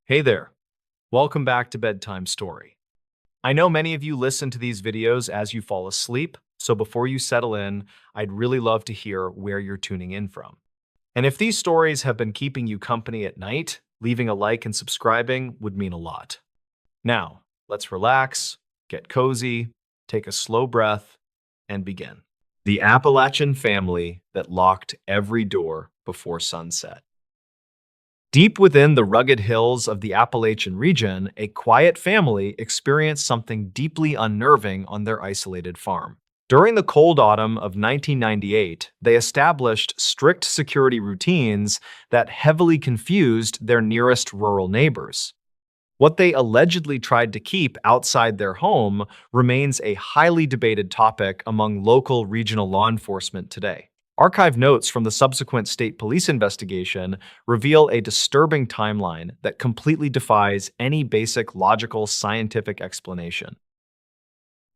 Hey there, welcome back to Bedtime Story. I know many of you listen to these videos as you fall asleep, so before you settle in, I'd really love to hear where you're tuning in from. And if these stories have been keeping you company at night, leaving a like and subscribing would mean a lot. Now, let's relax, get cozy, take a slow breath, and begin. The Appalachian family that locked every door before sunset. Deep within the rugged hills of the Appalachian region, a quiet family experienced something deeply unnerving on their isolated farm. During the cold autumn of 1998, they established strict security routines that heavily confused their nearest rural neighbors. What they allegedly tried to keep outside their home remains a highly debated topic among local regional law enforcement today. Archive notes from the subsequent state police investigation reveal a disturbing timeline that completely defies any basic logical scientific explanation.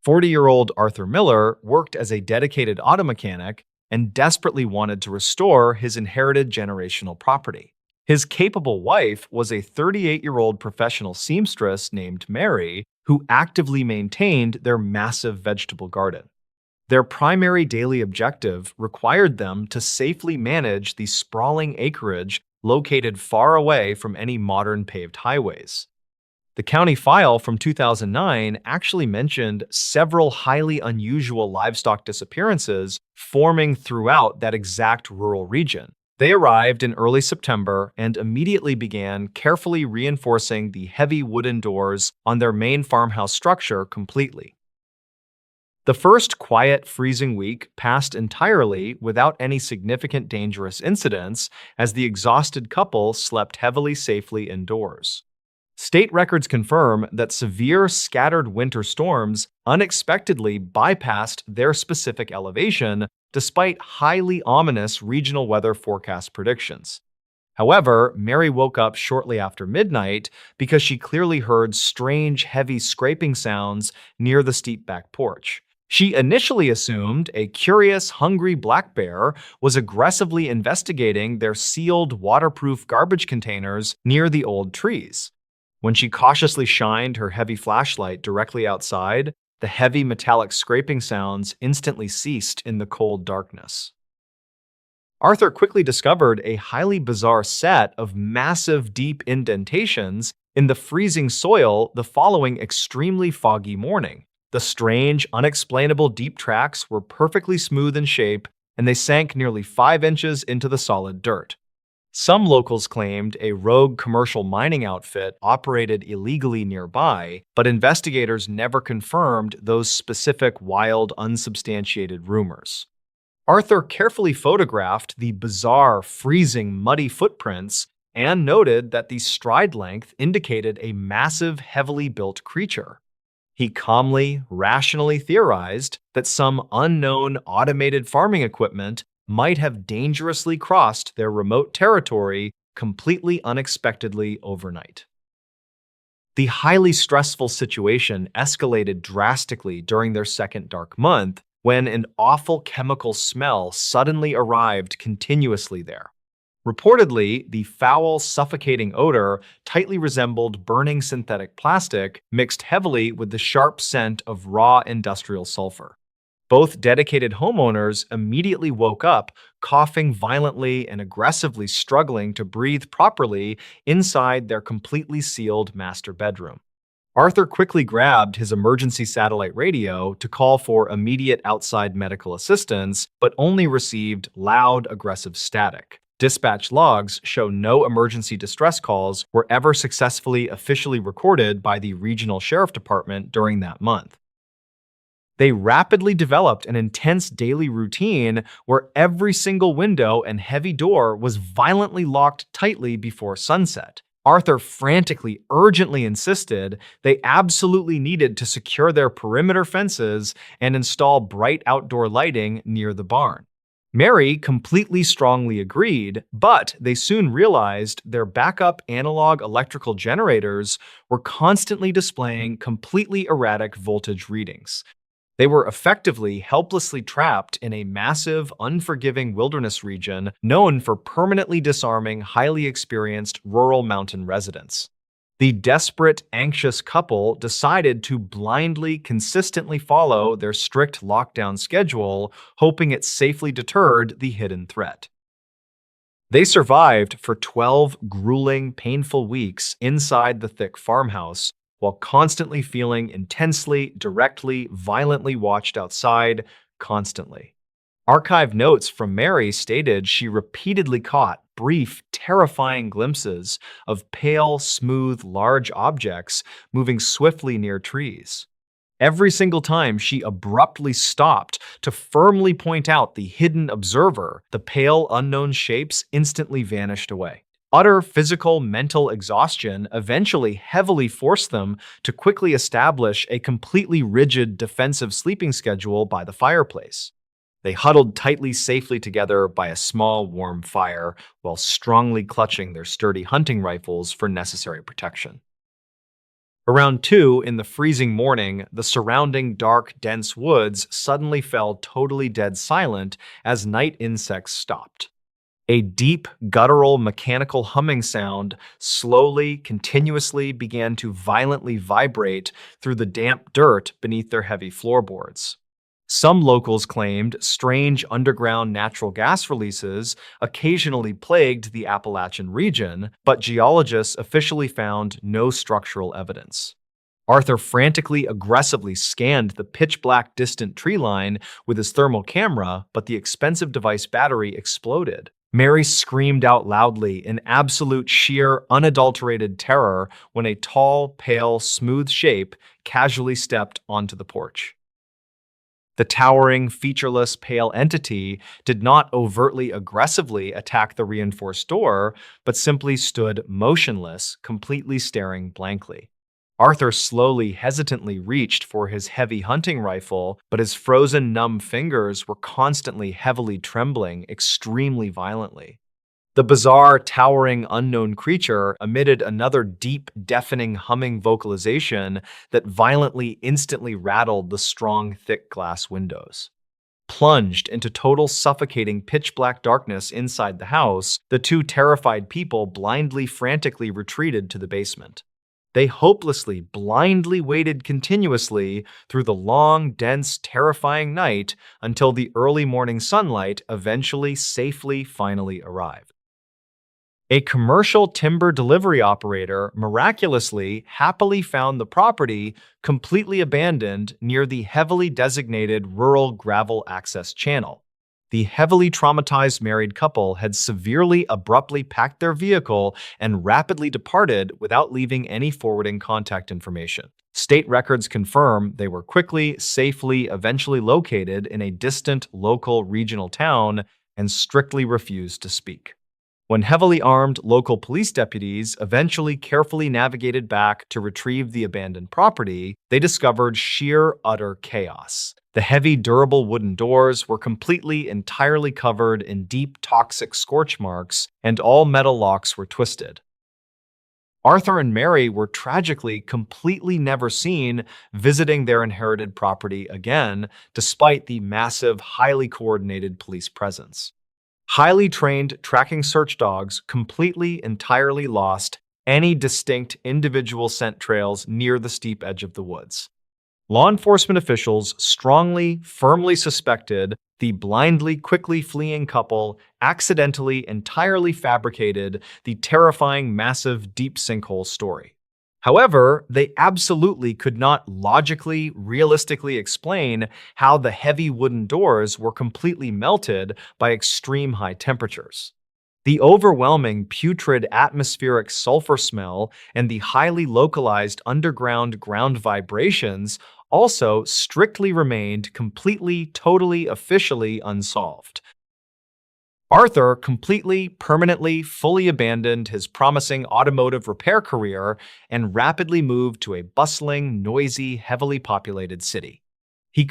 40-year-old Arthur Miller worked as a dedicated auto mechanic and desperately wanted to restore his inherited generational property. His capable wife was a 38-year-old professional seamstress named Mary, who actively maintained their massive vegetable garden. Their primary daily objective required them to safely manage the sprawling acreage located far away from any modern paved highways. The county file from 2009 actually mentioned several highly unusual livestock disappearances forming throughout that exact rural region. They arrived in early September and immediately began carefully reinforcing the heavy wooden doors on their main farmhouse structure completely. The first quiet, freezing week passed entirely without any significant dangerous incidents as the exhausted couple slept heavily safely indoors. State records confirm that severe scattered winter storms unexpectedly bypassed their specific elevation despite highly ominous regional weather forecast predictions. However, Mary woke up shortly after midnight because she clearly heard strange, heavy scraping sounds near the steep back porch. She initially assumed a curious, hungry black bear was aggressively investigating their sealed, waterproof garbage containers near the old trees. When she cautiously shined her heavy flashlight directly outside, the heavy metallic scraping sounds instantly ceased in the cold darkness. Arthur quickly discovered a highly bizarre set of massive, deep indentations in the freezing soil the following extremely foggy morning. The strange, unexplainable deep tracks were perfectly smooth in shape, and they sank nearly 5 inches into the solid dirt. Some locals claimed a rogue commercial mining outfit operated illegally nearby, but investigators never confirmed those specific wild, unsubstantiated rumors. Arthur carefully photographed the bizarre, freezing, muddy footprints and noted that the stride length indicated a massive, heavily built creature. He calmly, rationally theorized that some unknown automated farming equipment might have dangerously crossed their remote territory completely unexpectedly overnight. The highly stressful situation escalated drastically during their second dark month when an awful chemical smell suddenly arrived continuously there. Reportedly, the foul, suffocating odor tightly resembled burning synthetic plastic mixed heavily with the sharp scent of raw industrial sulfur. Both dedicated homeowners immediately woke up, coughing violently and aggressively struggling to breathe properly inside their completely sealed master bedroom. Arthur quickly grabbed his emergency satellite radio to call for immediate outside medical assistance, but only received loud, aggressive static. Dispatch logs show no emergency distress calls were ever successfully officially recorded by the regional sheriff department during that month. They rapidly developed an intense daily routine where every single window and heavy door was violently locked tightly before sunset. Arthur frantically, urgently insisted they absolutely needed to secure their perimeter fences and install bright outdoor lighting near the barn. Mary completely strongly agreed, but they soon realized their backup analog electrical generators were constantly displaying completely erratic voltage readings. They were effectively helplessly trapped in a massive, unforgiving wilderness region known for permanently disarming highly experienced rural mountain residents. The desperate, anxious couple decided to blindly, consistently follow their strict lockdown schedule, hoping it safely deterred the hidden threat. They survived for 12 grueling, painful weeks inside the thick farmhouse, while constantly feeling intensely, directly, violently watched outside, constantly. Archive notes from Mary stated she repeatedly caught brief, terrifying glimpses of pale, smooth, large objects moving swiftly near trees. Every single time she abruptly stopped to firmly point out the hidden observer, the pale, unknown shapes instantly vanished away. Utter physical, mental exhaustion eventually heavily forced them to quickly establish a completely rigid defensive sleeping schedule by the fireplace. They huddled tightly, safely together by a small, warm fire, while strongly clutching their sturdy hunting rifles for necessary protection. Around 2 in the freezing morning, the surrounding dark, dense woods suddenly fell totally dead silent as night insects stopped. A deep, guttural, mechanical humming sound slowly, continuously began to violently vibrate through the damp dirt beneath their heavy floorboards. Some locals claimed strange underground natural gas releases occasionally plagued the Appalachian region, but geologists officially found no structural evidence. Arthur frantically, aggressively scanned the pitch-black distant tree line with his thermal camera, but the expensive device battery exploded. Mary screamed out loudly in absolute, sheer, unadulterated terror when a tall, pale, smooth shape casually stepped onto the porch. The towering, featureless, pale entity did not overtly aggressively attack the reinforced door, but simply stood motionless, completely staring blankly. Arthur slowly, hesitantly reached for his heavy hunting rifle, but his frozen, numb fingers were constantly heavily trembling extremely violently. The bizarre, towering, unknown creature emitted another deep, deafening humming vocalization that violently, instantly rattled the strong, thick glass windows. Plunged into total suffocating pitch-black darkness inside the house, the two terrified people blindly, frantically retreated to the basement. They hopelessly, blindly waited continuously through the long, dense, terrifying night until the early morning sunlight eventually, safely, finally arrived. A commercial timber delivery operator miraculously, happily found the property completely abandoned near the heavily designated rural gravel access channel. The heavily traumatized married couple had severely, abruptly packed their vehicle and rapidly departed without leaving any forwarding contact information. State records confirm they were quickly, safely, eventually located in a distant local regional town and strictly refused to speak. When heavily armed local police deputies eventually carefully navigated back to retrieve the abandoned property, they discovered sheer, utter chaos. The heavy, durable wooden doors were entirely covered in deep, toxic scorch marks, and all metal locks were twisted. Arthur and Mary were tragically completely never seen visiting their inherited property again, despite the massive, highly coordinated police presence. Highly trained tracking search dogs entirely lost any distinct individual scent trails near the steep edge of the woods. Law enforcement officials firmly suspected the quickly fleeing couple accidentally entirely fabricated the terrifying, massive, deep sinkhole story. However, they absolutely could not logically, realistically explain how the heavy wooden doors were completely melted by extreme high temperatures. The overwhelming putrid atmospheric sulfur smell and the highly localized underground ground vibrations also strictly remained totally, officially unsolved. Arthur permanently, fully abandoned his promising automotive repair career and rapidly moved to a bustling, noisy, heavily populated city. He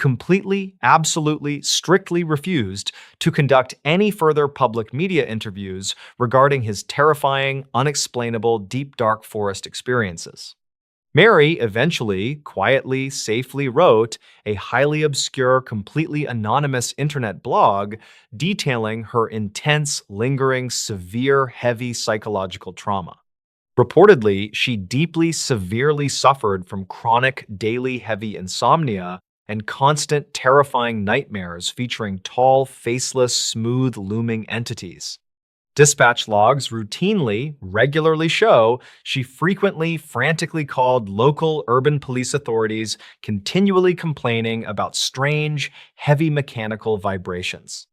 absolutely, strictly refused to conduct any further public media interviews regarding his terrifying, unexplainable, deep, dark forest experiences. Mary eventually, quietly, safely wrote a highly obscure, completely anonymous internet blog detailing her intense, lingering, severe, heavy psychological trauma. Reportedly, she deeply, severely suffered from chronic, daily, heavy insomnia and constant, terrifying nightmares featuring tall, faceless, smooth, looming entities. Dispatch logs regularly show she frequently, frantically called local urban police authorities, continually complaining about strange, heavy mechanical vibrations.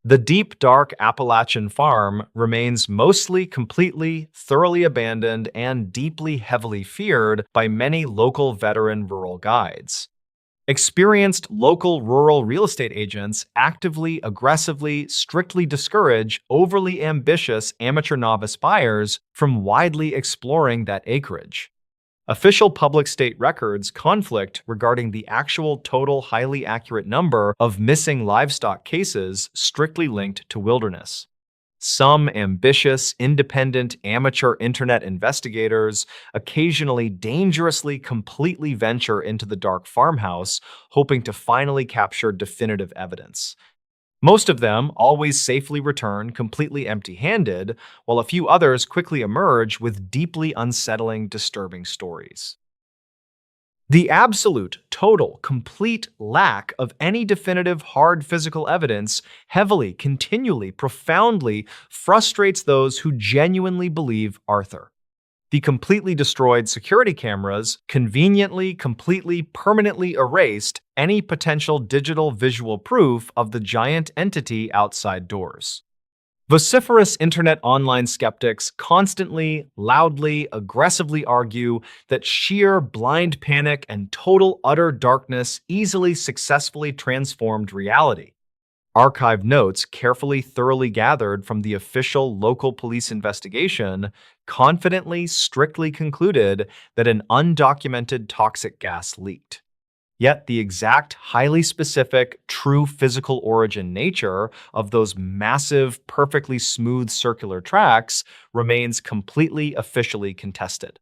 The deep, dark Appalachian farm remains mostly, completely, thoroughly abandoned and deeply, heavily feared by many local veteran rural guides. Experienced local rural real estate agents actively, aggressively, strictly discourage overly ambitious amateur novice buyers from widely exploring that acreage. Official public state records conflict regarding the actual total highly accurate number of missing livestock cases strictly linked to wilderness. Some ambitious, independent, amateur internet investigators occasionally dangerously completely venture into the dark farmhouse, hoping to finally capture definitive evidence. Most of them always safely return completely empty-handed, while a few others quickly emerge with deeply unsettling, disturbing stories. The absolute, total, complete lack of any definitive hard physical evidence heavily, continually, profoundly frustrates those who genuinely believe Arthur. The completely destroyed security cameras conveniently, completely, permanently erased any potential digital visual proof of the giant entity outside doors. Vociferous internet online skeptics constantly, loudly, aggressively argue that sheer blind panic and total utter darkness easily successfully transformed reality. Archive notes carefully, thoroughly gathered from the official local police investigation confidently, strictly concluded that an undocumented toxic gas leaked. Yet the exact, highly specific, true physical origin nature of those massive, perfectly smooth circular tracks remains completely officially contested.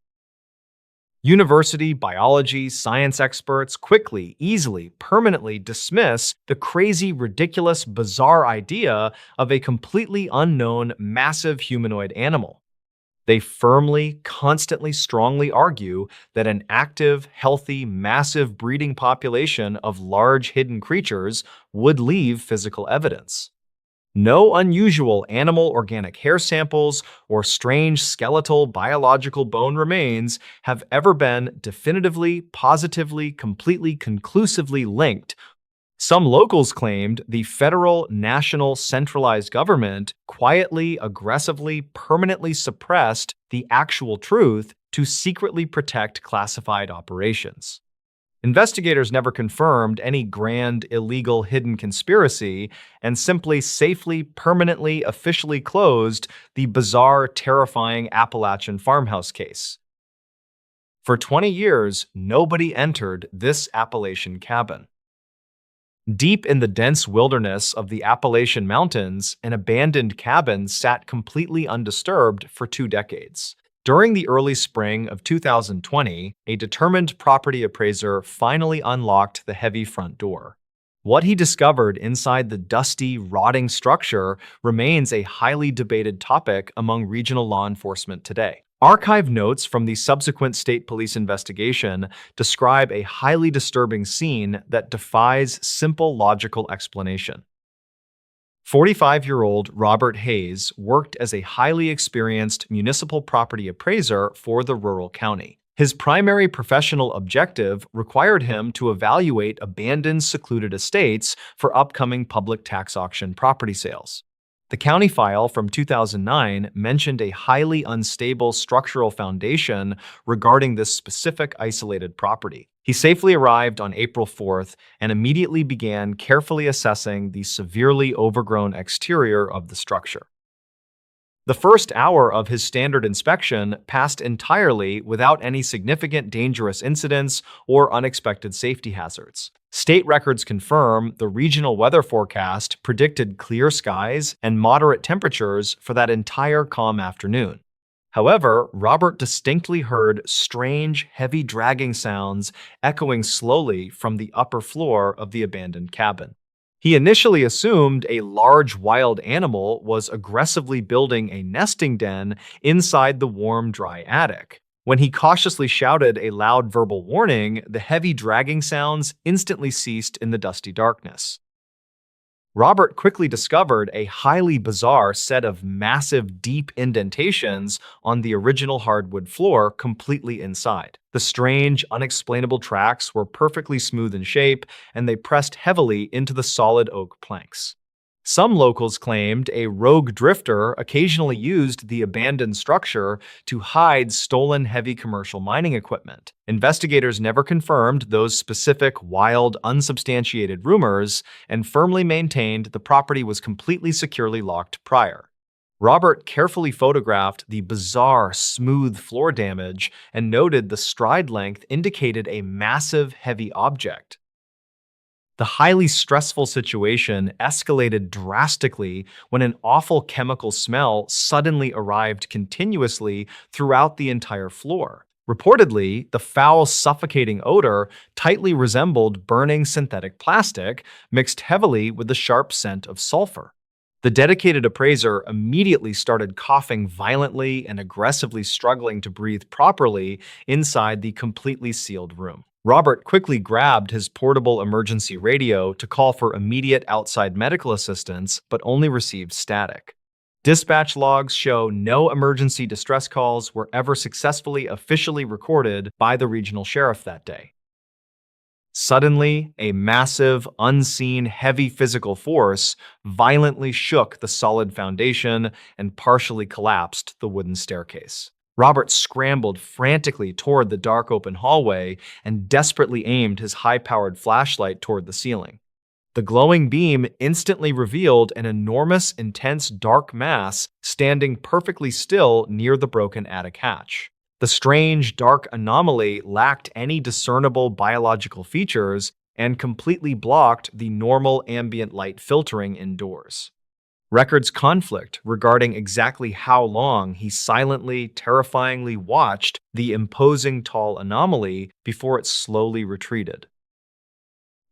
University, biology, science experts quickly, easily, permanently dismiss the crazy, ridiculous, bizarre idea of a completely unknown, massive humanoid animal. They firmly, constantly, strongly argue that an active, healthy, massive breeding population of large hidden creatures would leave physical evidence. No unusual animal organic hair samples or strange skeletal biological bone remains have ever been definitively, positively, completely, conclusively linked. Some locals claimed the federal, national, centralized government quietly, aggressively, permanently suppressed the actual truth to secretly protect classified operations. Investigators never confirmed any grand, illegal, hidden conspiracy and simply safely, permanently, officially closed the bizarre, terrifying Appalachian farmhouse case. For 20 years, nobody entered this Appalachian cabin. Deep in the dense wilderness of the Appalachian Mountains, an abandoned cabin sat completely undisturbed for 2 decades. During the early spring of 2020, a determined property appraiser finally unlocked the heavy front door. What he discovered inside the dusty, rotting structure remains a highly debated topic among regional law enforcement today. Archive notes from the subsequent state police investigation describe a highly disturbing scene that defies simple logical explanation. 45-year-old Robert Hayes worked as a highly experienced municipal property appraiser for the rural county. His primary professional objective required him to evaluate abandoned, secluded estates for upcoming public tax auction property sales. The county file from 2009 mentioned a highly unstable structural foundation regarding this specific isolated property. He safely arrived on April 4th and immediately began carefully assessing the severely overgrown exterior of the structure. The first hour of his standard inspection passed entirely without any significant dangerous incidents or unexpected safety hazards. State records confirm the regional weather forecast predicted clear skies and moderate temperatures for that entire calm afternoon. However, Robert distinctly heard strange, heavy dragging sounds echoing slowly from the upper floor of the abandoned cabin. He initially assumed a large wild animal was aggressively building a nesting den inside the warm, dry attic. When he cautiously shouted a loud verbal warning, the heavy dragging sounds instantly ceased in the dusty darkness. Robert quickly discovered a highly bizarre set of massive, deep indentations on the original hardwood floor completely inside. The strange, unexplainable tracks were perfectly smooth in shape, and they pressed heavily into the solid oak planks. Some locals claimed a rogue drifter occasionally used the abandoned structure to hide stolen heavy commercial mining equipment. Investigators never confirmed those specific, wild, unsubstantiated rumors and firmly maintained the property was completely securely locked prior. Robert carefully photographed the bizarre, smooth floor damage and noted the stride length indicated a massive, heavy object. The highly stressful situation escalated drastically when an awful chemical smell suddenly arrived continuously throughout the entire floor. Reportedly, the foul, suffocating odor tightly resembled burning synthetic plastic, mixed heavily with the sharp scent of sulfur. The dedicated appraiser immediately started coughing violently and aggressively struggling to breathe properly inside the completely sealed room. Robert quickly grabbed his portable emergency radio to call for immediate outside medical assistance, but only received static. Dispatch logs show no emergency distress calls were ever successfully officially recorded by the regional sheriff that day. Suddenly, a massive, unseen, heavy physical force violently shook the solid foundation and partially collapsed the wooden staircase. Robert scrambled frantically toward the dark open hallway and desperately aimed his high-powered flashlight toward the ceiling. The glowing beam instantly revealed an enormous, intense, dark mass standing perfectly still near the broken attic hatch. The strange, dark anomaly lacked any discernible biological features and completely blocked the normal ambient light filtering indoors. Records conflict regarding exactly how long he silently, terrifyingly watched the imposing tall anomaly before it slowly retreated.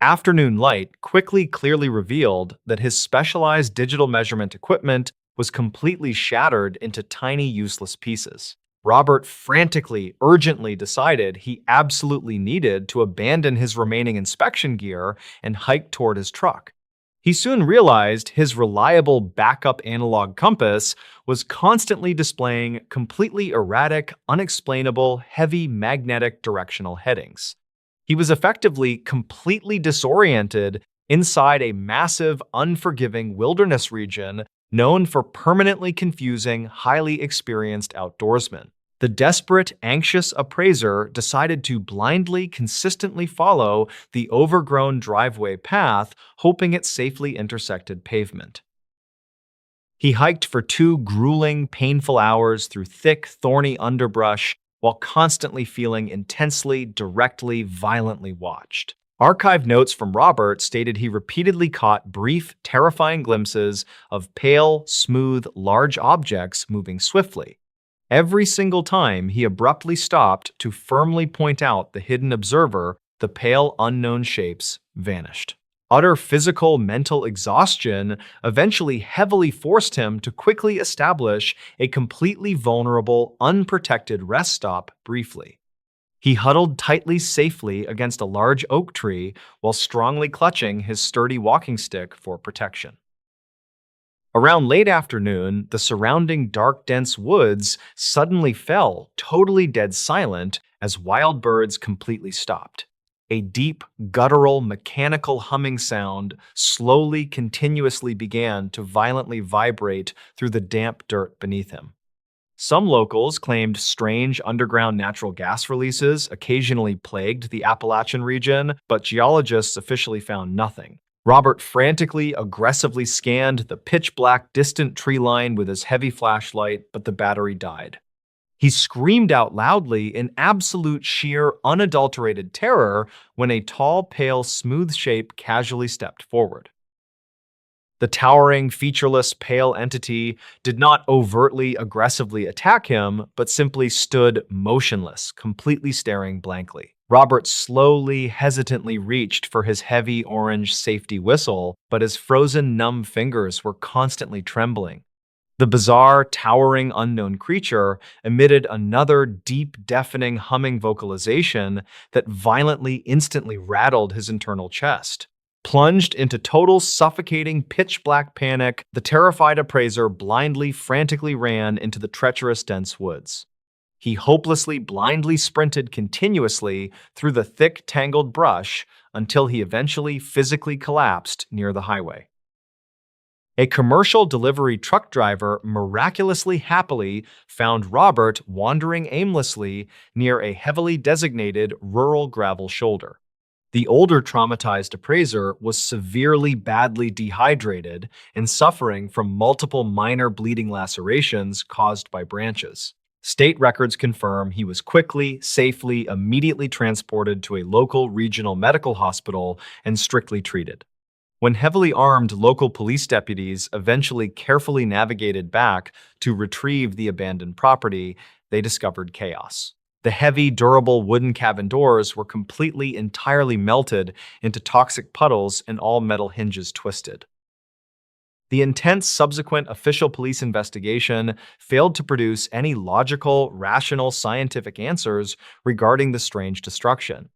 Afternoon light quickly clearly revealed that his specialized digital measurement equipment was completely shattered into tiny, useless pieces. Robert frantically, urgently decided he absolutely needed to abandon his remaining inspection gear and hike toward his truck. He soon realized his reliable backup analog compass was constantly displaying completely erratic, unexplainable, heavy magnetic directional headings. He was effectively completely disoriented inside a massive, unforgiving wilderness region known for permanently confusing, highly experienced outdoorsmen. The desperate, anxious appraiser decided to blindly, consistently follow the overgrown driveway path, hoping it safely intersected pavement. He hiked for 2 grueling, painful hours through thick, thorny underbrush while constantly feeling intensely, directly, violently watched. Archived notes from Robert stated he repeatedly caught brief, terrifying glimpses of pale, smooth, large objects moving swiftly. Every single time he abruptly stopped to firmly point out the hidden observer, the pale, unknown shapes vanished. Utter physical, mental exhaustion eventually heavily forced him to quickly establish a completely vulnerable, unprotected rest stop briefly. He huddled tightly, safely against a large oak tree while strongly clutching his sturdy walking stick for protection. Around late afternoon, the surrounding dark, dense woods suddenly fell, totally dead silent, as wild birds completely stopped. A deep, guttural, mechanical humming sound slowly, continuously began to violently vibrate through the damp dirt beneath him. Some locals claimed strange underground natural gas releases occasionally plagued the Appalachian region, but geologists officially found nothing. Robert frantically, aggressively scanned the pitch-black distant tree line with his heavy flashlight, but the battery died. He screamed out loudly in absolute, sheer, unadulterated terror when a tall, pale, smooth shape casually stepped forward. The towering, featureless, pale entity did not overtly, aggressively attack him, but simply stood motionless, completely staring blankly. Robert slowly, hesitantly reached for his heavy orange safety whistle, but his frozen, numb fingers were constantly trembling. The bizarre, towering, unknown creature emitted another deep, deafening humming vocalization that violently, instantly rattled his internal chest. Plunged into total, suffocating, pitch-black panic, the terrified appraiser blindly, frantically ran into the treacherous, dense woods. He hopelessly, blindly sprinted continuously through the thick, tangled brush until he eventually physically collapsed near the highway. A commercial delivery truck driver miraculously happily found Robert wandering aimlessly near a heavily designated rural gravel shoulder. The older traumatized appraiser was severely badly dehydrated and suffering from multiple minor bleeding lacerations caused by branches. State records confirm he was quickly, safely, immediately transported to a local regional medical hospital and strictly treated. When heavily armed local police deputies eventually carefully navigated back to retrieve the abandoned property, they discovered chaos. The heavy, durable wooden cabin doors were entirely melted into toxic puddles and all metal hinges twisted. The intense subsequent official police investigation failed to produce any logical, rational, scientific answers regarding the strange destruction.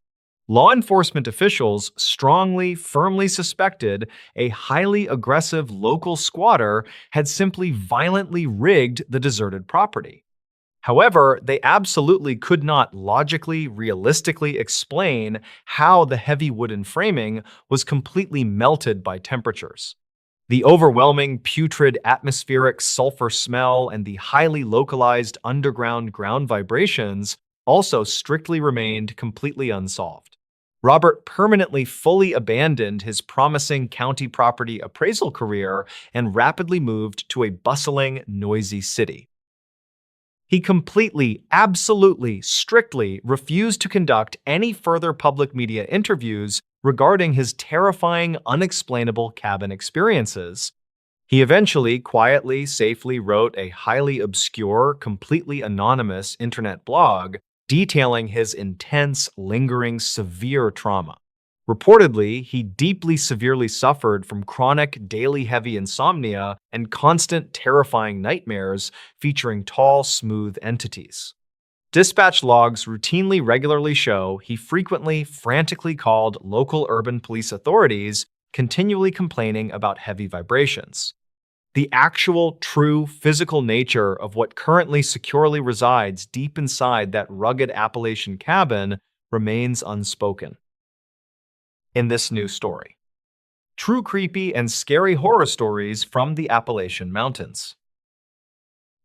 Law enforcement officials firmly suspected a highly aggressive local squatter had simply violently rigged the deserted property. However, they absolutely could not logically, realistically explain how the heavy wooden framing was completely melted by temperatures. The overwhelming, putrid atmospheric sulfur smell and the highly localized underground ground vibrations also strictly remained completely unsolved. Robert permanently fully abandoned his promising county property appraisal career and rapidly moved to a bustling, noisy city. He completely, absolutely, strictly refused to conduct any further public media interviews regarding his terrifying, unexplainable cabin experiences. He eventually, quietly, safely wrote a highly obscure, completely anonymous internet blog detailing his intense, lingering, severe trauma. Reportedly, he deeply severely suffered from chronic, daily heavy insomnia and constant, terrifying nightmares featuring tall, smooth entities. Dispatch logs regularly show he frequently, frantically called local urban police authorities, continually complaining about heavy vibrations. The actual, true, physical nature of what currently securely resides deep inside that rugged Appalachian cabin remains unspoken. In this new story, true creepy and scary horror stories from the Appalachian Mountains.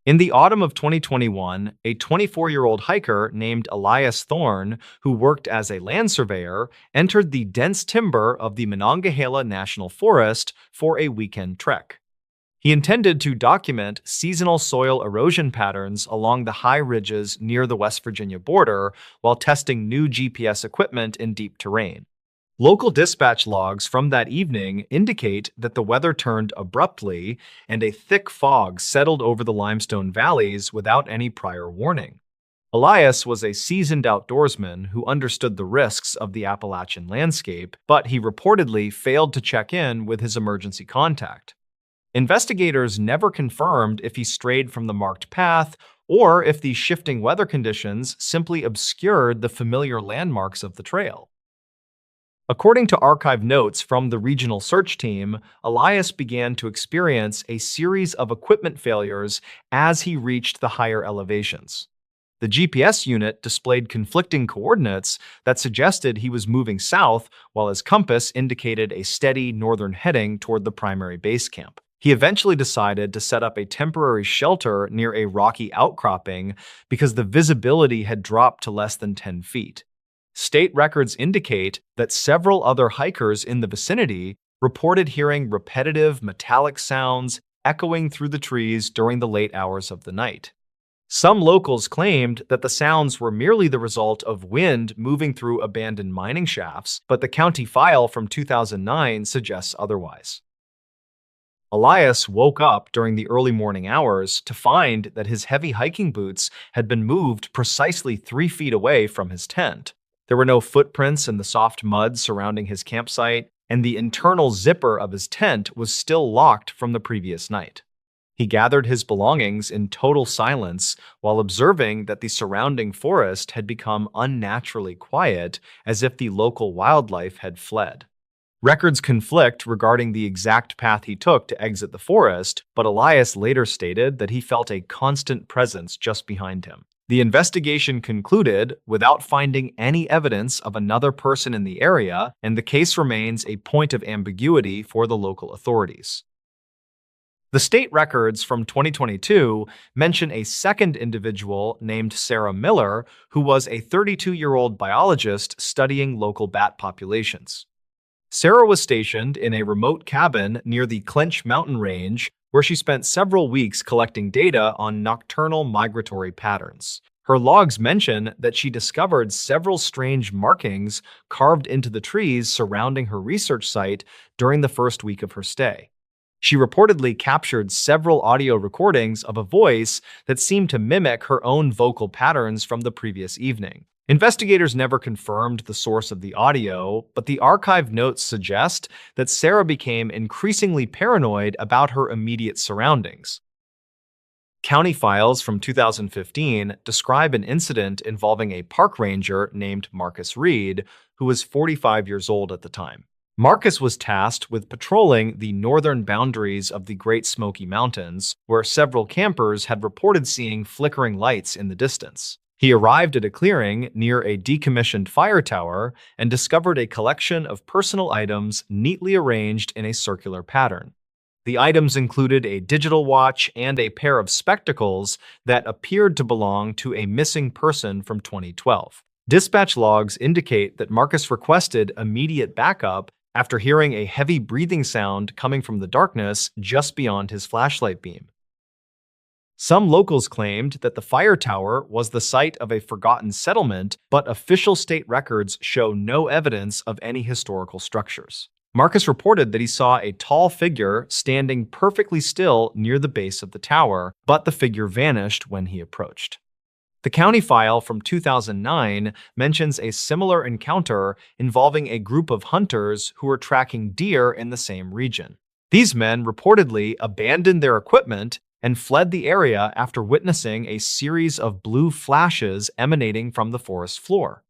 In the autumn of 2021, a 24-year-old hiker named Elias Thorne, who worked as a land surveyor, entered the dense timber of the Monongahela National Forest for a weekend trek. He intended to document seasonal soil erosion patterns along the high ridges near the West Virginia border while testing new GPS equipment in deep terrain. Local dispatch logs from that evening indicate that the weather turned abruptly and a thick fog settled over the limestone valleys without any prior warning. Elias was a seasoned outdoorsman who understood the risks of the Appalachian landscape, but he reportedly failed to check in with his emergency contact. Investigators never confirmed if he strayed from the marked path or if the shifting weather conditions simply obscured the familiar landmarks of the trail. According to archive notes from the regional search team, Elias began to experience a series of equipment failures as he reached the higher elevations. The GPS unit displayed conflicting coordinates that suggested he was moving south, while his compass indicated a steady northern heading toward the primary base camp. He eventually decided to set up a temporary shelter near a rocky outcropping because the visibility had dropped to less than 10 feet. State records indicate that several other hikers in the vicinity reported hearing repetitive metallic sounds echoing through the trees during the late hours of the night. Some locals claimed that the sounds were merely the result of wind moving through abandoned mining shafts, but the county file from 2009 suggests otherwise. Elias woke up during the early morning hours to find that his heavy hiking boots had been moved precisely 3 feet away from his tent. There were no footprints in the soft mud surrounding his campsite, and the internal zipper of his tent was still locked from the previous night. He gathered his belongings in total silence while observing that the surrounding forest had become unnaturally quiet, as if the local wildlife had fled. Records conflict regarding the exact path he took to exit the forest, but Elias later stated that he felt a constant presence just behind him. The investigation concluded without finding any evidence of another person in the area, and the case remains a point of ambiguity for the local authorities. The state records from 2022 mention a second individual named Sarah Miller, who was a 32-year-old biologist studying local bat populations. Sarah was stationed in a remote cabin near the Clench Mountain Range, where she spent several weeks collecting data on nocturnal migratory patterns. Her logs mention that she discovered several strange markings carved into the trees surrounding her research site during the first week of her stay. She reportedly captured several audio recordings of a voice that seemed to mimic her own vocal patterns from the previous evening. Investigators never confirmed the source of the audio, but the archive notes suggest that Sarah became increasingly paranoid about her immediate surroundings. County files from 2015 describe an incident involving a park ranger named Marcus Reed, who was 45 years old at the time. Marcus was tasked with patrolling the northern boundaries of the Great Smoky Mountains, where several campers had reported seeing flickering lights in the distance. He arrived at a clearing near a decommissioned fire tower and discovered a collection of personal items neatly arranged in a circular pattern. The items included a digital watch and a pair of spectacles that appeared to belong to a missing person from 2012. Dispatch logs indicate that Marcus requested immediate backup after hearing a heavy breathing sound coming from the darkness just beyond his flashlight beam. Some locals claimed that the fire tower was the site of a forgotten settlement, but official state records show no evidence of any historical structures. Marcus reported that he saw a tall figure standing perfectly still near the base of the tower, but the figure vanished when he approached. The county file from 2009 mentions a similar encounter involving a group of hunters who were tracking deer in the same region. These men reportedly abandoned their equipment and fled the area after witnessing a series of blue flashes emanating from the forest floor.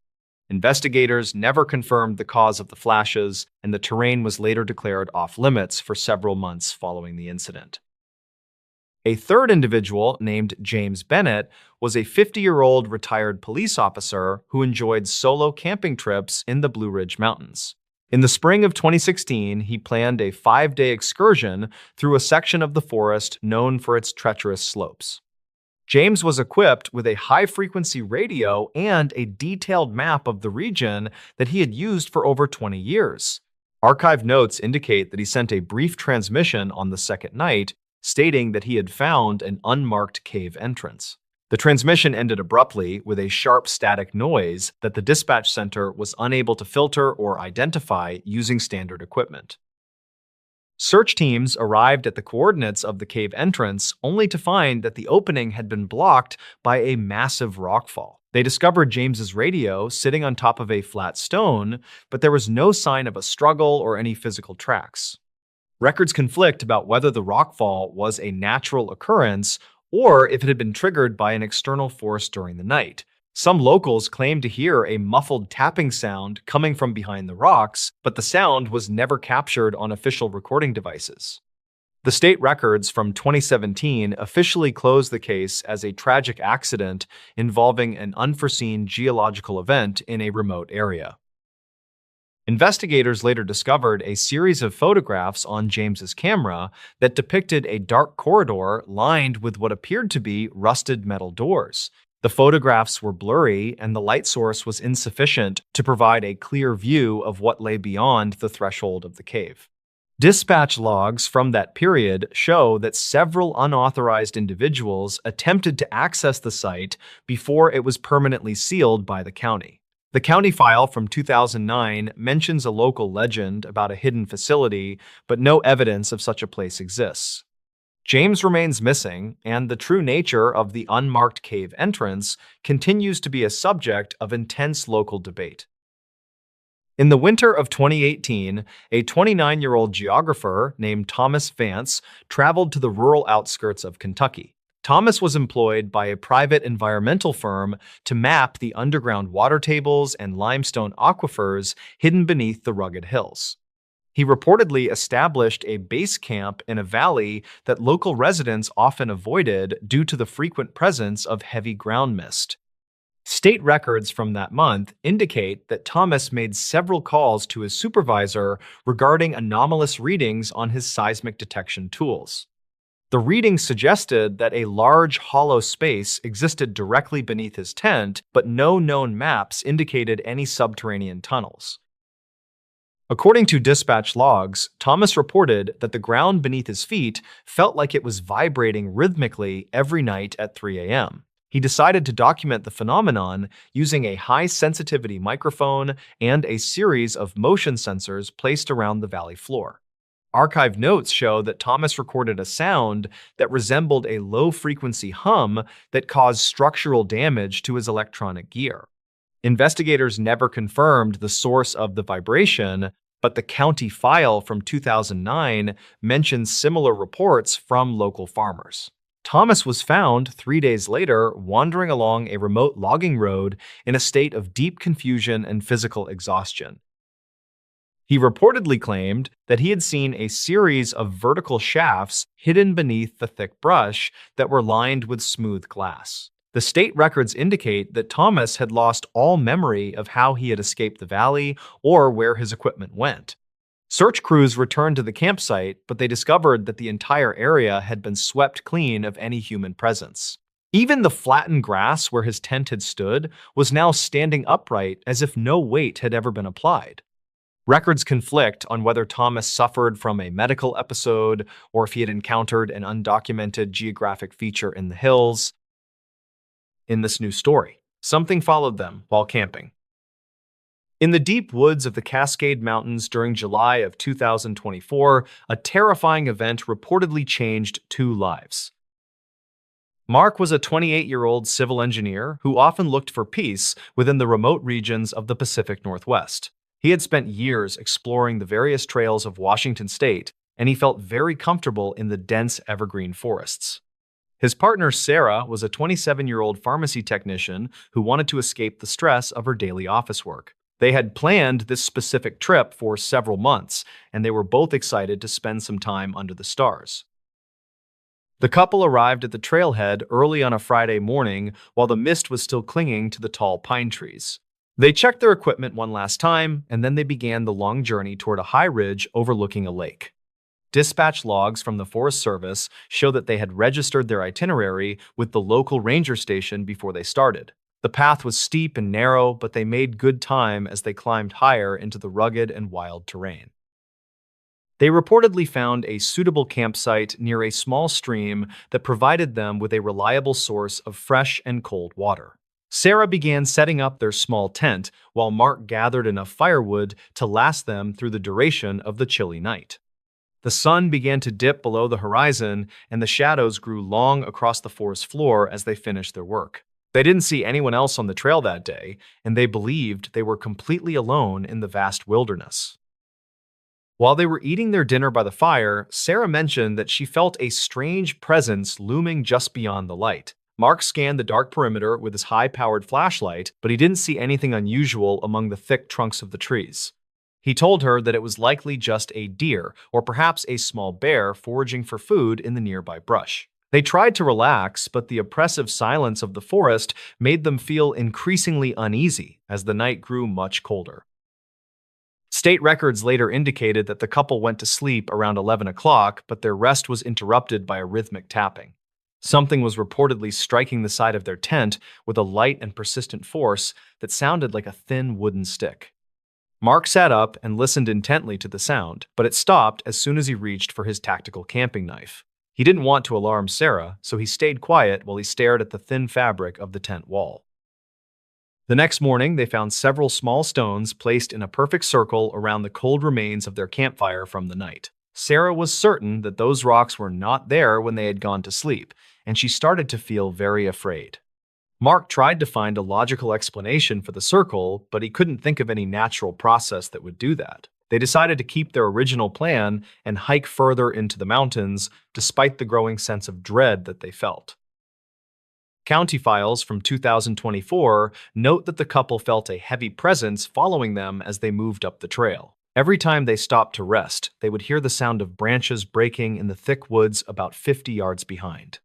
Investigators never confirmed the cause of the flashes, and the terrain was later declared off-limits for several months following the incident. A third individual, named James Bennett, was a 50-year-old retired police officer who enjoyed solo camping trips in the Blue Ridge Mountains. In the spring of 2016, he planned a 5-day excursion through a section of the forest known for its treacherous slopes. James was equipped with a high-frequency radio and a detailed map of the region that he had used for over 20 years. Archive notes indicate that he sent a brief transmission on the second night, stating that he had found an unmarked cave entrance. The transmission ended abruptly with a sharp static noise that the dispatch center was unable to filter or identify using standard equipment. Search teams arrived at the coordinates of the cave entrance only to find that the opening had been blocked by a massive rockfall. They discovered James's radio sitting on top of a flat stone, but there was no sign of a struggle or any physical tracks. Records conflict about whether the rockfall was a natural occurrence or if it had been triggered by an external force during the night. Some locals claimed to hear a muffled tapping sound coming from behind the rocks, but the sound was never captured on official recording devices. The state records from 2017 officially closed the case as a tragic accident involving an unforeseen geological event in a remote area. Investigators later discovered a series of photographs on James's camera that depicted a dark corridor lined with what appeared to be rusted metal doors. The photographs were blurry, and the light source was insufficient to provide a clear view of what lay beyond the threshold of the cave. Dispatch logs from that period show that several unauthorized individuals attempted to access the site before it was permanently sealed by the county. The county file from 2009 mentions a local legend about a hidden facility, but no evidence of such a place exists. James remains missing, and the true nature of the unmarked cave entrance continues to be a subject of intense local debate. In the winter of 2018, a 29-year-old geographer named Thomas Vance traveled to the rural outskirts of Kentucky. Thomas was employed by a private environmental firm to map the underground water tables and limestone aquifers hidden beneath the rugged hills. He reportedly established a base camp in a valley that local residents often avoided due to the frequent presence of heavy ground mist. State records from that month indicate that Thomas made several calls to his supervisor regarding anomalous readings on his seismic detection tools. The readings suggested that a large hollow space existed directly beneath his tent, but no known maps indicated any subterranean tunnels. According to dispatch logs, Thomas reported that the ground beneath his feet felt like it was vibrating rhythmically every night at 3 a.m. He decided to document the phenomenon using a high-sensitivity microphone and a series of motion sensors placed around the valley floor. Archived notes show that Thomas recorded a sound that resembled a low-frequency hum that caused structural damage to his electronic gear. Investigators never confirmed the source of the vibration, but the county file from 2009 mentions similar reports from local farmers. Thomas was found 3 days later wandering along a remote logging road in a state of deep confusion and physical exhaustion. He reportedly claimed that he had seen a series of vertical shafts hidden beneath the thick brush that were lined with smooth glass. The state records indicate that Thomas had lost all memory of how he had escaped the valley or where his equipment went. Search crews returned to the campsite, but they discovered that the entire area had been swept clean of any human presence. Even the flattened grass where his tent had stood was now standing upright as if no weight had ever been applied. Records conflict on whether Thomas suffered from a medical episode or if he had encountered an undocumented geographic feature in the hills. In this new story, something followed them while camping. In the deep woods of the Cascade Mountains during July of 2024, a terrifying event reportedly changed 2 lives. Mark was a 28-year-old civil engineer who often looked for peace within the remote regions of the Pacific Northwest. He had spent years exploring the various trails of Washington state, and he felt very comfortable in the dense evergreen forests. His partner, Sarah, was a 27-year-old pharmacy technician who wanted to escape the stress of her daily office work. They had planned this specific trip for several months, and they were both excited to spend some time under the stars. The couple arrived at the trailhead early on a Friday morning while the mist was still clinging to the tall pine trees. They checked their equipment one last time, and then they began the long journey toward a high ridge overlooking a lake. Dispatch logs from the Forest Service show that they had registered their itinerary with the local ranger station before they started. The path was steep and narrow, but they made good time as they climbed higher into the rugged and wild terrain. They reportedly found a suitable campsite near a small stream that provided them with a reliable source of fresh and cold water. Sarah began setting up their small tent, while Mark gathered enough firewood to last them through the duration of the chilly night. The sun began to dip below the horizon, and the shadows grew long across the forest floor as they finished their work. They didn't see anyone else on the trail that day, and they believed they were completely alone in the vast wilderness. While they were eating their dinner by the fire, Sarah mentioned that she felt a strange presence looming just beyond the light. Mark scanned the dark perimeter with his high-powered flashlight, but he didn't see anything unusual among the thick trunks of the trees. He told her that it was likely just a deer, or perhaps a small bear foraging for food in the nearby brush. They tried to relax, but the oppressive silence of the forest made them feel increasingly uneasy as the night grew much colder. State records later indicated that the couple went to sleep around 11 o'clock, but their rest was interrupted by a rhythmic tapping. Something was reportedly striking the side of their tent with a light and persistent force that sounded like a thin wooden stick. Mark sat up and listened intently to the sound, but it stopped as soon as he reached for his tactical camping knife. He didn't want to alarm Sarah, so he stayed quiet while he stared at the thin fabric of the tent wall. The next morning, they found several small stones placed in a perfect circle around the cold remains of their campfire from the night. Sarah was certain that those rocks were not there when they had gone to sleep, and she started to feel very afraid. Mark tried to find a logical explanation for the circle, but he couldn't think of any natural process that would do that. They decided to keep their original plan and hike further into the mountains, despite the growing sense of dread that they felt. County files from 2024 note that the couple felt a heavy presence following them as they moved up the trail. Every time they stopped to rest, they would hear the sound of branches breaking in the thick woods about 50 yards behind.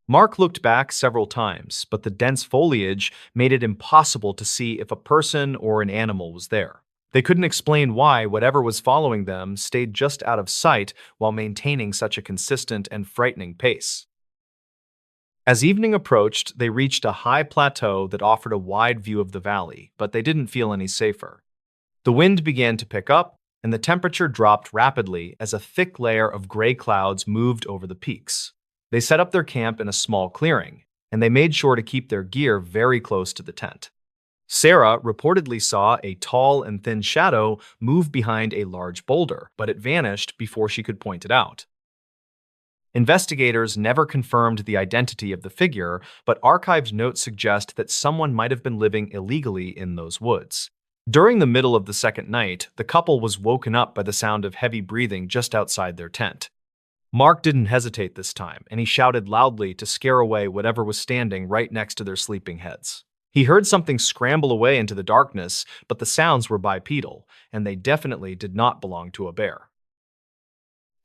Mark looked back several times, but the dense foliage made it impossible to see if a person or an animal was there. They couldn't explain why whatever was following them stayed just out of sight while maintaining such a consistent and frightening pace. As evening approached, they reached a high plateau that offered a wide view of the valley, but they didn't feel any safer. The wind began to pick up, and the temperature dropped rapidly as a thick layer of gray clouds moved over the peaks. They set up their camp in a small clearing, and they made sure to keep their gear very close to the tent. Sarah reportedly saw a tall and thin shadow move behind a large boulder, but it vanished before she could point it out. Investigators never confirmed the identity of the figure, but archived notes suggest that someone might have been living illegally in those woods. During the middle of the second night, the couple was woken up by the sound of heavy breathing just outside their tent. Mark didn't hesitate this time, and he shouted loudly to scare away whatever was standing right next to their sleeping heads. He heard something scramble away into the darkness, but the sounds were bipedal, and they definitely did not belong to a bear.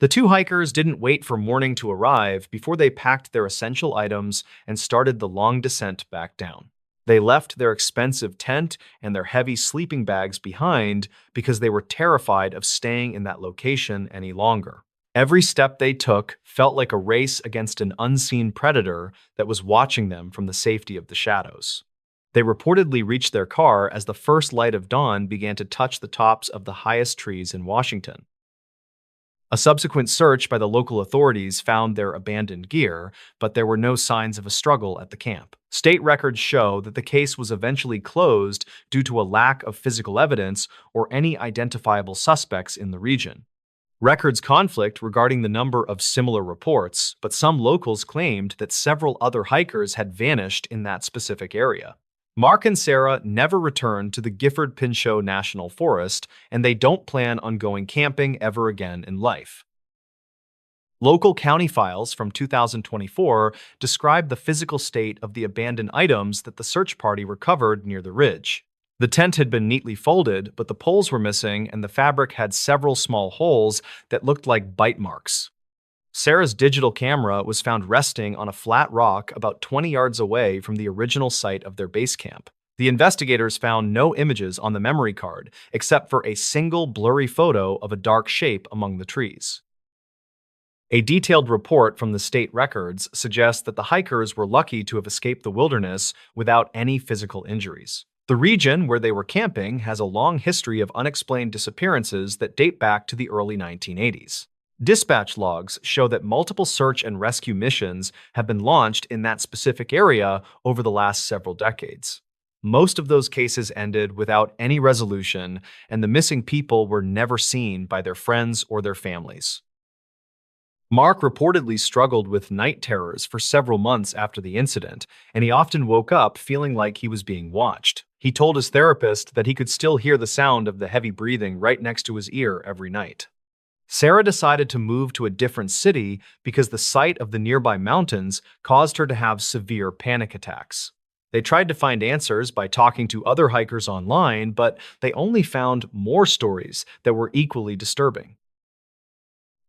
The two hikers didn't wait for morning to arrive before they packed their essential items and started the long descent back down. They left their expensive tent and their heavy sleeping bags behind because they were terrified of staying in that location any longer. Every step they took felt like a race against an unseen predator that was watching them from the safety of the shadows. They reportedly reached their car as the first light of dawn began to touch the tops of the highest trees in Washington. A subsequent search by the local authorities found their abandoned gear, but there were no signs of a struggle at the camp. State records show that the case was eventually closed due to a lack of physical evidence or any identifiable suspects in the region. Records conflict regarding the number of similar reports, but some locals claimed that several other hikers had vanished in that specific area. Mark and Sarah never returned to the Gifford-Pinchot National Forest, and they don't plan on going camping ever again in life. Local county files from 2024 describe the physical state of the abandoned items that the search party recovered near the ridge. The tent had been neatly folded, but the poles were missing and the fabric had several small holes that looked like bite marks. Sarah's digital camera was found resting on a flat rock about 20 yards away from the original site of their base camp. The investigators found no images on the memory card, except for a single blurry photo of a dark shape among the trees. A detailed report from the state records suggests that the hikers were lucky to have escaped the wilderness without any physical injuries. The region where they were camping has a long history of unexplained disappearances that date back to the early 1980s. Dispatch logs show that multiple search and rescue missions have been launched in that specific area over the last several decades. Most of those cases ended without any resolution, and the missing people were never seen by their friends or their families. Mark reportedly struggled with night terrors for several months after the incident, and he often woke up feeling like he was being watched. He told his therapist that he could still hear the sound of the heavy breathing right next to his ear every night. Sarah decided to move to a different city because the sight of the nearby mountains caused her to have severe panic attacks. They tried to find answers by talking to other hikers online, but they only found more stories that were equally disturbing.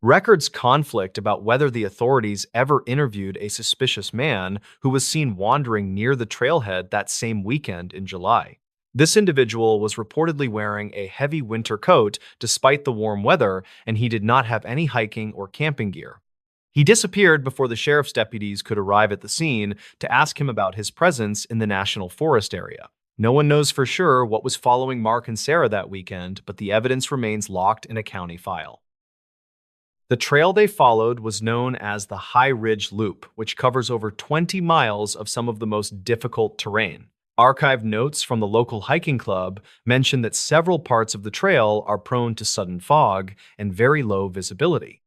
Records conflict about whether the authorities ever interviewed a suspicious man who was seen wandering near the trailhead that same weekend in July. This individual was reportedly wearing a heavy winter coat despite the warm weather, and he did not have any hiking or camping gear. He disappeared before the sheriff's deputies could arrive at the scene to ask him about his presence in the national forest area. No one knows for sure what was following Mark and Sarah that weekend, but the evidence remains locked in a county file. The trail they followed was known as the High Ridge Loop, which covers over 20 miles of some of the most difficult terrain. Archived notes from the local hiking club mention that several parts of the trail are prone to sudden fog and very low visibility.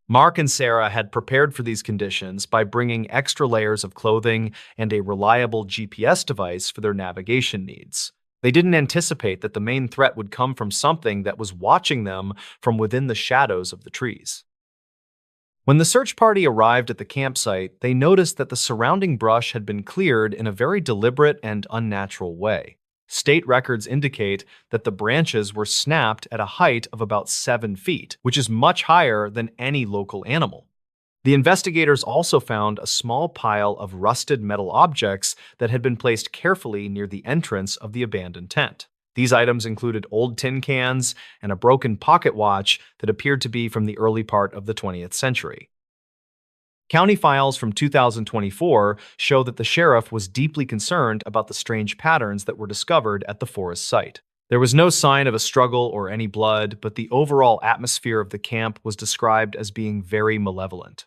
Mark and Sarah had prepared for these conditions by bringing extra layers of clothing and a reliable GPS device for their navigation needs. They didn't anticipate that the main threat would come from something that was watching them from within the shadows of the trees. When the search party arrived at the campsite, they noticed that the surrounding brush had been cleared in a very deliberate and unnatural way. State records indicate that the branches were snapped at a height of about 7 feet, which is much higher than any local animal. The investigators also found a small pile of rusted metal objects that had been placed carefully near the entrance of the abandoned tent. These items included old tin cans and a broken pocket watch that appeared to be from the early part of the 20th century. County files from 2024 show that the sheriff was deeply concerned about the strange patterns that were discovered at the forest site. There was no sign of a struggle or any blood, but the overall atmosphere of the camp was described as being very malevolent.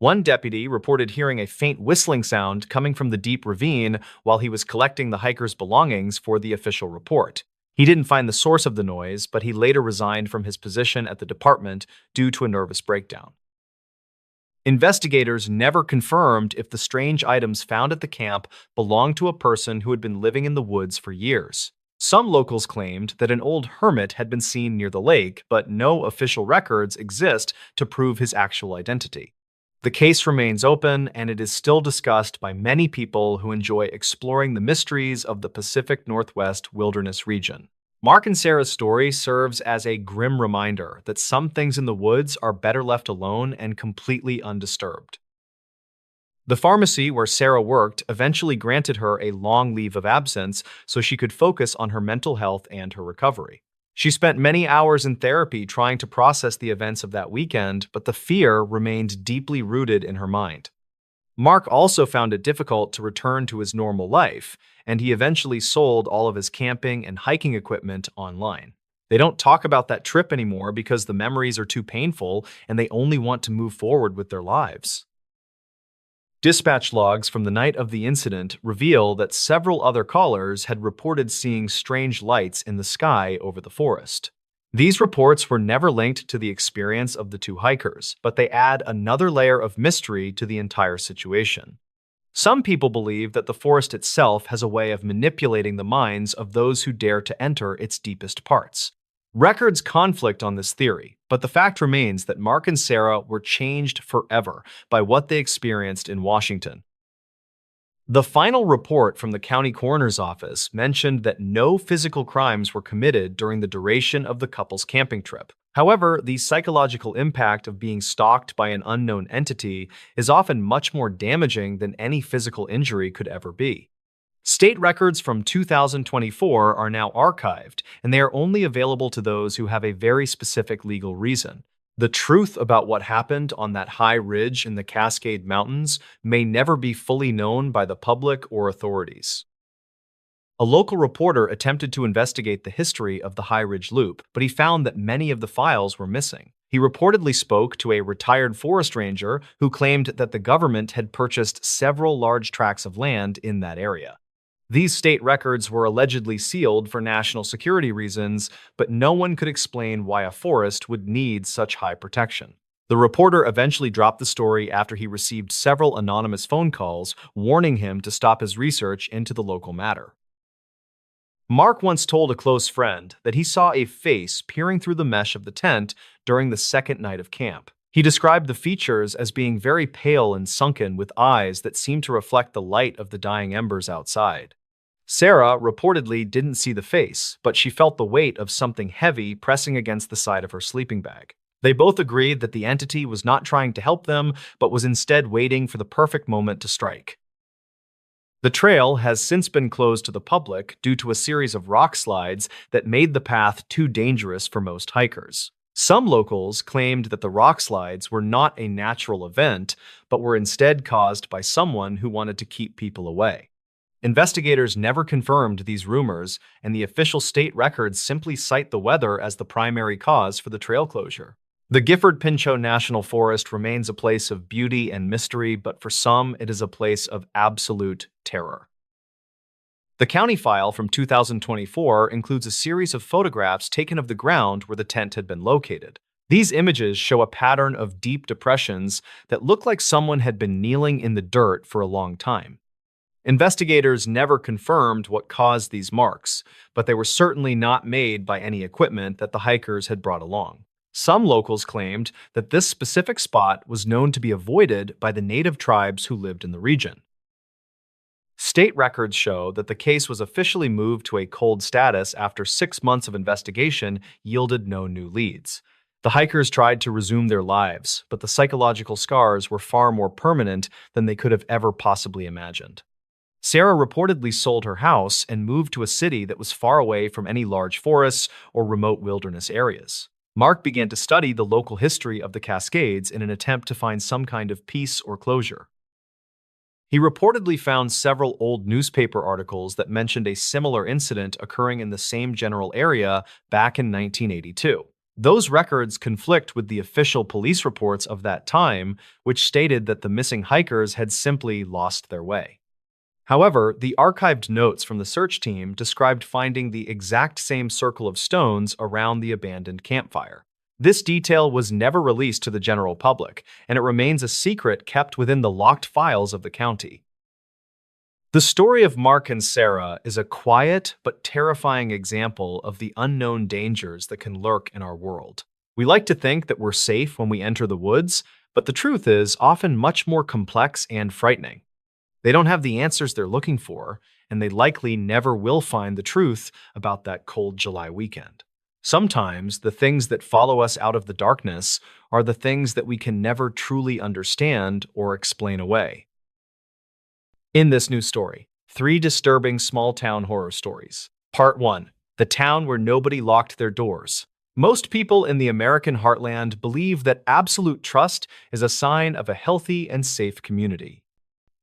One deputy reported hearing a faint whistling sound coming from the deep ravine while he was collecting the hikers' belongings for the official report. He didn't find the source of the noise, but he later resigned from his position at the department due to a nervous breakdown. Investigators never confirmed if the strange items found at the camp belonged to a person who had been living in the woods for years. Some locals claimed that an old hermit had been seen near the lake, but no official records exist to prove his actual identity. The case remains open, and it is still discussed by many people who enjoy exploring the mysteries of the Pacific Northwest wilderness region. Mark and Sarah's story serves as a grim reminder that some things in the woods are better left alone and completely undisturbed. The pharmacy where Sarah worked eventually granted her a long leave of absence so she could focus on her mental health and her recovery. She spent many hours in therapy trying to process the events of that weekend, but the fear remained deeply rooted in her mind. Mark also found it difficult to return to his normal life, and he eventually sold all of his camping and hiking equipment online. They don't talk about that trip anymore because the memories are too painful and they only want to move forward with their lives. Dispatch logs from the night of the incident reveal that several other callers had reported seeing strange lights in the sky over the forest. These reports were never linked to the experience of the two hikers, but they add another layer of mystery to the entire situation. Some people believe that the forest itself has a way of manipulating the minds of those who dare to enter its deepest parts. Records conflict on this theory, but the fact remains that Mark and Sarah were changed forever by what they experienced in Washington. The final report from the county coroner's office mentioned that no physical crimes were committed during the duration of the couple's camping trip. However, the psychological impact of being stalked by an unknown entity is often much more damaging than any physical injury could ever be. State records from 2024 are now archived, and they are only available to those who have a very specific legal reason. The truth about what happened on that high ridge in the Cascade Mountains may never be fully known by the public or authorities. A local reporter attempted to investigate the history of the High Ridge Loop, but he found that many of the files were missing. He reportedly spoke to a retired forest ranger who claimed that the government had purchased several large tracts of land in that area. These state records were allegedly sealed for national security reasons, but no one could explain why a forest would need such high protection. The reporter eventually dropped the story after he received several anonymous phone calls warning him to stop his research into the local matter. Mark once told a close friend that he saw a face peering through the mesh of the tent during the second night of camp. He described the features as being very pale and sunken with eyes that seemed to reflect the light of the dying embers outside. Sarah reportedly didn't see the face, but she felt the weight of something heavy pressing against the side of her sleeping bag. They both agreed that the entity was not trying to help them, but was instead waiting for the perfect moment to strike. The trail has since been closed to the public due to a series of rock slides that made the path too dangerous for most hikers. Some locals claimed that the rock slides were not a natural event, but were instead caused by someone who wanted to keep people away. Investigators never confirmed these rumors, and the official state records simply cite the weather as the primary cause for the trail closure. The Gifford-Pinchot National Forest remains a place of beauty and mystery, but for some, it is a place of absolute terror. The county file from 2024 includes a series of photographs taken of the ground where the tent had been located. These images show a pattern of deep depressions that look like someone had been kneeling in the dirt for a long time. Investigators never confirmed what caused these marks, but they were certainly not made by any equipment that the hikers had brought along. Some locals claimed that this specific spot was known to be avoided by the native tribes who lived in the region. State records show that the case was officially moved to a cold status after 6 months of investigation yielded no new leads. The hikers tried to resume their lives, but the psychological scars were far more permanent than they could have ever possibly imagined. Sarah reportedly sold her house and moved to a city that was far away from any large forests or remote wilderness areas. Mark began to study the local history of the Cascades in an attempt to find some kind of peace or closure. He reportedly found several old newspaper articles that mentioned a similar incident occurring in the same general area back in 1982. Those records conflict with the official police reports of that time, which stated that the missing hikers had simply lost their way. However, the archived notes from the search team described finding the exact same circle of stones around the abandoned campfire. This detail was never released to the general public, and it remains a secret kept within the locked files of the county. The story of Mark and Sarah is a quiet but terrifying example of the unknown dangers that can lurk in our world. We like to think that we're safe when we enter the woods, but the truth is often much more complex and frightening. They don't have the answers they're looking for, and they likely never will find the truth about that cold July weekend. Sometimes the things that follow us out of the darkness are the things that we can never truly understand or explain away. In this new story, 3 disturbing small-town horror stories. Part 1. The town where nobody locked their doors. Most people in the American heartland believe that absolute trust is a sign of a healthy and safe community.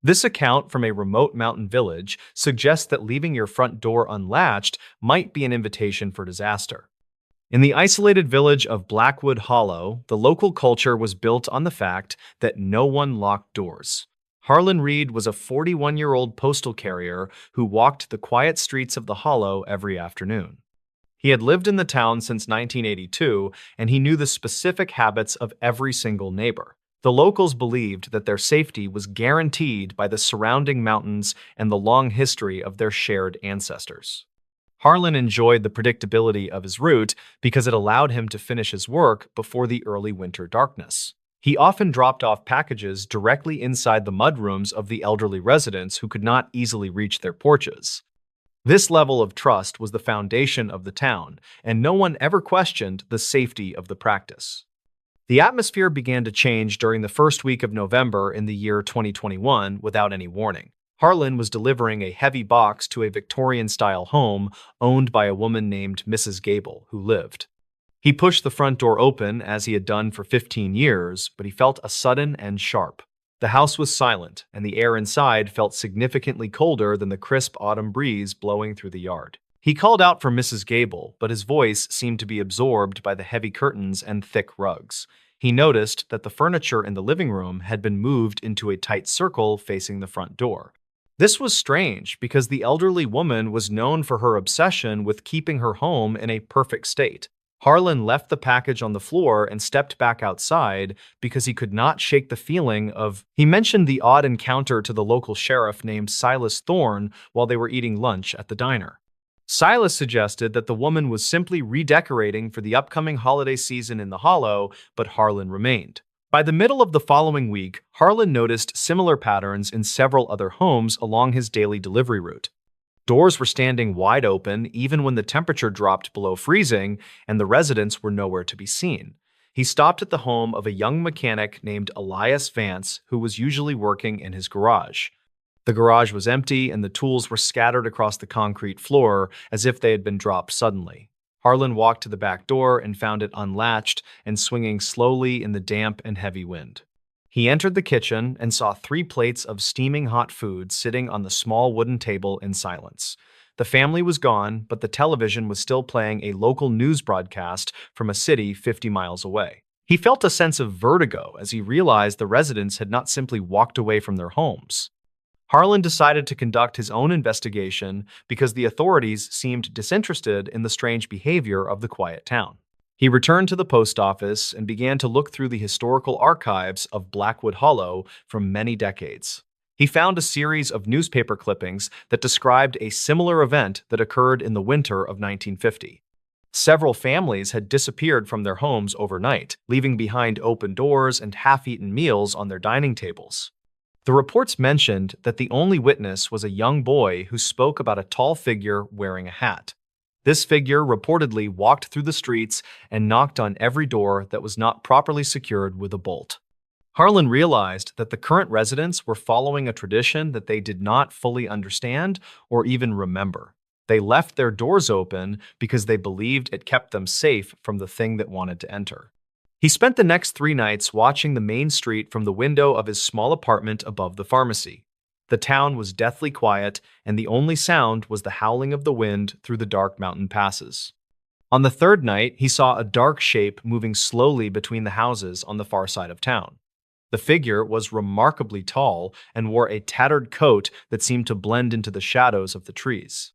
This account from a remote mountain village suggests that leaving your front door unlatched might be an invitation for disaster. In the isolated village of Blackwood Hollow, the local culture was built on the fact that no one locked doors. Harlan Reed was a 41-year-old postal carrier who walked the quiet streets of the Hollow every afternoon. He had lived in the town since 1982, and he knew the specific habits of every single neighbor. The locals believed that their safety was guaranteed by the surrounding mountains and the long history of their shared ancestors. Harlan enjoyed the predictability of his route because it allowed him to finish his work before the early winter darkness. He often dropped off packages directly inside the mudrooms of the elderly residents who could not easily reach their porches. This level of trust was the foundation of the town, and no one ever questioned the safety of the practice. The atmosphere began to change during the first week of November in the year 2021 without any warning. Harlan was delivering a heavy box to a Victorian-style home owned by a woman named Mrs. Gable, who lived. He pushed the front door open as he had done for 15 years, but he felt a sudden and sharp. The house was silent, and the air inside felt significantly colder than the crisp autumn breeze blowing through the yard. He called out for Mrs. Gable, but his voice seemed to be absorbed by the heavy curtains and thick rugs. He noticed that the furniture in the living room had been moved into a tight circle facing the front door. This was strange because the elderly woman was known for her obsession with keeping her home in a perfect state. Harlan left the package on the floor and stepped back outside because he could not shake the feeling of... He mentioned the odd encounter to the local sheriff named Silas Thorne while they were eating lunch at the diner. Silas suggested that the woman was simply redecorating for the upcoming holiday season in the Hollow, but Harlan remained. By the middle of the following week, Harlan noticed similar patterns in several other homes along his daily delivery route. Doors were standing wide open even when the temperature dropped below freezing and the residents were nowhere to be seen. He stopped at the home of a young mechanic named Elias Vance, who was usually working in his garage. The garage was empty and the tools were scattered across the concrete floor as if they had been dropped suddenly. Harlan walked to the back door and found it unlatched and swinging slowly in the damp and heavy wind. He entered the kitchen and saw 3 plates of steaming hot food sitting on the small wooden table in silence. The family was gone, but the television was still playing a local news broadcast from a city 50 miles away. He felt a sense of vertigo as he realized the residents had not simply walked away from their homes. Harlan decided to conduct his own investigation because the authorities seemed disinterested in the strange behavior of the quiet town. He returned to the post office and began to look through the historical archives of Blackwood Hollow from many decades. He found a series of newspaper clippings that described a similar event that occurred in the winter of 1950. Several families had disappeared from their homes overnight, leaving behind open doors and half-eaten meals on their dining tables. The reports mentioned that the only witness was a young boy who spoke about a tall figure wearing a hat. This figure reportedly walked through the streets and knocked on every door that was not properly secured with a bolt. Harlan realized that the current residents were following a tradition that they did not fully understand or even remember. They left their doors open because they believed it kept them safe from the thing that wanted to enter. He spent the next 3 nights watching the main street from the window of his small apartment above the pharmacy. The town was deathly quiet, and the only sound was the howling of the wind through the dark mountain passes. On the 3rd night, he saw a dark shape moving slowly between the houses on the far side of town. The figure was remarkably tall and wore a tattered coat that seemed to blend into the shadows of the trees.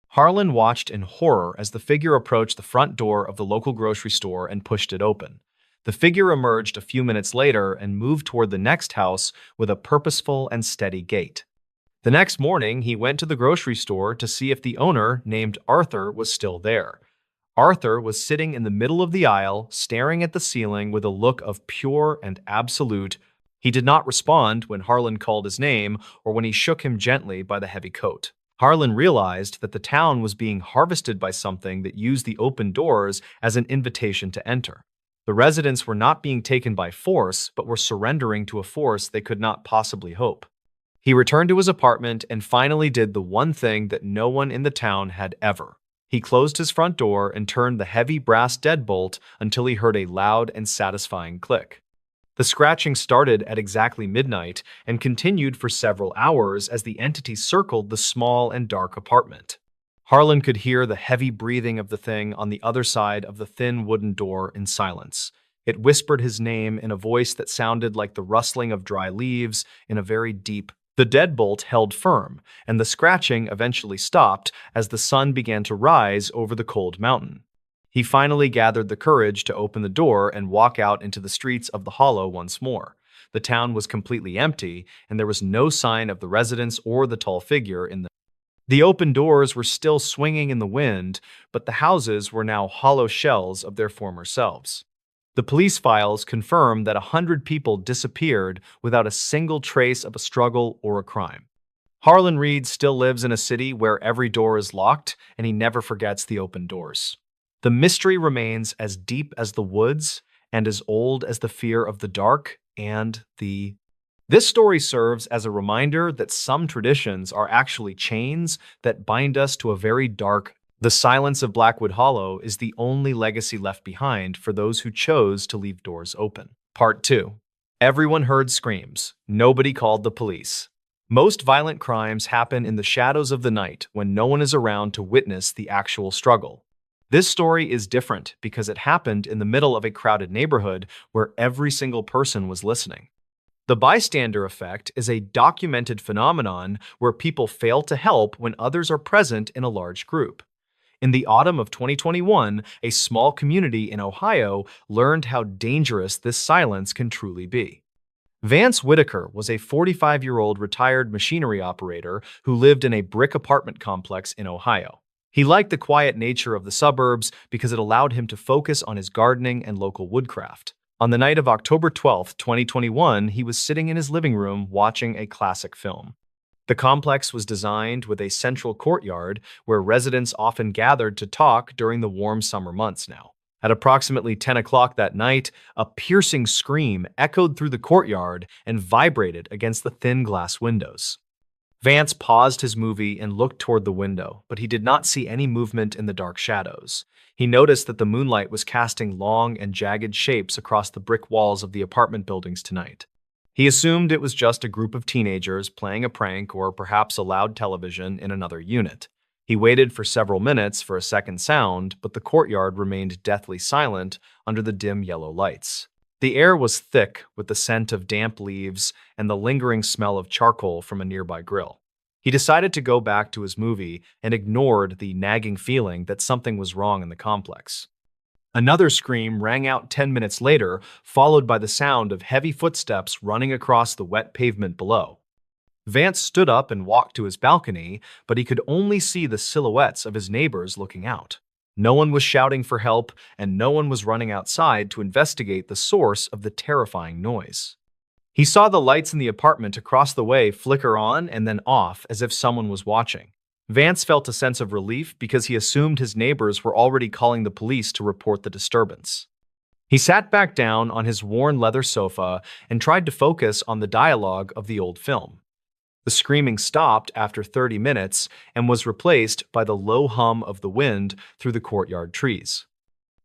Harlan watched in horror as the figure approached the front door of the local grocery store and pushed it open. The figure emerged a few minutes later and moved toward the next house with a purposeful and steady gait. The next morning, he went to the grocery store to see if the owner, named Arthur, was still there. Arthur was sitting in the middle of the aisle, staring at the ceiling with a look of pure and absolute. He did not respond when Harlan called his name or when he shook him gently by the heavy coat. Harlan realized that the town was being harvested by something that used the open doors as an invitation to enter. The residents were not being taken by force, but were surrendering to a force they could not possibly hope. He returned to his apartment and finally did the one thing that no one in the town had ever. He closed his front door and turned the heavy brass deadbolt until he heard a loud and satisfying click. The scratching started at exactly midnight and continued for several hours as the entity circled the small and dark apartment. Harlan could hear the heavy breathing of the thing on the other side of the thin wooden door in silence. It whispered his name in a voice that sounded like the rustling of dry leaves in a very deep. The deadbolt held firm, and the scratching eventually stopped as the sun began to rise over the cold mountain. He finally gathered the courage to open the door and walk out into the streets of the hollow once more. The town was completely empty, and there was no sign of the residents or the tall figure in the. The open doors were still swinging in the wind, but the houses were now hollow shells of their former selves. The police files confirm that 100 people disappeared without a single trace of a struggle or a crime. Harlan Reed still lives in a city where every door is locked, and he never forgets the open doors. The mystery remains as deep as the woods and as old as the fear of the dark and the. This story serves as a reminder that some traditions are actually chains that bind us to a very dark. The silence of Blackwood Hollow is the only legacy left behind for those who chose to leave doors open. Part 2. Everyone heard screams. Nobody called the police. Most violent crimes happen in the shadows of the night when no one is around to witness the actual struggle. This story is different because it happened in the middle of a crowded neighborhood where every single person was listening. The bystander effect is a documented phenomenon where people fail to help when others are present in a large group. In the autumn of 2021, a small community in Ohio learned how dangerous this silence can truly be. Vance Whitaker was a 45-year-old retired machinery operator who lived in a brick apartment complex in Ohio. He liked the quiet nature of the suburbs because it allowed him to focus on his gardening and local woodcraft. On the night of October 12, 2021, he was sitting in his living room watching a classic film. The complex was designed with a central courtyard where residents often gathered to talk during the warm summer months now. At approximately 10 o'clock that night, a piercing scream echoed through the courtyard and vibrated against the thin glass windows. Vance paused his movie and looked toward the window, but he did not see any movement in the dark shadows. He noticed that the moonlight was casting long and jagged shapes across the brick walls of the apartment buildings tonight. He assumed it was just a group of teenagers playing a prank or perhaps a loud television in another unit. He waited for several minutes for a second sound, but the courtyard remained deathly silent under the dim yellow lights. The air was thick with the scent of damp leaves and the lingering smell of charcoal from a nearby grill. He decided to go back to his movie and ignored the nagging feeling that something was wrong in the complex. Another scream rang out 10 minutes later, followed by the sound of heavy footsteps running across the wet pavement below. Vance stood up and walked to his balcony, but he could only see the silhouettes of his neighbors looking out. No one was shouting for help, and no one was running outside to investigate the source of the terrifying noise. He saw the lights in the apartment across the way flicker on and then off as if someone was watching. Vance felt a sense of relief because he assumed his neighbors were already calling the police to report the disturbance. He sat back down on his worn leather sofa and tried to focus on the dialogue of the old film. The screaming stopped after 30 minutes and was replaced by the low hum of the wind through the courtyard trees.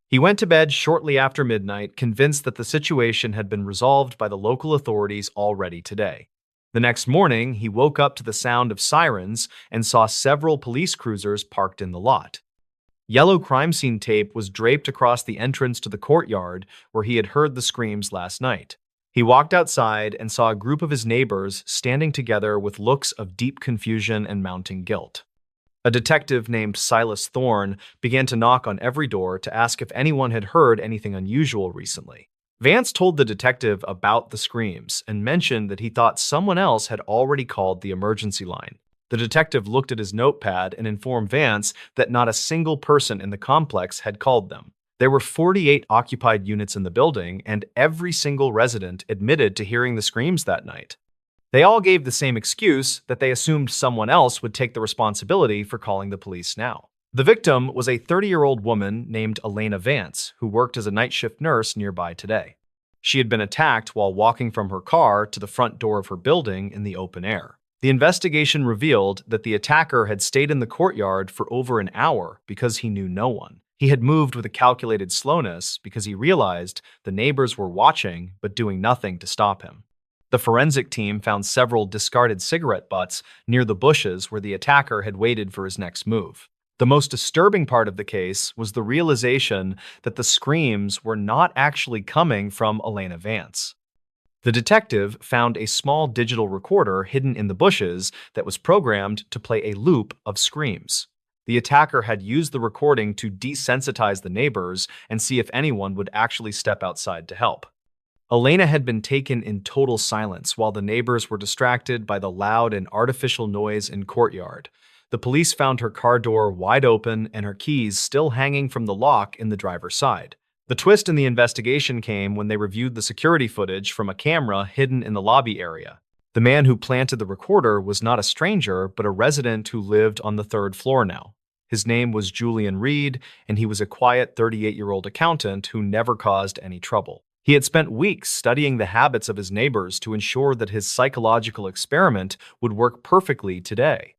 He went to bed shortly after midnight, convinced that the situation had been resolved by the local authorities already today. The next morning, he woke up to the sound of sirens and saw several police cruisers parked in the lot. Yellow crime scene tape was draped across the entrance to the courtyard where he had heard the screams last night. He walked outside and saw a group of his neighbors standing together with looks of deep confusion and mounting guilt. A detective named Silas Thorne began to knock on every door to ask if anyone had heard anything unusual recently. Vance told the detective about the screams and mentioned that he thought someone else had already called the emergency line. The detective looked at his notepad and informed Vance that not a single person in the complex had called them. There were 48 occupied units in the building, and every single resident admitted to hearing the screams that night. They all gave the same excuse that they assumed someone else would take the responsibility for calling the police now. The victim was a 30-year-old woman named Elena Vance, who worked as a night shift nurse nearby today. She had been attacked while walking from her car to the front door of her building in the open air. The investigation revealed that the attacker had stayed in the courtyard for over an hour because he knew no one. He had moved with a calculated slowness because he realized the neighbors were watching but doing nothing to stop him. The forensic team found several discarded cigarette butts near the bushes where the attacker had waited for his next move. The most disturbing part of the case was the realization that the screams were not actually coming from Elena Vance. The detective found a small digital recorder hidden in the bushes that was programmed to play a loop of screams. The attacker had used the recording to desensitize the neighbors and see if anyone would actually step outside to help. Elena had been taken in total silence while the neighbors were distracted by the loud and artificial noise in courtyard. The police found her car door wide open and her keys still hanging from the lock in the driver's side. The twist in the investigation came when they reviewed the security footage from a camera hidden in the lobby area. The man who planted the recorder was not a stranger, but a resident who lived on the third floor now. His name was Julian Reed, and he was a quiet 38-year-old accountant who never caused any trouble. He had spent weeks studying the habits of his neighbors to ensure that his psychological experiment would work perfectly today.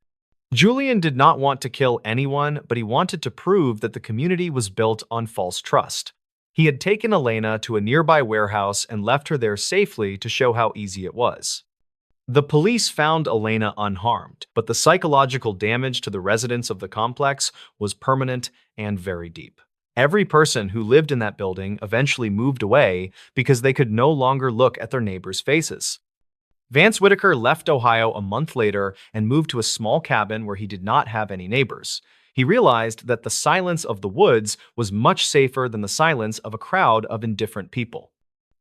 Julian did not want to kill anyone, but he wanted to prove that the community was built on false trust. He had taken Elena to a nearby warehouse and left her there safely to show how easy it was. The police found Elena unharmed, but the psychological damage to the residents of the complex was permanent and very deep. Every person who lived in that building eventually moved away because they could no longer look at their neighbors' faces. Vance Whitaker left Ohio a month later and moved to a small cabin where he did not have any neighbors. He realized that the silence of the woods was much safer than the silence of a crowd of indifferent people.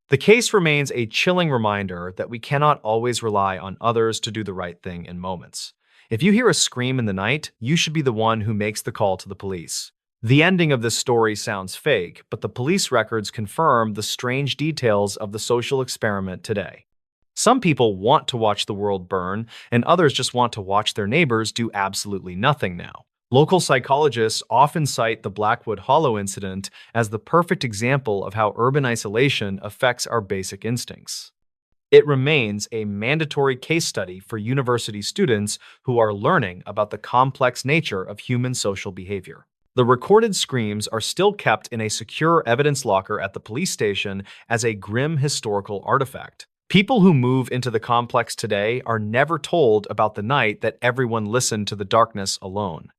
The case remains a chilling reminder that we cannot always rely on others to do the right thing in moments. If you hear a scream in the night, you should be the one who makes the call to the police. The ending of this story sounds fake, but the police records confirm the strange details of the social experiment today. Some people want to watch the world burn, and others just want to watch their neighbors do absolutely nothing now. Local psychologists often cite the Blackwood Hollow incident as the perfect example of how urban isolation affects our basic instincts. It remains a mandatory case study for university students who are learning about the complex nature of human social behavior. The recorded screams are still kept in a secure evidence locker at the police station as a grim historical artifact. People who move into the complex today are never told about the night that everyone listened to the darkness alone.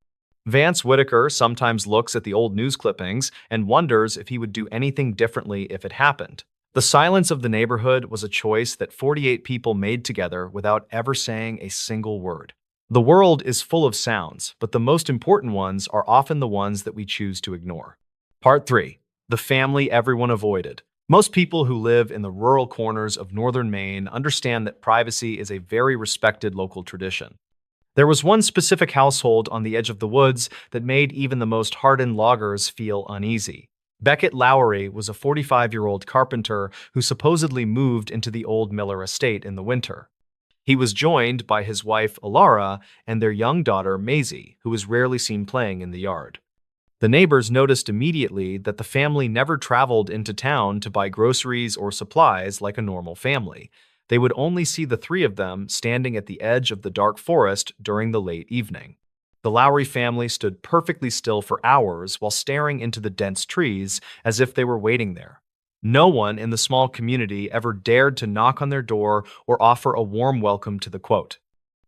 Vance Whitaker sometimes looks at the old news clippings and wonders if he would do anything differently if it happened. The silence of the neighborhood was a choice that 48 people made together without ever saying a single word. The world is full of sounds, but the most important ones are often the ones that we choose to ignore. Part 3. The family everyone avoided. Most people who live in the rural corners of northern Maine understand that privacy is a very respected local tradition. There was one specific household on the edge of the woods that made even the most hardened loggers feel uneasy. Beckett Lowry was a 45-year-old carpenter who supposedly moved into the old Miller estate in the winter. He was joined by his wife Alara and their young daughter Maisie, who was rarely seen playing in the yard. The neighbors noticed immediately that the family never traveled into town to buy groceries or supplies like a normal family. They would only see the three of them standing at the edge of the dark forest during the late evening. The Lowry family stood perfectly still for hours while staring into the dense trees as if they were waiting there. No one in the small community ever dared to knock on their door or offer a warm welcome to the quote.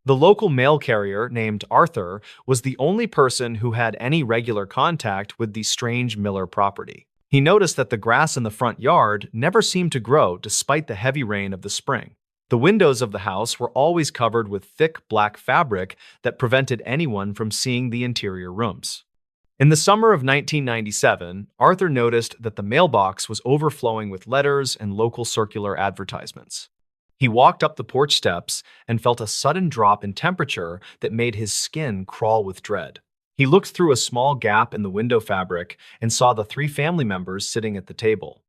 The local mail carrier, named Arthur, was the only person who had any regular contact with the strange Miller property. He noticed that the grass in the front yard never seemed to grow despite the heavy rain of the spring. The windows of the house were always covered with thick black fabric that prevented anyone from seeing the interior rooms. In the summer of 1997, Arthur noticed that the mailbox was overflowing with letters and local circular advertisements. He walked up the porch steps and felt a sudden drop in temperature that made his skin crawl with dread. He looked through a small gap in the window fabric and saw the three family members sitting at the table.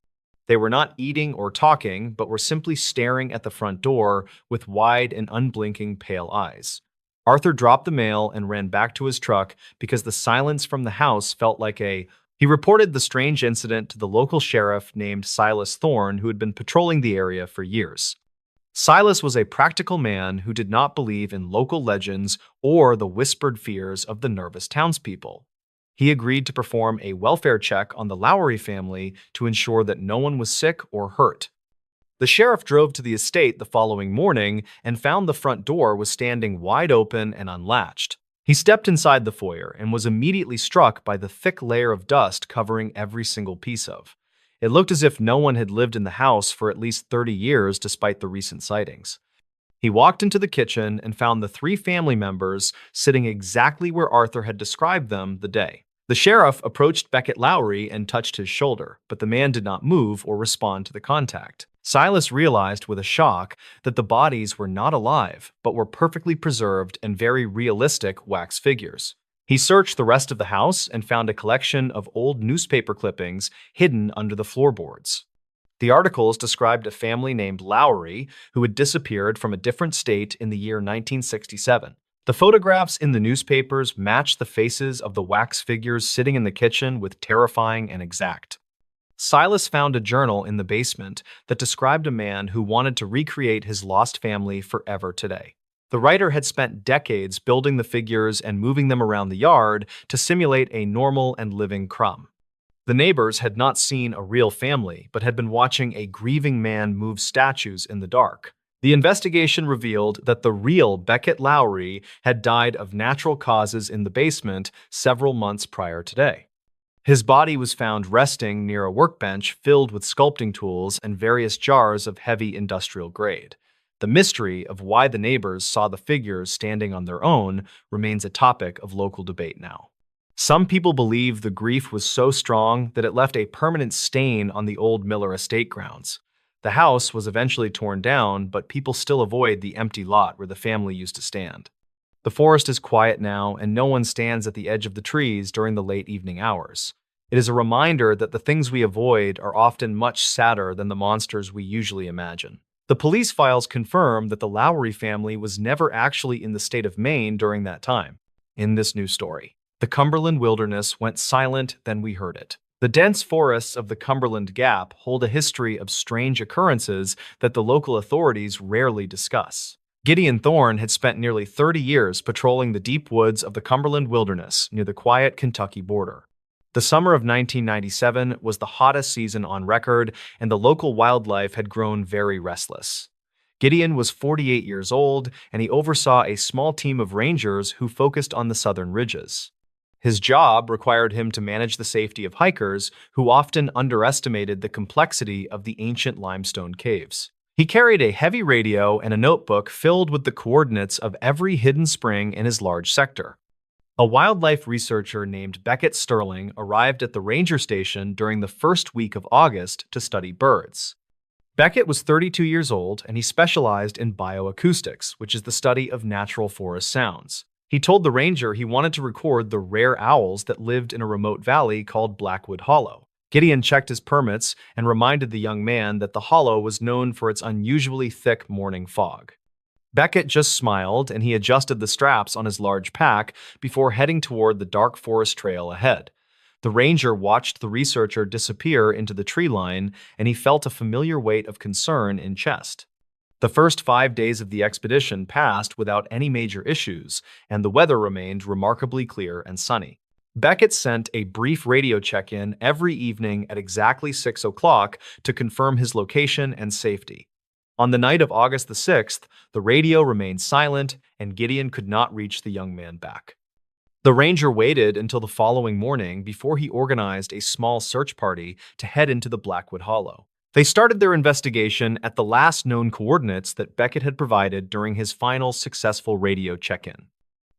They were not eating or talking, but were simply staring at the front door with wide and unblinking pale eyes. Arthur dropped the mail and ran back to his truck because the silence from the house felt like He reported the strange incident to the local sheriff named Silas Thorne, who had been patrolling the area for years. Silas was a practical man who did not believe in local legends or the whispered fears of the nervous townspeople. He agreed to perform a welfare check on the Lowry family to ensure that no one was sick or hurt. The sheriff drove to the estate the following morning and found the front door was standing wide open and unlatched. He stepped inside the foyer and was immediately struck by the thick layer of dust covering every single piece of. It looked as if no one had lived in the house for at least 30 years despite the recent sightings. He walked into the kitchen and found the three family members sitting exactly where Arthur had described them the day. The sheriff approached Beckett Lowry and touched his shoulder, but the man did not move or respond to the contact. Silas realized with a shock that the bodies were not alive, but were perfectly preserved and very realistic wax figures. He searched the rest of the house and found a collection of old newspaper clippings hidden under the floorboards. The articles described a family named Lowry who had disappeared from a different state in the year 1967. The photographs in the newspapers matched the faces of the wax figures sitting in the kitchen with terrifying and exact. Silas found a journal in the basement that described a man who wanted to recreate his lost family forever today. The writer had spent decades building the figures and moving them around the yard to simulate a normal and living crumb. The neighbors had not seen a real family, but had been watching a grieving man move statues in the dark. The investigation revealed that the real Beckett Lowry had died of natural causes in the basement several months prior today. His body was found resting near a workbench filled with sculpting tools and various jars of heavy industrial grade. The mystery of why the neighbors saw the figures standing on their own remains a topic of local debate now. Some people believe the grief was so strong that it left a permanent stain on the old Miller estate grounds. The house was eventually torn down, but people still avoid the empty lot where the family used to stand. The forest is quiet now, and no one stands at the edge of the trees during the late evening hours. It is a reminder that the things we avoid are often much sadder than the monsters we usually imagine. The police files confirm that the Lowry family was never actually in the state of Maine during that time. In this new story, the Cumberland wilderness went silent, then we heard it. The dense forests of the Cumberland Gap hold a history of strange occurrences that the local authorities rarely discuss. Gideon Thorne had spent nearly 30 years patrolling the deep woods of the Cumberland wilderness near the quiet Kentucky border. The summer of 1997 was the hottest season on record, and the local wildlife had grown very restless. Gideon was 48 years old, and he oversaw a small team of rangers who focused on the southern ridges. His job required him to manage the safety of hikers who often underestimated the complexity of the ancient limestone caves. He carried a heavy radio and a notebook filled with the coordinates of every hidden spring in his large sector. A wildlife researcher named Beckett Sterling arrived at the ranger station during the first week of August to study birds. Beckett was 32 years old and he specialized in bioacoustics, which is the study of natural forest sounds. He told the ranger he wanted to record the rare owls that lived in a remote valley called Blackwood Hollow. Gideon checked his permits and reminded the young man that the hollow was known for its unusually thick morning fog. Beckett just smiled and he adjusted the straps on his large pack before heading toward the dark forest trail ahead. The ranger watched the researcher disappear into the tree line and he felt a familiar weight of concern in chest. The first 5 days of the expedition passed without any major issues, and the weather remained remarkably clear and sunny. Beckett sent a brief radio check-in every evening at exactly 6 o'clock to confirm his location and safety. On the night of August the 6th, the radio remained silent and Gideon could not reach the young man back. The ranger waited until the following morning before he organized a small search party to head into the Blackwood Hollow. They started their investigation at the last known coordinates that Beckett had provided during his final successful radio check-in.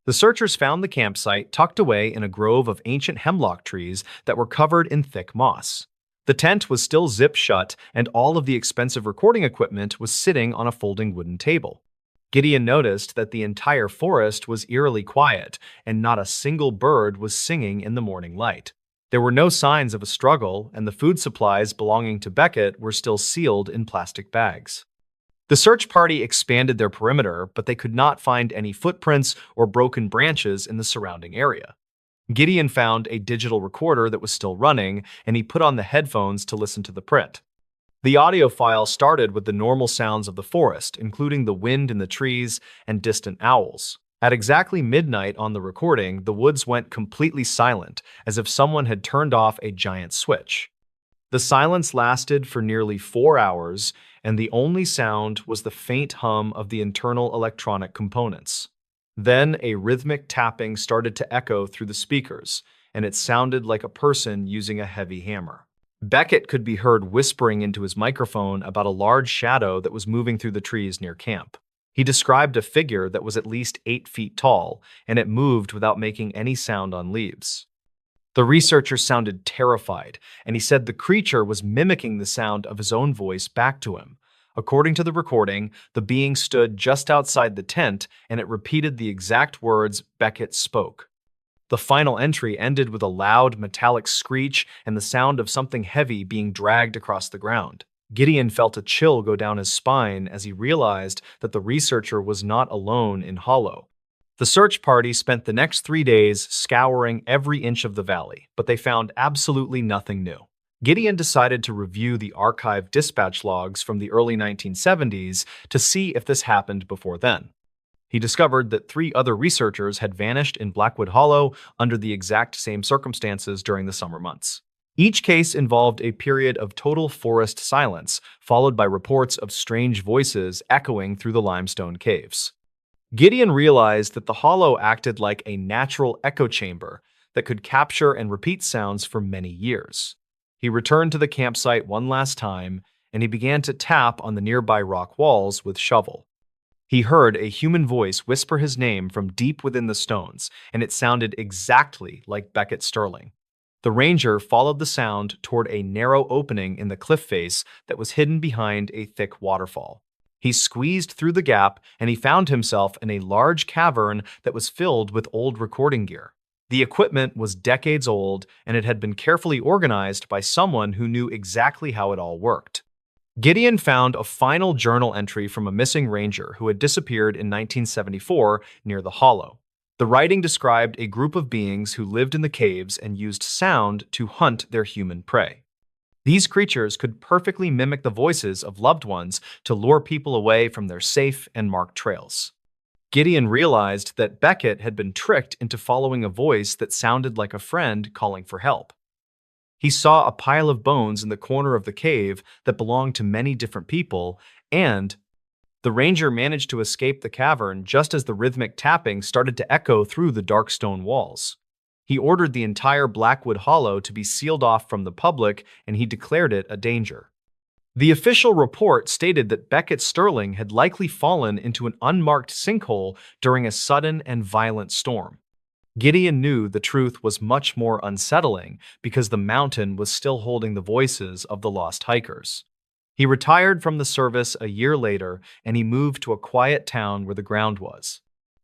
The searchers found the campsite tucked away in a grove of ancient hemlock trees that were covered in thick moss. The tent was still zipped shut, and all of the expensive recording equipment was sitting on a folding wooden table. Gideon noticed that the entire forest was eerily quiet, and not a single bird was singing in the morning light. There were no signs of a struggle, and the food supplies belonging to Beckett were still sealed in plastic bags. The search party expanded their perimeter, but they could not find any footprints or broken branches in the surrounding area. Gideon found a digital recorder that was still running, and he put on the headphones to listen to the print. The audio file started with the normal sounds of the forest, including the wind in the trees and distant owls. At exactly midnight on the recording, the woods went completely silent, as if someone had turned off a giant switch. The silence lasted for nearly 4 hours, and the only sound was the faint hum of the internal electronic components. Then a rhythmic tapping started to echo through the speakers, and it sounded like a person using a heavy hammer. Beckett could be heard whispering into his microphone about a large shadow that was moving through the trees near camp. He described a figure that was at least 8 feet tall, and it moved without making any sound on leaves. The researcher sounded terrified, and he said the creature was mimicking the sound of his own voice back to him. According to the recording, the being stood just outside the tent, and it repeated the exact words Beckett spoke. The final entry ended with a loud, metallic screech and the sound of something heavy being dragged across the ground. Gideon felt a chill go down his spine as he realized that the researcher was not alone in Hollow. The search party spent the next 3 days scouring every inch of the valley, but they found absolutely nothing new. Gideon decided to review the archived dispatch logs from the early 1970s to see if this happened before then. He discovered that 3 other researchers had vanished in Blackwood Hollow under the exact same circumstances during the summer months. Each case involved a period of total forest silence, followed by reports of strange voices echoing through the limestone caves. Gideon realized that the hollow acted like a natural echo chamber that could capture and repeat sounds for many years. He returned to the campsite one last time, and he began to tap on the nearby rock walls with shovel. He heard a human voice whisper his name from deep within the stones, and it sounded exactly like Beckett Sterling. The ranger followed the sound toward a narrow opening in the cliff face that was hidden behind a thick waterfall. He squeezed through the gap, and he found himself in a large cavern that was filled with old recording gear. The equipment was decades old, and it had been carefully organized by someone who knew exactly how it all worked. Gideon found a final journal entry from a missing ranger who had disappeared in 1974 near the hollow. The writing described a group of beings who lived in the caves and used sound to hunt their human prey. These creatures could perfectly mimic the voices of loved ones to lure people away from their safe and marked trails. Gideon realized that Beckett had been tricked into following a voice that sounded like a friend calling for help. He saw a pile of bones in the corner of the cave that belonged to many different people, and the ranger managed to escape the cavern just as the rhythmic tapping started to echo through the dark stone walls. He ordered the entire Blackwood Hollow to be sealed off from the public, and he declared it a danger. The official report stated that Beckett Sterling had likely fallen into an unmarked sinkhole during a sudden and violent storm. Gideon knew the truth was much more unsettling because the mountain was still holding the voices of the lost hikers. He retired from the service a year later, and he moved to a quiet town where the ground was.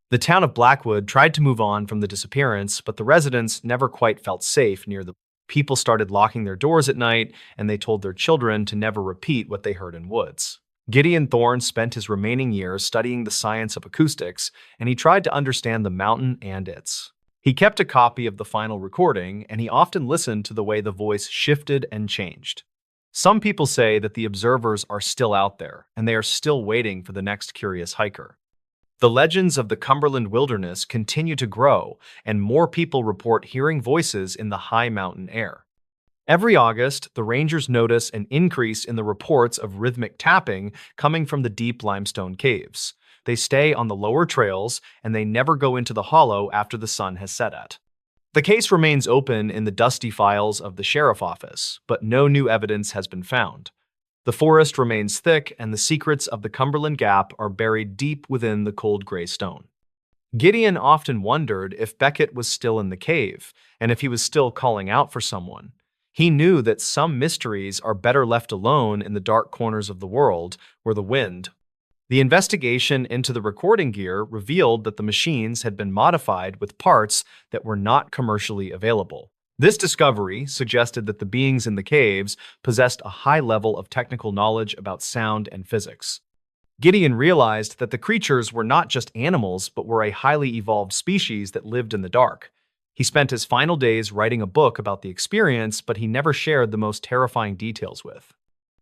The town of Blackwood tried to move on from the disappearance, but the residents never quite felt safe near the people started locking their doors at night, and they told their children to never repeat what they heard in woods. Gideon Thorne spent his remaining years studying the science of acoustics, and he tried to understand the mountain and its. He kept a copy of the final recording, and he often listened to the way the voice shifted and changed. Some people say that the observers are still out there, and they are still waiting for the next curious hiker. The legends of the Cumberland wilderness continue to grow, and more people report hearing voices in the high mountain air. Every August, the rangers notice an increase in the reports of rhythmic tapping coming from the deep limestone caves. They stay on the lower trails, and they never go into the hollow after the sun has set at. The case remains open in the dusty files of the sheriff's office, but no new evidence has been found. The forest remains thick, and the secrets of the Cumberland Gap are buried deep within the cold gray stone. Gideon often wondered if Beckett was still in the cave, and if he was still calling out for someone. He knew that some mysteries are better left alone in the dark corners of the world, where the wind. The investigation into the recording gear revealed that the machines had been modified with parts that were not commercially available. This discovery suggested that the beings in the caves possessed a high level of technical knowledge about sound and physics. Gideon realized that the creatures were not just animals, but were a highly evolved species that lived in the dark. He spent his final days writing a book about the experience, but he never shared the most terrifying details with.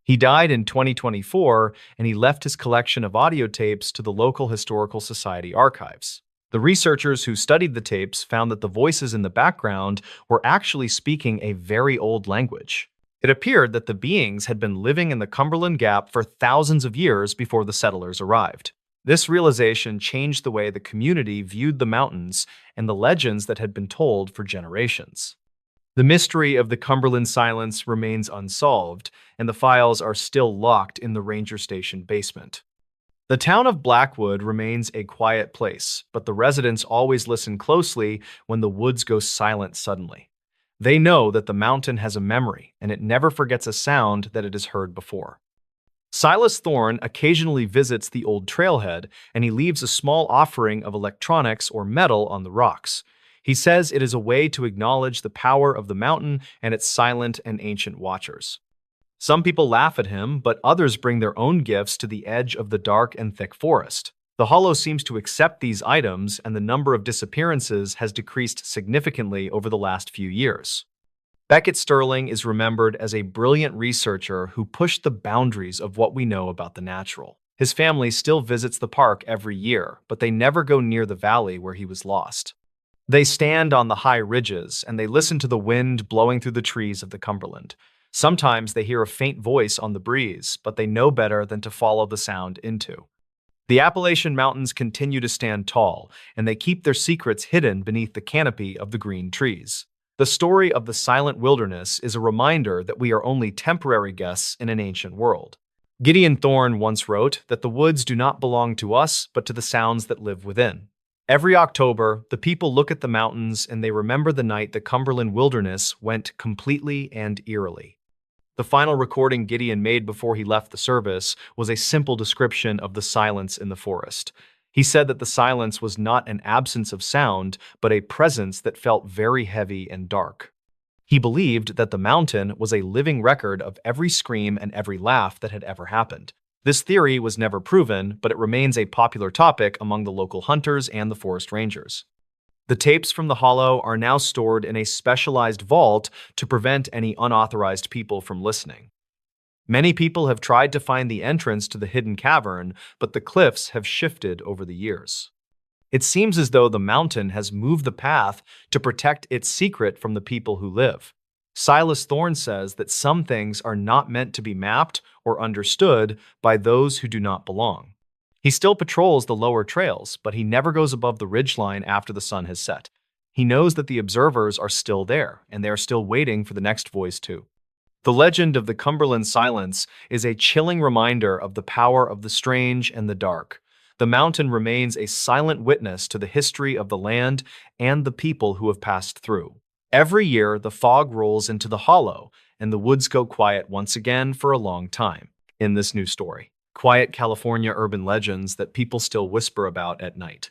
He died in 2024, and he left his collection of audio tapes to the local Historical Society archives. The researchers who studied the tapes found that the voices in the background were actually speaking a very old language. It appeared that the beings had been living in the Cumberland Gap for thousands of years before the settlers arrived. This realization changed the way the community viewed the mountains and the legends that had been told for generations. The mystery of the Cumberland silence remains unsolved, and the files are still locked in the ranger station basement. The town of Blackwood remains a quiet place, but the residents always listen closely when the woods go silent suddenly. They know that the mountain has a memory, and it never forgets a sound that it has heard before. Silas Thorne occasionally visits the old trailhead, and he leaves a small offering of electronics or metal on the rocks. He says it is a way to acknowledge the power of the mountain and its silent and ancient watchers. Some people laugh at him, but others bring their own gifts to the edge of the dark and thick forest. The hollow seems to accept these items, and the number of disappearances has decreased significantly over the last few years. Beckett Sterling is remembered as a brilliant researcher who pushed the boundaries of what we know about the natural. His family still visits the park every year, but they never go near the valley where he was lost. They stand on the high ridges, and they listen to the wind blowing through the trees of the Cumberland. Sometimes they hear a faint voice on the breeze, but they know better than to follow the sound into. The Appalachian Mountains continue to stand tall, and they keep their secrets hidden beneath the canopy of the green trees. The story of the silent wilderness is a reminder that we are only temporary guests in an ancient world. Gideon Thorne once wrote that the woods do not belong to us, but to the sounds that live within. Every October, the people look at the mountains and they remember the night the Cumberland wilderness went completely and eerily. The final recording Gideon made before he left the service was a simple description of the silence in the forest. He said that the silence was not an absence of sound, but a presence that felt very heavy and dark. He believed that the mountain was a living record of every scream and every laugh that had ever happened. This theory was never proven, but it remains a popular topic among the local hunters and the forest rangers. The tapes from the hollow are now stored in a specialized vault to prevent any unauthorized people from listening. Many people have tried to find the entrance to the hidden cavern, but the cliffs have shifted over the years. It seems as though the mountain has moved the path to protect its secret from the people who live. Silas Thorne says that some things are not meant to be mapped or understood by those who do not belong. He still patrols the lower trails, but he never goes above the ridgeline after the sun has set. He knows that the observers are still there, and they are still waiting for the next voice too. The legend of the Cumberland Silence is a chilling reminder of the power of the strange and the dark. The mountain remains a silent witness to the history of the land and the people who have passed through. Every year, the fog rolls into the hollow, and the woods go quiet once again for a long time. In this new story, quiet California urban legends that people still whisper about at night.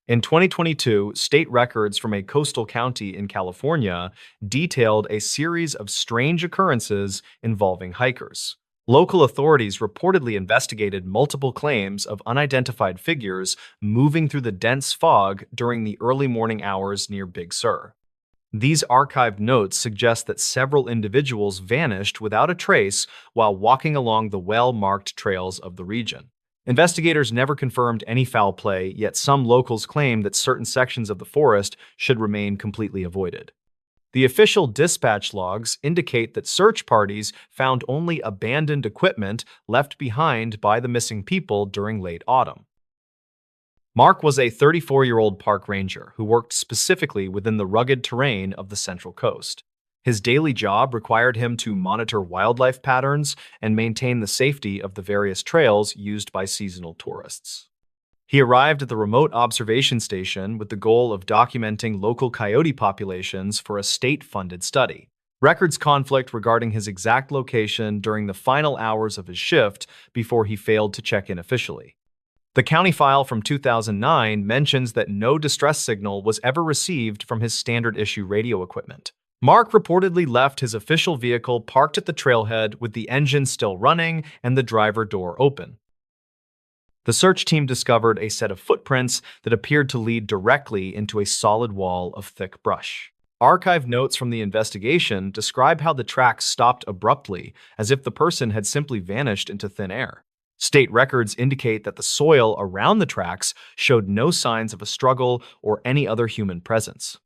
In 2022, state records from a coastal county in California detailed a series of strange occurrences involving hikers. Local authorities reportedly investigated multiple claims of unidentified figures moving through the dense fog during the early morning hours near Big Sur. These archived notes suggest that several individuals vanished without a trace while walking along the well-marked trails of the region. Investigators never confirmed any foul play, yet some locals claim that certain sections of the forest should remain completely avoided. The official dispatch logs indicate that search parties found only abandoned equipment left behind by the missing people during late autumn. Mark was a 34-year-old park ranger who worked specifically within the rugged terrain of the Central Coast. His daily job required him to monitor wildlife patterns and maintain the safety of the various trails used by seasonal tourists. He arrived at the remote observation station with the goal of documenting local coyote populations for a state-funded study. Records conflict regarding his exact location during the final hours of his shift before he failed to check in officially. The county file from 2009 mentions that no distress signal was ever received from his standard-issue radio equipment. Mark reportedly left his official vehicle parked at the trailhead with the engine still running and the driver door open. The search team discovered a set of footprints that appeared to lead directly into a solid wall of thick brush. Archive notes from the investigation describe how the tracks stopped abruptly, as if the person had simply vanished into thin air. State records indicate that the soil around the tracks showed no signs of a struggle or any other human presence.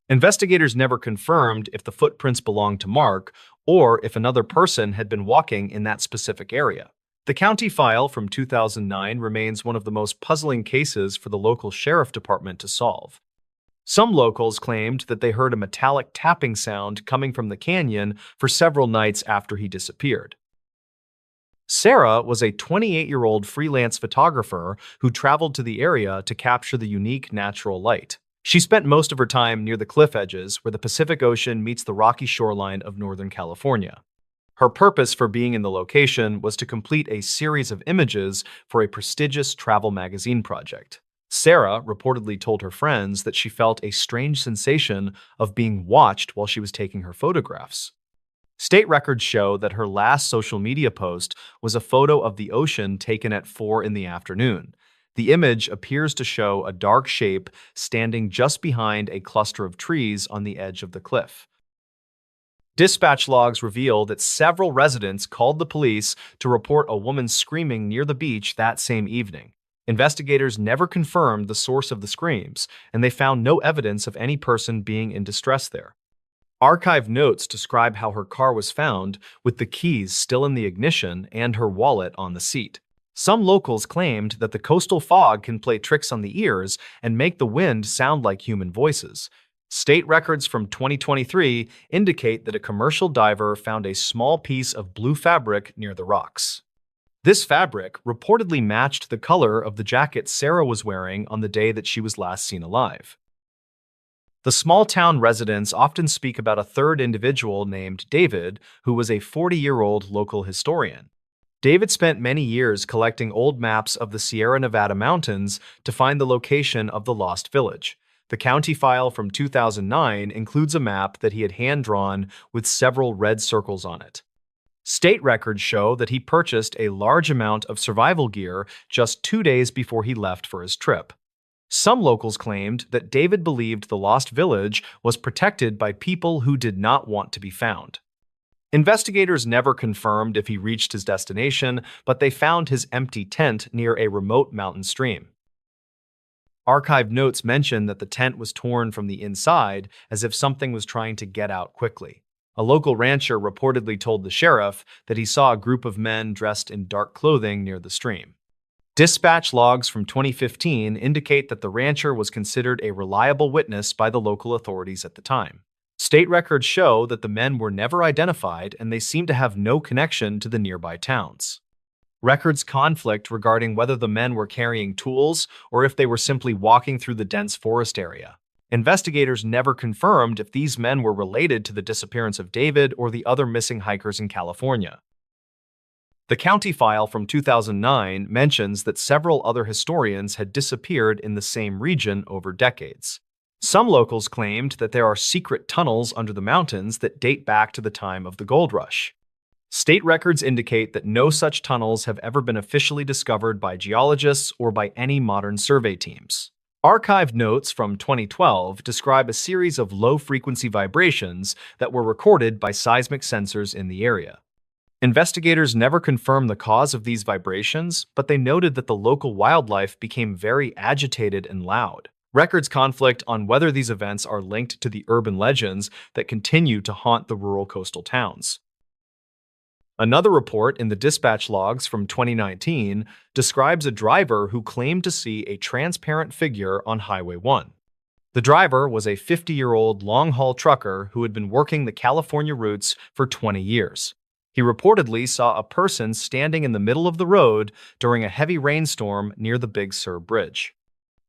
Investigators never confirmed if the footprints belonged to Mark or if another person had been walking in that specific area. The county file from 2009 remains one of the most puzzling cases for the local sheriff department to solve. Some locals claimed that they heard a metallic tapping sound coming from the canyon for several nights after he disappeared. Sarah was a 28-year-old freelance photographer who traveled to the area to capture the unique natural light. She spent most of her time near the cliff edges where the Pacific Ocean meets the rocky shoreline of Northern California. Her purpose for being in the location was to complete a series of images for a prestigious travel magazine project. Sarah reportedly told her friends that she felt a strange sensation of being watched while she was taking her photographs. State records show that her last social media post was a photo of the ocean taken at 4 in the afternoon. The image appears to show a dark shape standing just behind a cluster of trees on the edge of the cliff. Dispatch logs reveal that several residents called the police to report a woman screaming near the beach that same evening. Investigators never confirmed the source of the screams, and they found no evidence of any person being in distress there. Archive notes describe how her car was found, with the keys still in the ignition and her wallet on the seat. Some locals claimed that the coastal fog can play tricks on the ears and make the wind sound like human voices. State records from 2023 indicate that a commercial diver found a small piece of blue fabric near the rocks. This fabric reportedly matched the color of the jacket Sarah was wearing on the day that she was last seen alive. The small-town residents often speak about a third individual named David, who was a 40-year-old local historian. David spent many years collecting old maps of the Sierra Nevada mountains to find the location of the lost village. The county file from 2009 includes a map that he had hand-drawn with several red circles on it. State records show that he purchased a large amount of survival gear just 2 days before he left for his trip. Some locals claimed that David believed the lost village was protected by people who did not want to be found. Investigators never confirmed if he reached his destination, but they found his empty tent near a remote mountain stream. Archive notes mention that the tent was torn from the inside, as if something was trying to get out quickly. A local rancher reportedly told the sheriff that he saw a group of men dressed in dark clothing near the stream. Dispatch logs from 2015 indicate that the rancher was considered a reliable witness by the local authorities at the time. State records show that the men were never identified and they seem to have no connection to the nearby towns. Records conflict regarding whether the men were carrying tools or if they were simply walking through the dense forest area. Investigators never confirmed if these men were related to the disappearance of David or the other missing hikers in California. The county file from 2009 mentions that several other historians had disappeared in the same region over decades. Some locals claimed that there are secret tunnels under the mountains that date back to the time of the gold rush. State records indicate that no such tunnels have ever been officially discovered by geologists or by any modern survey teams. Archived notes from 2012 describe a series of low-frequency vibrations that were recorded by seismic sensors in the area. Investigators never confirmed the cause of these vibrations, but they noted that the local wildlife became very agitated and loud. Records conflict on whether these events are linked to the urban legends that continue to haunt the rural coastal towns. Another report in the dispatch logs from 2019 describes a driver who claimed to see a transparent figure on Highway 1. The driver was a 50-year-old long-haul trucker who had been working the California routes for 20 years. He reportedly saw a person standing in the middle of the road during a heavy rainstorm near the Big Sur Bridge.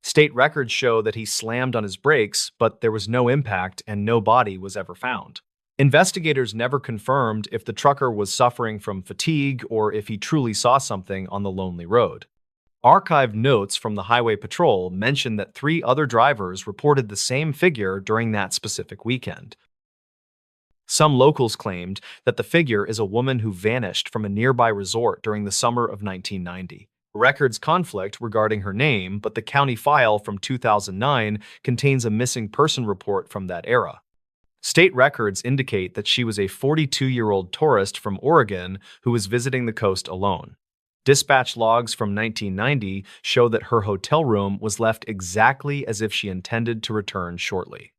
State records show that he slammed on his brakes, but there was no impact and no body was ever found. Investigators never confirmed if the trucker was suffering from fatigue or if he truly saw something on the lonely road. Archived notes from the Highway Patrol mention that 3 other drivers reported the same figure during that specific weekend. Some locals claimed that the figure is a woman who vanished from a nearby resort during the summer of 1990. Records conflict regarding her name, but the county file from 2009 contains a missing person report from that era. State records indicate that she was a 42-year-old tourist from Oregon who was visiting the coast alone. Dispatch logs from 1990 show that her hotel room was left exactly as if she intended to return shortly.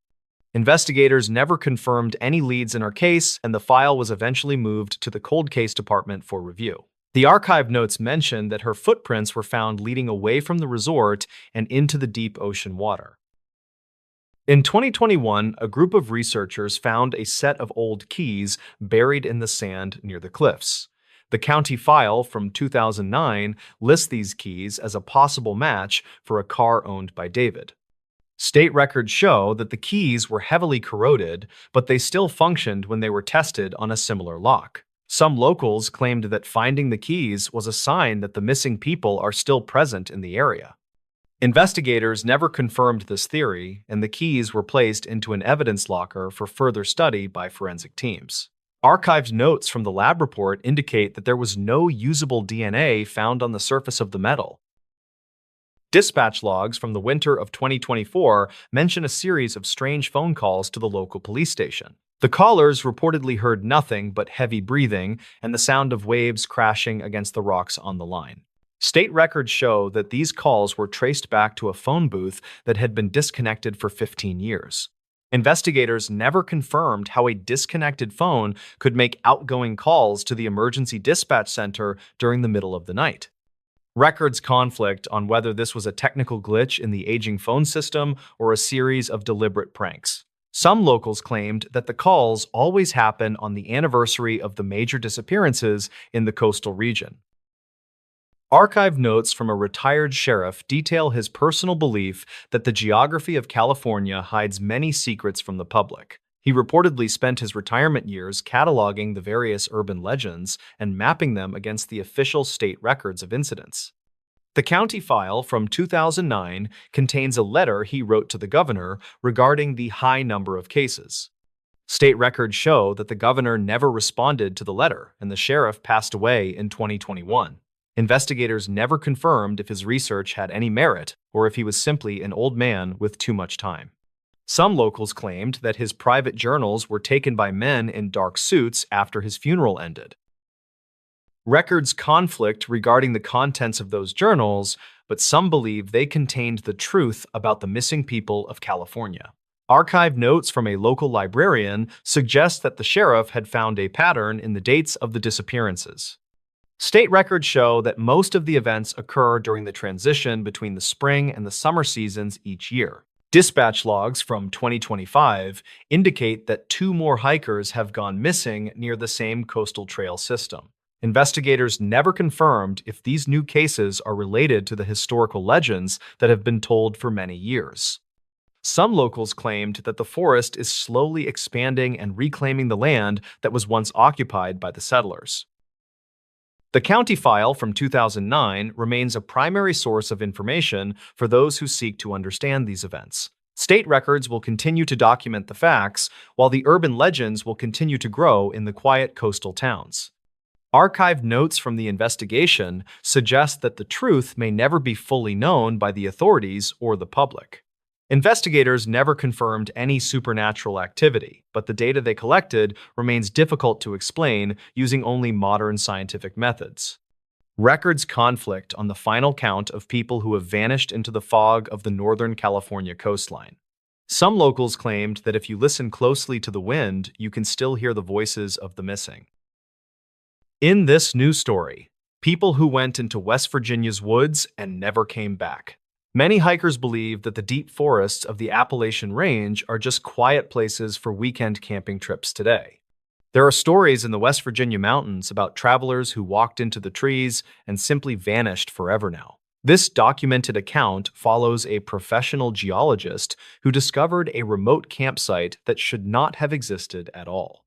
Investigators never confirmed any leads in her case, and the file was eventually moved to the Cold Case Department for review. The archive notes mention that her footprints were found leading away from the resort and into the deep ocean water. In 2021, a group of researchers found a set of old keys buried in the sand near the cliffs. The county file from 2009 lists these keys as a possible match for a car owned by David. State records show that the keys were heavily corroded, but they still functioned when they were tested on a similar lock. Some locals claimed that finding the keys was a sign that the missing people are still present in the area. Investigators never confirmed this theory, and the keys were placed into an evidence locker for further study by forensic teams. Archived notes from the lab report indicate that there was no usable DNA found on the surface of the metal. Dispatch logs from the winter of 2024 mention a series of strange phone calls to the local police station. The callers reportedly heard nothing but heavy breathing and the sound of waves crashing against the rocks on the line. State records show that these calls were traced back to a phone booth that had been disconnected for 15 years. Investigators never confirmed how a disconnected phone could make outgoing calls to the emergency dispatch center during the middle of the night. Records conflict on whether this was a technical glitch in the aging phone system or a series of deliberate pranks. Some locals claimed that the calls always happen on the anniversary of the major disappearances in the coastal region. Archive notes from a retired sheriff detail his personal belief that the geography of California hides many secrets from the public. He reportedly spent his retirement years cataloging the various urban legends and mapping them against the official state records of incidents. The county file from 2009 contains a letter he wrote to the governor regarding the high number of cases. State records show that the governor never responded to the letter, and the sheriff passed away in 2021. Investigators never confirmed if his research had any merit or if he was simply an old man with too much time. Some locals claimed that his private journals were taken by men in dark suits after his funeral ended. Records conflict regarding the contents of those journals, but some believe they contained the truth about the missing people of California. Archived notes from a local librarian suggest that the sheriff had found a pattern in the dates of the disappearances. State records show that most of the events occur during the transition between the spring and the summer seasons each year. Dispatch logs from 2025 indicate that two more hikers have gone missing near the same coastal trail system. Investigators never confirmed if these new cases are related to the historical legends that have been told for many years. Some locals claimed that the forest is slowly expanding and reclaiming the land that was once occupied by the settlers. The county file from 2009 remains a primary source of information for those who seek to understand these events. State records will continue to document the facts, while the urban legends will continue to grow in the quiet coastal towns. Archived notes from the investigation suggest that the truth may never be fully known by the authorities or the public. Investigators never confirmed any supernatural activity, but the data they collected remains difficult to explain using only modern scientific methods. Records conflict on the final count of people who have vanished into the fog of the Northern California coastline. Some locals claimed that if you listen closely to the wind, you can still hear the voices of the missing. In this new story, people who went into West Virginia's woods and never came back. Many hikers believe that the deep forests of the Appalachian Range are just quiet places for weekend camping trips today. There are stories in the West Virginia mountains about travelers who walked into the trees and simply vanished forever now. This documented account follows a professional geologist who discovered a remote campsite that should not have existed at all.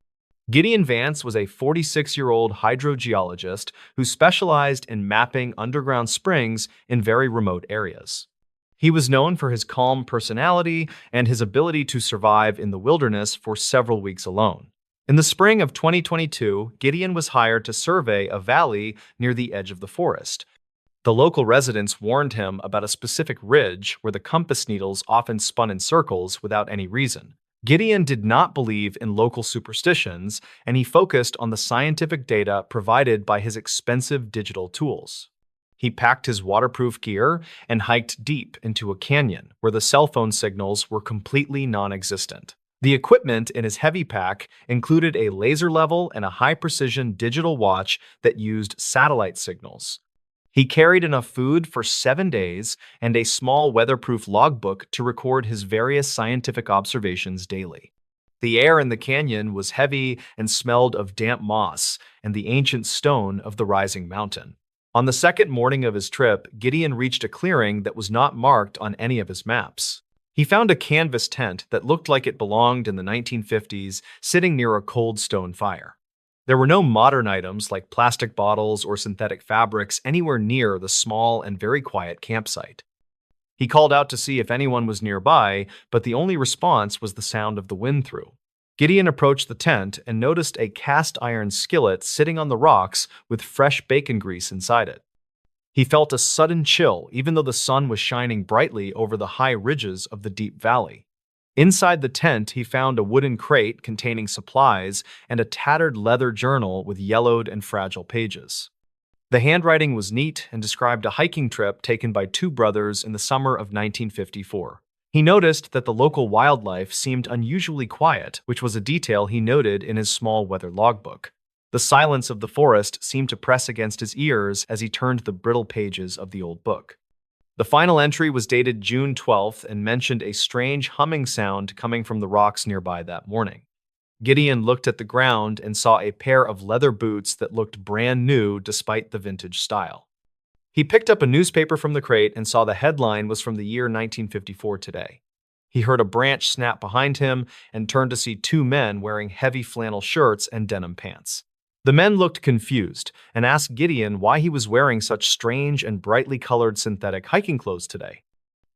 Gideon Vance was a 46-year-old hydrogeologist who specialized in mapping underground springs in very remote areas. He was known for his calm personality and his ability to survive in the wilderness for several weeks alone. In the spring of 2022, Gideon was hired to survey a valley near the edge of the forest. The local residents warned him about a specific ridge where the compass needles often spun in circles without any reason. Gideon did not believe in local superstitions, and he focused on the scientific data provided by his expensive digital tools. He packed his waterproof gear and hiked deep into a canyon where the cell phone signals were completely non-existent. The equipment in his heavy pack included a laser level and a high-precision digital watch that used satellite signals. He carried enough food for 7 days and a small weatherproof logbook to record his various scientific observations daily. The air in the canyon was heavy and smelled of damp moss and the ancient stone of the rising mountain. On the second morning of his trip, Gideon reached a clearing that was not marked on any of his maps. He found a canvas tent that looked like it belonged in the 1950s, sitting near a cold stone fire. There were no modern items like plastic bottles or synthetic fabrics anywhere near the small and very quiet campsite. He called out to see if anyone was nearby, but the only response was the sound of the wind through. Gideon approached the tent and noticed a cast iron skillet sitting on the rocks with fresh bacon grease inside it. He felt a sudden chill even though the sun was shining brightly over the high ridges of the deep valley. Inside the tent, he found a wooden crate containing supplies and a tattered leather journal with yellowed and fragile pages. The handwriting was neat and described a hiking trip taken by two brothers in the summer of 1954. He noticed that the local wildlife seemed unusually quiet, which was a detail he noted in his small weather logbook. The silence of the forest seemed to press against his ears as he turned the brittle pages of the old book. The final entry was dated June 12th and mentioned a strange humming sound coming from the rocks nearby that morning. Gideon looked at the ground and saw a pair of leather boots that looked brand new despite the vintage style. He picked up a newspaper from the crate and saw the headline was from the year 1954 today. He heard a branch snap behind him and turned to see two men wearing heavy flannel shirts and denim pants. The men looked confused and asked Gideon why he was wearing such strange and brightly colored synthetic hiking clothes today.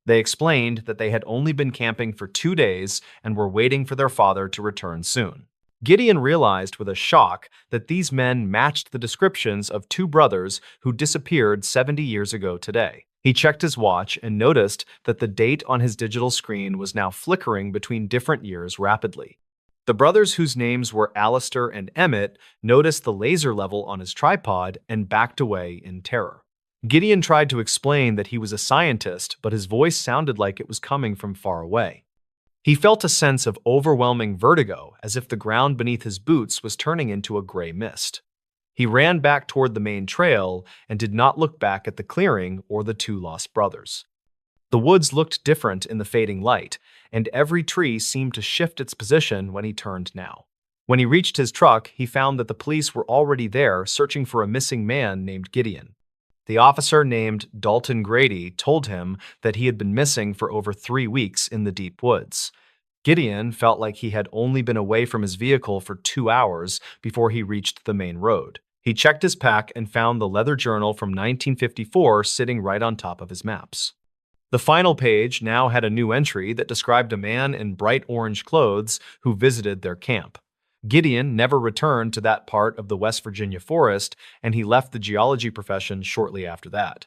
They explained that they had only been camping for 2 days and were waiting for their father to return soon. Gideon realized with a shock that these men matched the descriptions of two brothers who disappeared 70 years ago today. He checked his watch and noticed that the date on his digital screen was now flickering between different years rapidly. The brothers, whose names were Alistair and Emmett, noticed the laser level on his tripod and backed away in terror. Gideon tried to explain that he was a scientist, but his voice sounded like it was coming from far away. He felt a sense of overwhelming vertigo, as if the ground beneath his boots was turning into a gray mist. He ran back toward the main trail and did not look back at the clearing or the two lost brothers. The woods looked different in the fading light, and every tree seemed to shift its position when he turned now. When he reached his truck, he found that the police were already there searching for a missing man named Gideon. The officer named Dalton Grady told him that he had been missing for over 3 weeks in the deep woods. Gideon felt like he had only been away from his vehicle for 2 hours before he reached the main road. He checked his pack and found the leather journal from 1954 sitting right on top of his maps. The final page now had a new entry that described a man in bright orange clothes who visited their camp. Gideon never returned to that part of the West Virginia forest, and he left the geology profession shortly after that.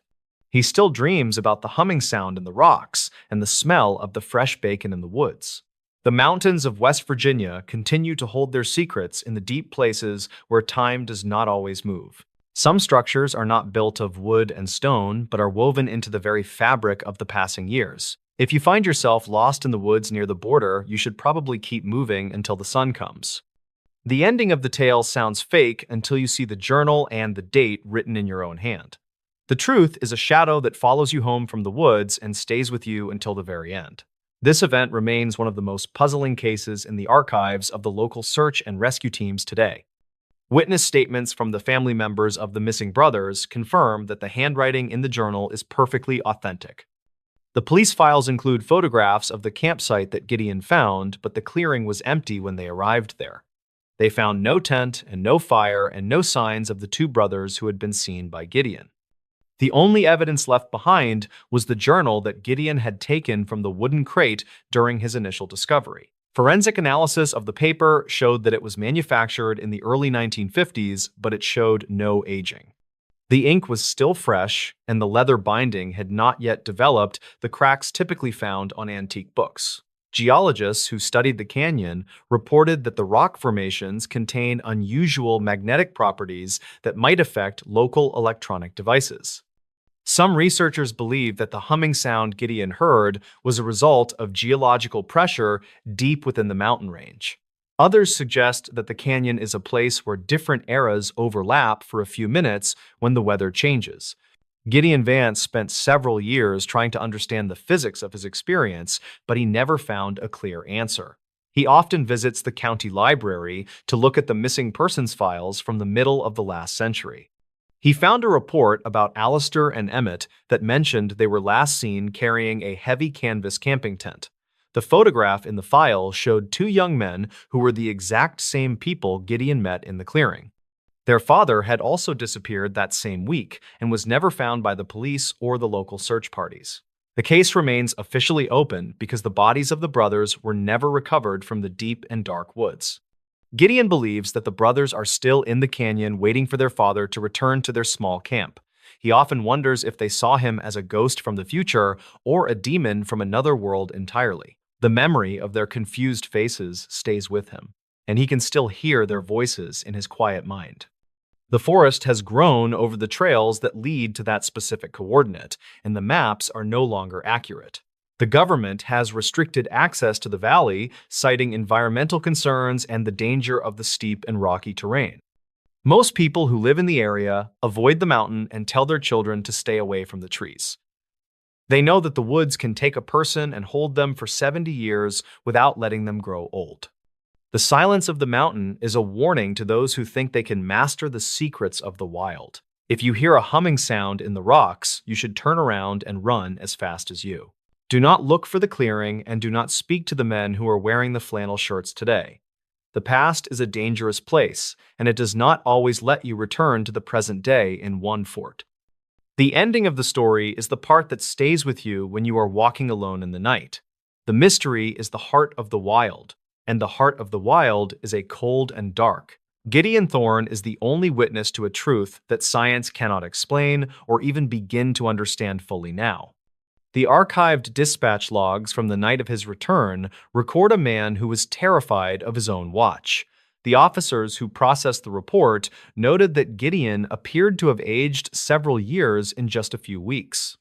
He still dreams about the humming sound in the rocks and the smell of the fresh bacon in the woods. The mountains of West Virginia continue to hold their secrets in the deep places where time does not always move. Some structures are not built of wood and stone, but are woven into the very fabric of the passing years. If you find yourself lost in the woods near the border, you should probably keep moving until the sun comes. The ending of the tale sounds fake until you see the journal and the date written in your own hand. The truth is a shadow that follows you home from the woods and stays with you until the very end. This event remains one of the most puzzling cases in the archives of the local search and rescue teams today. Witness statements from the family members of the missing brothers confirm that the handwriting in the journal is perfectly authentic. The police files include photographs of the campsite that Gideon found, but the clearing was empty when they arrived there. They found no tent and no fire and no signs of the two brothers who had been seen by Gideon. The only evidence left behind was the journal that Gideon had taken from the wooden crate during his initial discovery. Forensic analysis of the paper showed that it was manufactured in the early 1950s, but it showed no aging. The ink was still fresh, and the leather binding had not yet developed the cracks typically found on antique books. Geologists who studied the canyon reported that the rock formations contain unusual magnetic properties that might affect local electronic devices. Some researchers believe that the humming sound Gideon heard was a result of geological pressure deep within the mountain range. Others suggest that the canyon is a place where different eras overlap for a few minutes when the weather changes. Gideon Vance spent several years trying to understand the physics of his experience, but he never found a clear answer. He often visits the county library to look at the missing persons files from the middle of the last century. He found a report about Alistair and Emmett that mentioned they were last seen carrying a heavy canvas camping tent. The photograph in the file showed two young men who were the exact same people Gideon met in the clearing. Their father had also disappeared that same week and was never found by the police or the local search parties. The case remains officially open because the bodies of the brothers were never recovered from the deep and dark woods. Gideon believes that the brothers are still in the canyon waiting for their father to return to their small camp. He often wonders if they saw him as a ghost from the future or a demon from another world entirely. The memory of their confused faces stays with him, and he can still hear their voices in his quiet mind. The forest has grown over the trails that lead to that specific coordinate, and the maps are no longer accurate. The government has restricted access to the valley, citing environmental concerns and the danger of the steep and rocky terrain. Most people who live in the area avoid the mountain and tell their children to stay away from the trees. They know that the woods can take a person and hold them for 70 years without letting them grow old. The silence of the mountain is a warning to those who think they can master the secrets of the wild. If you hear a humming sound in the rocks, you should turn around and run as fast as you. Do not look for the clearing and do not speak to the men who are wearing the flannel shirts today. The past is a dangerous place, and it does not always let you return to the present day in one fort. The ending of the story is the part that stays with you when you are walking alone in the night. The mystery is the heart of the wild, and the heart of the wild is a cold and dark. Gideon Thorne is the only witness to a truth that science cannot explain or even begin to understand fully now. The archived dispatch logs from the night of his return record a man who was terrified of his own watch. The officers who processed the report noted that Gideon appeared to have aged several years in just a few weeks.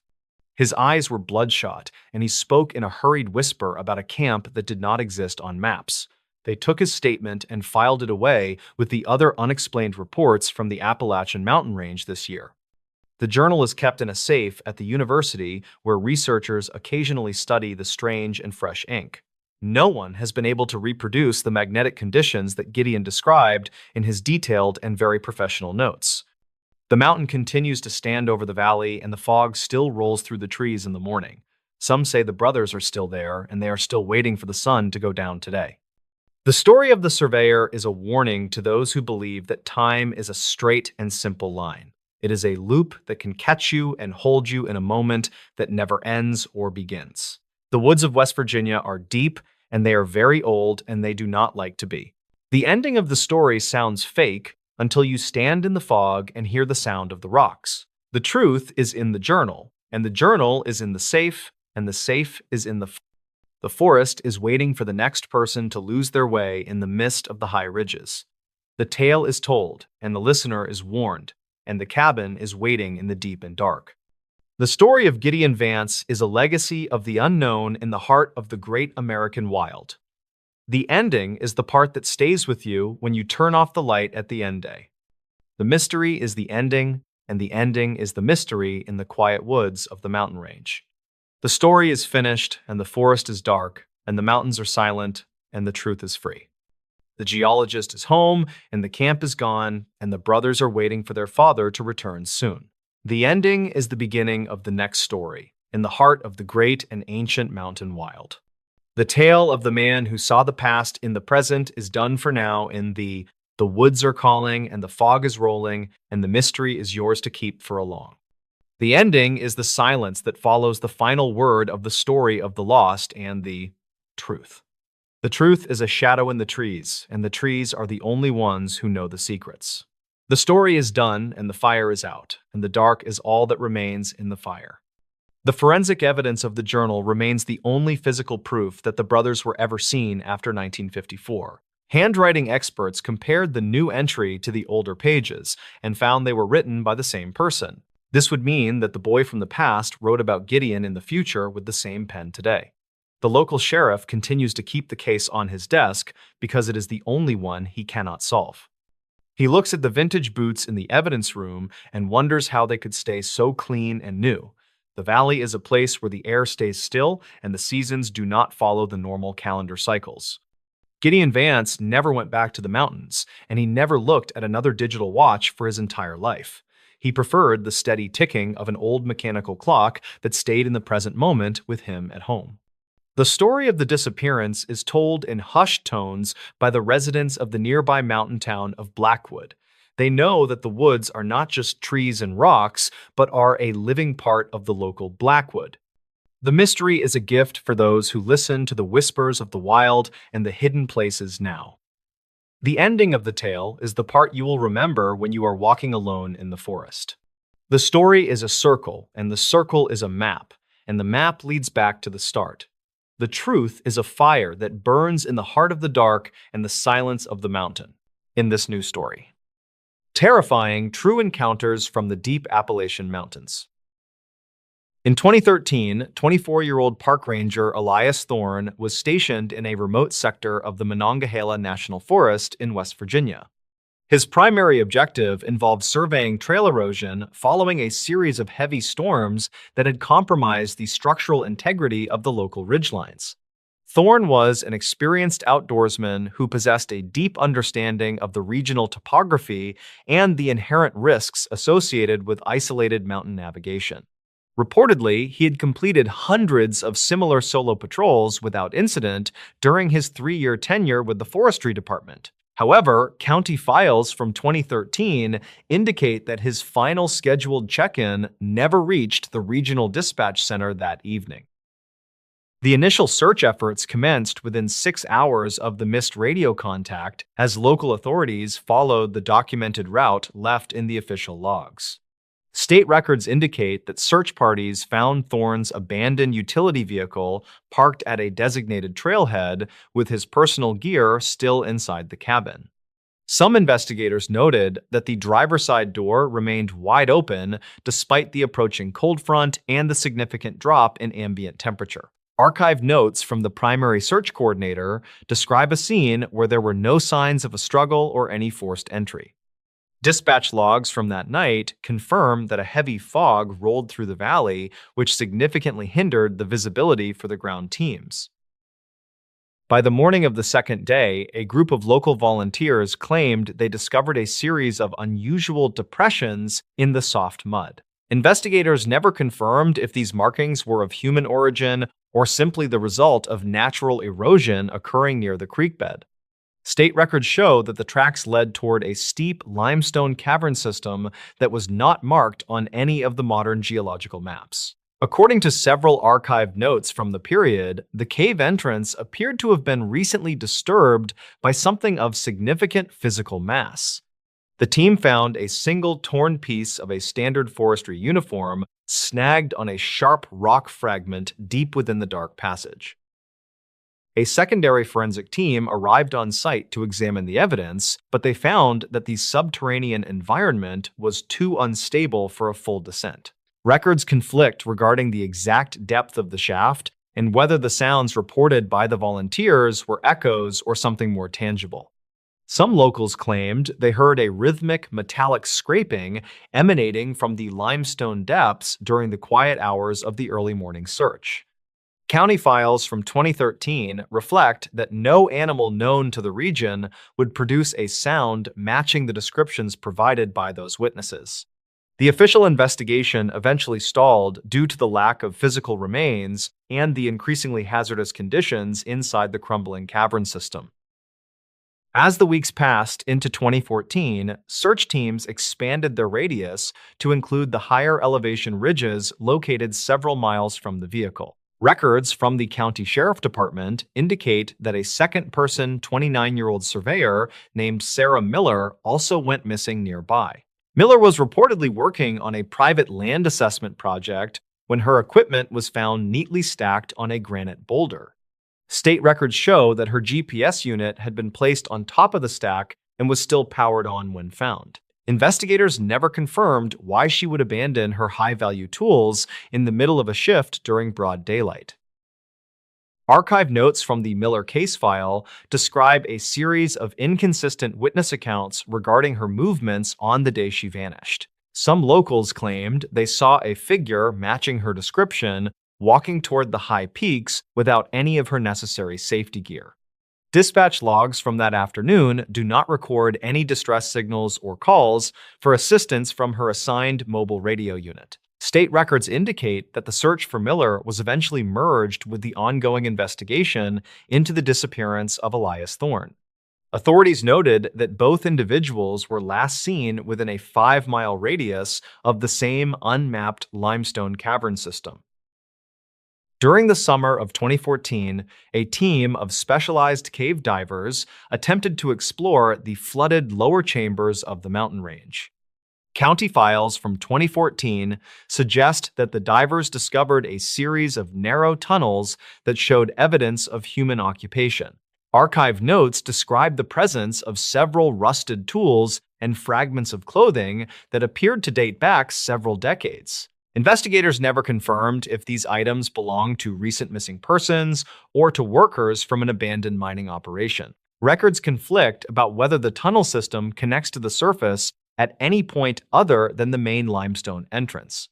His eyes were bloodshot, and he spoke in a hurried whisper about a camp that did not exist on maps. They took his statement and filed it away with the other unexplained reports from the Appalachian mountain range this year. The journal is kept in a safe at the university where researchers occasionally study the strange and fresh ink. No one has been able to reproduce the magnetic conditions that Gideon described in his detailed and very professional notes. The mountain continues to stand over the valley, and the fog still rolls through the trees in the morning. Some say the brothers are still there, and they are still waiting for the sun to go down today. The story of the surveyor is a warning to those who believe that time is a straight and simple line. It is a loop that can catch you and hold you in a moment that never ends or begins. The woods of West Virginia are deep, and they are very old, and they do not like to be. The ending of the story sounds fake until you stand in the fog and hear the sound of the rocks. The truth is in the journal, and the journal is in the safe, and the safe is in the forest is waiting for the next person to lose their way in the mist of the high ridges. The tale is told, and the listener is warned, and the cabin is waiting in the deep and dark. The story of Gideon Vance is a legacy of the unknown in the heart of the great American wild. The ending is the part that stays with you when you turn off the light at the end day. The mystery is the ending, and the ending is the mystery in the quiet woods of the mountain range. The story is finished, and the forest is dark, and the mountains are silent, and the truth is free. The geologist is home, and the camp is gone, and the brothers are waiting for their father to return soon. The ending is the beginning of the next story, in the heart of the great and ancient mountain wild. The tale of the man who saw the past in the present is done for now in the woods are calling, and the fog is rolling, and the mystery is yours to keep for a long. The ending is the silence that follows the final word of the story of the lost and the truth. The truth is a shadow in the trees, and the trees are the only ones who know the secrets. The story is done, and the fire is out, and the dark is all that remains in the fire. The forensic evidence of the journal remains the only physical proof that the brothers were ever seen after 1954. Handwriting experts compared the new entry to the older pages and found they were written by the same person. This would mean that the boy from the past wrote about Gideon in the future with the same pen today. The local sheriff continues to keep the case on his desk because it is the only one he cannot solve. He looks at the vintage boots in the evidence room and wonders how they could stay so clean and new. The valley is a place where the air stays still and the seasons do not follow the normal calendar cycles. Gideon Vance never went back to the mountains, and he never looked at another digital watch for his entire life. He preferred the steady ticking of an old mechanical clock that stayed in the present moment with him at home. The story of the disappearance is told in hushed tones by the residents of the nearby mountain town of Blackwood. They know that the woods are not just trees and rocks, but are a living part of the local Blackwood. The mystery is a gift for those who listen to the whispers of the wild and the hidden places now. The ending of the tale is the part you will remember when you are walking alone in the forest. The story is a circle, and the circle is a map, and the map leads back to the start. The truth is a fire that burns in the heart of the dark and the silence of the mountain. In this new story. Terrifying true encounters from the deep Appalachian Mountains. In 2013, 24-year-old park ranger Elias Thorne was stationed in a remote sector of the Monongahela National Forest in West Virginia. His primary objective involved surveying trail erosion following a series of heavy storms that had compromised the structural integrity of the local ridgelines. Thorne was an experienced outdoorsman who possessed a deep understanding of the regional topography and the inherent risks associated with isolated mountain navigation. Reportedly, he had completed hundreds of similar solo patrols without incident during his 3-year tenure with the Forestry Department. However, county files from 2013 indicate that his final scheduled check-in never reached the regional dispatch center that evening. The initial search efforts commenced within 6 hours of the missed radio contact as local authorities followed the documented route left in the official logs. State records indicate that search parties found Thorne's abandoned utility vehicle parked at a designated trailhead with his personal gear still inside the cabin. Some investigators noted that the driver's side door remained wide open despite the approaching cold front and the significant drop in ambient temperature. Archived notes from the primary search coordinator describe a scene where there were no signs of a struggle or any forced entry. Dispatch logs from that night confirm that a heavy fog rolled through the valley, which significantly hindered the visibility for the ground teams. By the morning of the second day, a group of local volunteers claimed they discovered a series of unusual depressions in the soft mud. Investigators never confirmed if these markings were of human origin or simply the result of natural erosion occurring near the creek bed. State records show that the tracks led toward a steep limestone cavern system that was not marked on any of the modern geological maps. According to several archived notes from the period, the cave entrance appeared to have been recently disturbed by something of significant physical mass. The team found a single torn piece of a standard forestry uniform snagged on a sharp rock fragment deep within the dark passage. A secondary forensic team arrived on site to examine the evidence, but they found that the subterranean environment was too unstable for a full descent. Records conflict regarding the exact depth of the shaft and whether the sounds reported by the volunteers were echoes or something more tangible. Some locals claimed they heard a rhythmic metallic scraping emanating from the limestone depths during the quiet hours of the early morning search. County files from 2013 reflect that no animal known to the region would produce a sound matching the descriptions provided by those witnesses. The official investigation eventually stalled due to the lack of physical remains and the increasingly hazardous conditions inside the crumbling cavern system. As the weeks passed into 2014, search teams expanded their radius to include the higher elevation ridges located several miles from the vehicle. Records from the county sheriff department indicate that a second-person 29-year-old surveyor named Sarah Miller also went missing nearby. Miller was reportedly working on a private land assessment project when her equipment was found neatly stacked on a granite boulder. State records show that her GPS unit had been placed on top of the stack and was still powered on when found. Investigators never confirmed why she would abandon her high-value tools in the middle of a shift during broad daylight. Archive notes from the Miller case file describe a series of inconsistent witness accounts regarding her movements on the day she vanished. Some locals claimed they saw a figure matching her description walking toward the high peaks without any of her necessary safety gear. Dispatch logs from that afternoon do not record any distress signals or calls for assistance from her assigned mobile radio unit. State records indicate that the search for Miller was eventually merged with the ongoing investigation into the disappearance of Elias Thorne. Authorities noted that both individuals were last seen within a 5-mile radius of the same unmapped limestone cavern system. During the summer of 2014, a team of specialized cave divers attempted to explore the flooded lower chambers of the mountain range. County files from 2014 suggest that the divers discovered a series of narrow tunnels that showed evidence of human occupation. Archive notes describe the presence of several rusted tools and fragments of clothing that appeared to date back several decades. Investigators never confirmed if these items belonged to recent missing persons or to workers from an abandoned mining operation. Records conflict about whether the tunnel system connects to the surface at any point other than the main limestone entrance.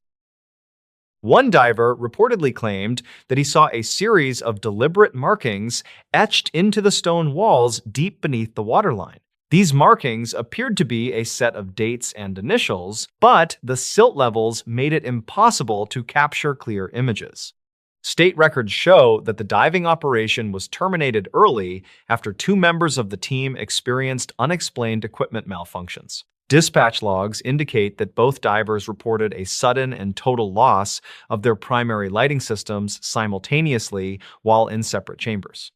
One diver reportedly claimed that he saw a series of deliberate markings etched into the stone walls deep beneath the waterline. These markings appeared to be a set of dates and initials, but the silt levels made it impossible to capture clear images. State records show that the diving operation was terminated early after 2 members of the team experienced unexplained equipment malfunctions. Dispatch logs indicate that both divers reported a sudden and total loss of their primary lighting systems simultaneously while in separate chambers.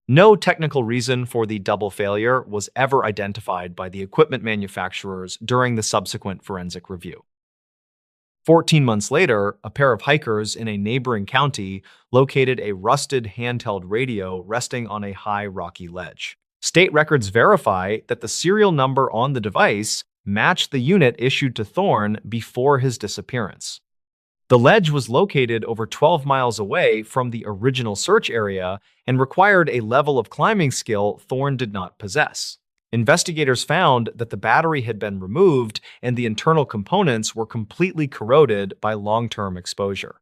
No technical reason for the double failure was ever identified by the equipment manufacturers during the subsequent forensic review. 14 months later, a pair of hikers in a neighboring county located a rusted handheld radio resting on a high rocky ledge. State records verify that the serial number on the device matched the unit issued to Thorne before his disappearance. The ledge was located over 12 miles away from the original search area and required a level of climbing skill Thorne did not possess. Investigators found that the battery had been removed and the internal components were completely corroded by long-term exposure.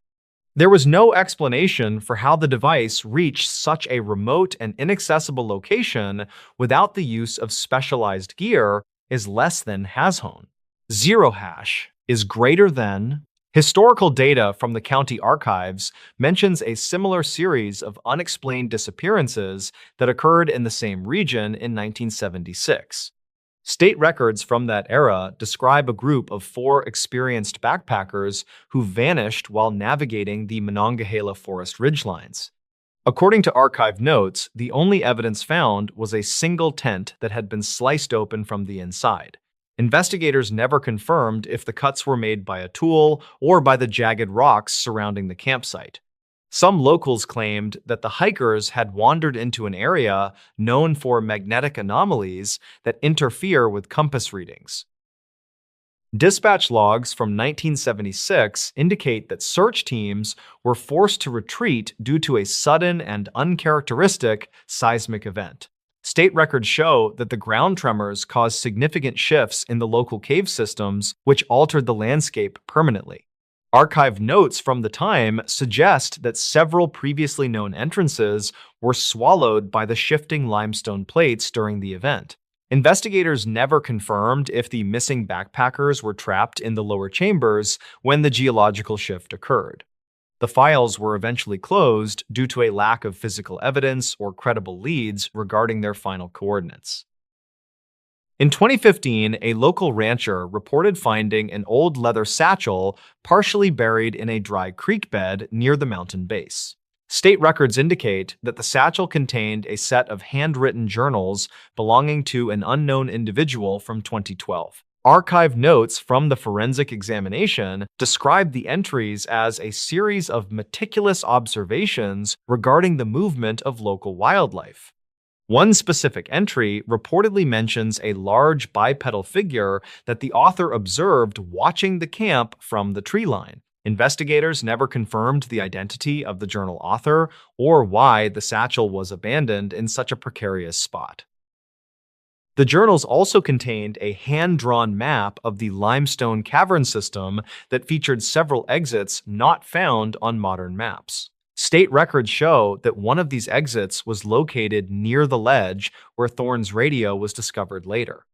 There was no explanation for how the device reached such a remote and inaccessible location without the use of specialized gear is less than #. Zero hash is greater than. Historical data from the county archives mentions a similar series of unexplained disappearances that occurred in the same region in 1976. State records from that era describe a group of 4 experienced backpackers who vanished while navigating the Monongahela forest ridgelines. According to archive notes, the only evidence found was a single tent that had been sliced open from the inside. Investigators never confirmed if the cuts were made by a tool or by the jagged rocks surrounding the campsite. Some locals claimed that the hikers had wandered into an area known for magnetic anomalies that interfere with compass readings. Dispatch logs from 1976 indicate that search teams were forced to retreat due to a sudden and uncharacteristic seismic event. State records show that the ground tremors caused significant shifts in the local cave systems, which altered the landscape permanently. Archive notes from the time suggest that several previously known entrances were swallowed by the shifting limestone plates during the event. Investigators never confirmed if the missing backpackers were trapped in the lower chambers when the geological shift occurred. The files were eventually closed due to a lack of physical evidence or credible leads regarding their final coordinates. In 2015, a local rancher reported finding an old leather satchel partially buried in a dry creek bed near the mountain base. State records indicate that the satchel contained a set of handwritten journals belonging to an unknown individual from 2012. Archive notes from the forensic examination describe the entries as a series of meticulous observations regarding the movement of local wildlife. One specific entry reportedly mentions a large bipedal figure that the author observed watching the camp from the tree line. Investigators never confirmed the identity of the journal author or why the satchel was abandoned in such a precarious spot. The journals also contained a hand-drawn map of the limestone cavern system that featured several exits not found on modern maps. State records show that one of these exits was located near the ledge where Thorne's radio was discovered later.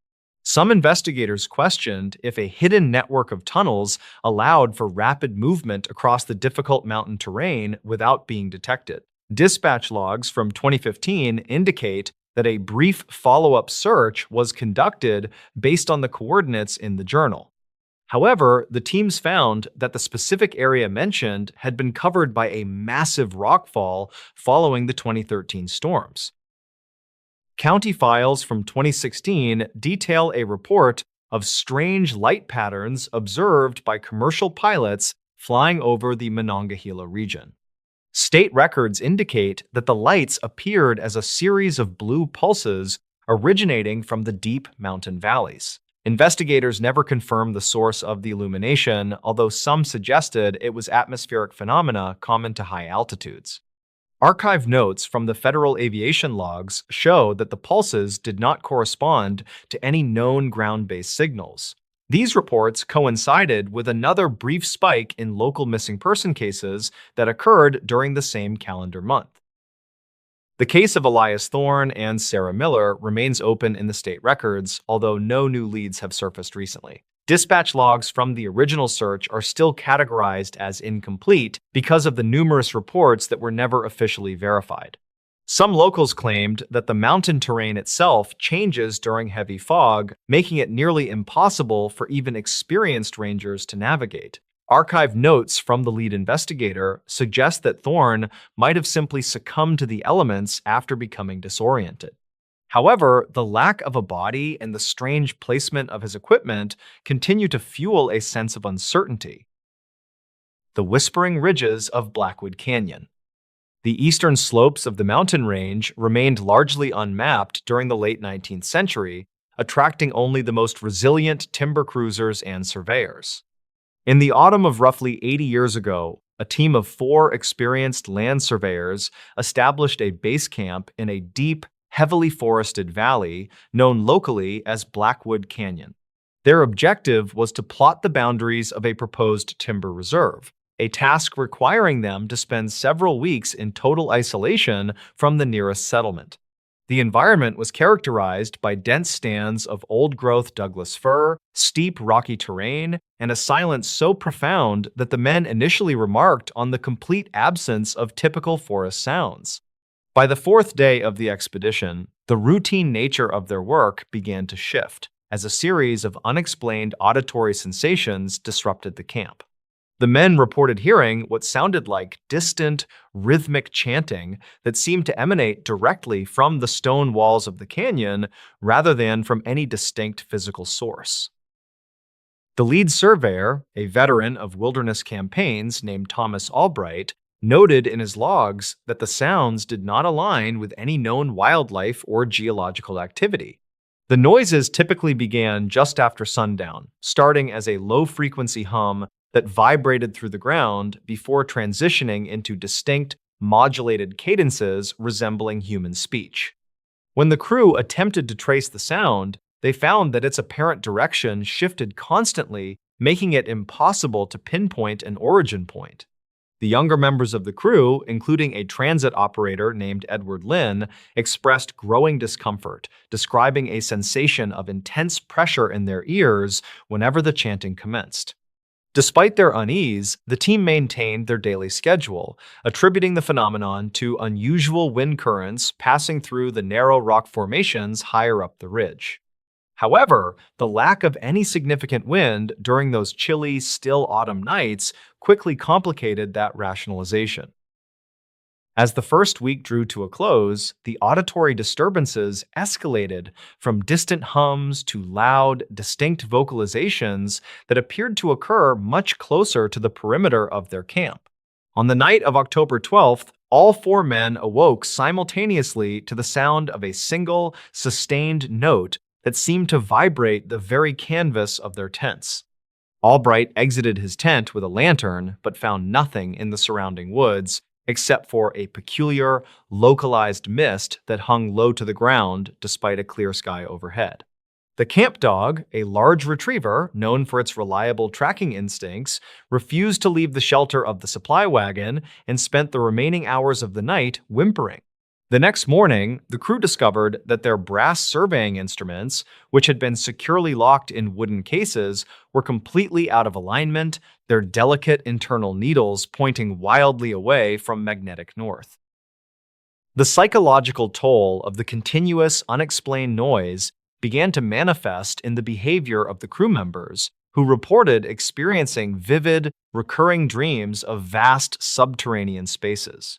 Some investigators questioned if a hidden network of tunnels allowed for rapid movement across the difficult mountain terrain without being detected. Dispatch logs from 2015 indicate that a brief follow-up search was conducted based on the coordinates in the journal. However, the teams found that the specific area mentioned had been covered by a massive rockfall following the 2013 storms. County files from 2016 detail a report of strange light patterns observed by commercial pilots flying over the Monongahela region. State records indicate that the lights appeared as a series of blue pulses originating from the deep mountain valleys. Investigators never confirmed the source of the illumination, although some suggested it was atmospheric phenomena common to high altitudes. Archive notes from the federal aviation logs show that the pulses did not correspond to any known ground-based signals. These reports coincided with another brief spike in local missing person cases that occurred during the same calendar month. The case of Elias Thorne and Sarah Miller remains open in the state records, although no new leads have surfaced recently. Dispatch logs from the original search are still categorized as incomplete because of the numerous reports that were never officially verified. Some locals claimed that the mountain terrain itself changes during heavy fog, making it nearly impossible for even experienced rangers to navigate. Archive notes from the lead investigator suggest that Thorne might have simply succumbed to the elements after becoming disoriented. However, the lack of a body and the strange placement of his equipment continue to fuel a sense of uncertainty. The Whispering Ridges of Blackwood Canyon. The eastern slopes of the mountain range remained largely unmapped during the late 19th century, attracting only the most resilient timber cruisers and surveyors. In the autumn of roughly 80 years ago, a team of 4 experienced land surveyors established a base camp in a deep, heavily forested valley known locally as Blackwood Canyon. Their objective was to plot the boundaries of a proposed timber reserve, a task requiring them to spend several weeks in total isolation from the nearest settlement. The environment was characterized by dense stands of old-growth Douglas fir, steep rocky terrain, and a silence so profound that the men initially remarked on the complete absence of typical forest sounds. By the fourth day of the expedition, the routine nature of their work began to shift, as a series of unexplained auditory sensations disrupted the camp. The men reported hearing what sounded like distant, rhythmic chanting that seemed to emanate directly from the stone walls of the canyon rather than from any distinct physical source. The lead surveyor, a veteran of wilderness campaigns named Thomas Albright, noted in his logs that the sounds did not align with any known wildlife or geological activity. The noises typically began just after sundown, starting as a low-frequency hum that vibrated through the ground before transitioning into distinct, modulated cadences resembling human speech. When the crew attempted to trace the sound, they found that its apparent direction shifted constantly, making it impossible to pinpoint an origin point. The younger members of the crew, including a transit operator named Edward Lynn, expressed growing discomfort, describing a sensation of intense pressure in their ears whenever the chanting commenced. Despite their unease, the team maintained their daily schedule, attributing the phenomenon to unusual wind currents passing through the narrow rock formations higher up the ridge. However, the lack of any significant wind during those chilly, still autumn nights quickly complicated that rationalization. As the first week drew to a close, the auditory disturbances escalated from distant hums to loud, distinct vocalizations that appeared to occur much closer to the perimeter of their camp. On the night of October 12th, all 4 men awoke simultaneously to the sound of a single, sustained note that seemed to vibrate the very canvas of their tents. Albright exited his tent with a lantern, but found nothing in the surrounding woods, except for a peculiar, localized mist that hung low to the ground despite a clear sky overhead. The camp dog, a large retriever known for its reliable tracking instincts, refused to leave the shelter of the supply wagon and spent the remaining hours of the night whimpering. The next morning, the crew discovered that their brass surveying instruments, which had been securely locked in wooden cases, were completely out of alignment, their delicate internal needles pointing wildly away from magnetic north. The psychological toll of the continuous, unexplained noise began to manifest in the behavior of the crew members, who reported experiencing vivid, recurring dreams of vast subterranean spaces.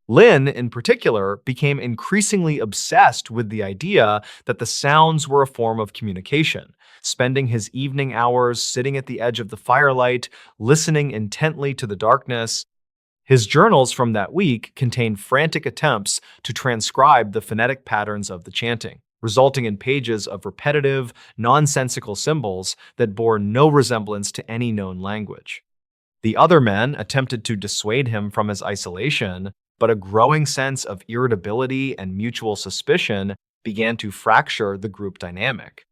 Lynn, in particular, became increasingly obsessed with the idea that the sounds were a form of communication, spending his evening hours sitting at the edge of the firelight, listening intently to the darkness. His journals from that week contained frantic attempts to transcribe the phonetic patterns of the chanting, resulting in pages of repetitive, nonsensical symbols that bore no resemblance to any known language. The other men attempted to dissuade him from his isolation, but a growing sense of irritability and mutual suspicion began to fracture the group dynamic.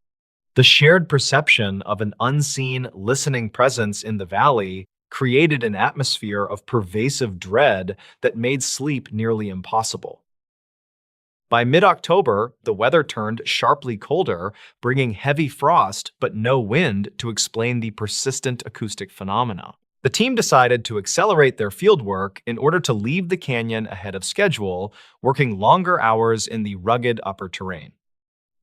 The shared perception of an unseen, listening presence in the valley created an atmosphere of pervasive dread that made sleep nearly impossible. By mid-October, the weather turned sharply colder, bringing heavy frost but no wind to explain the persistent acoustic phenomena. The team decided to accelerate their fieldwork in order to leave the canyon ahead of schedule, working longer hours in the rugged upper terrain.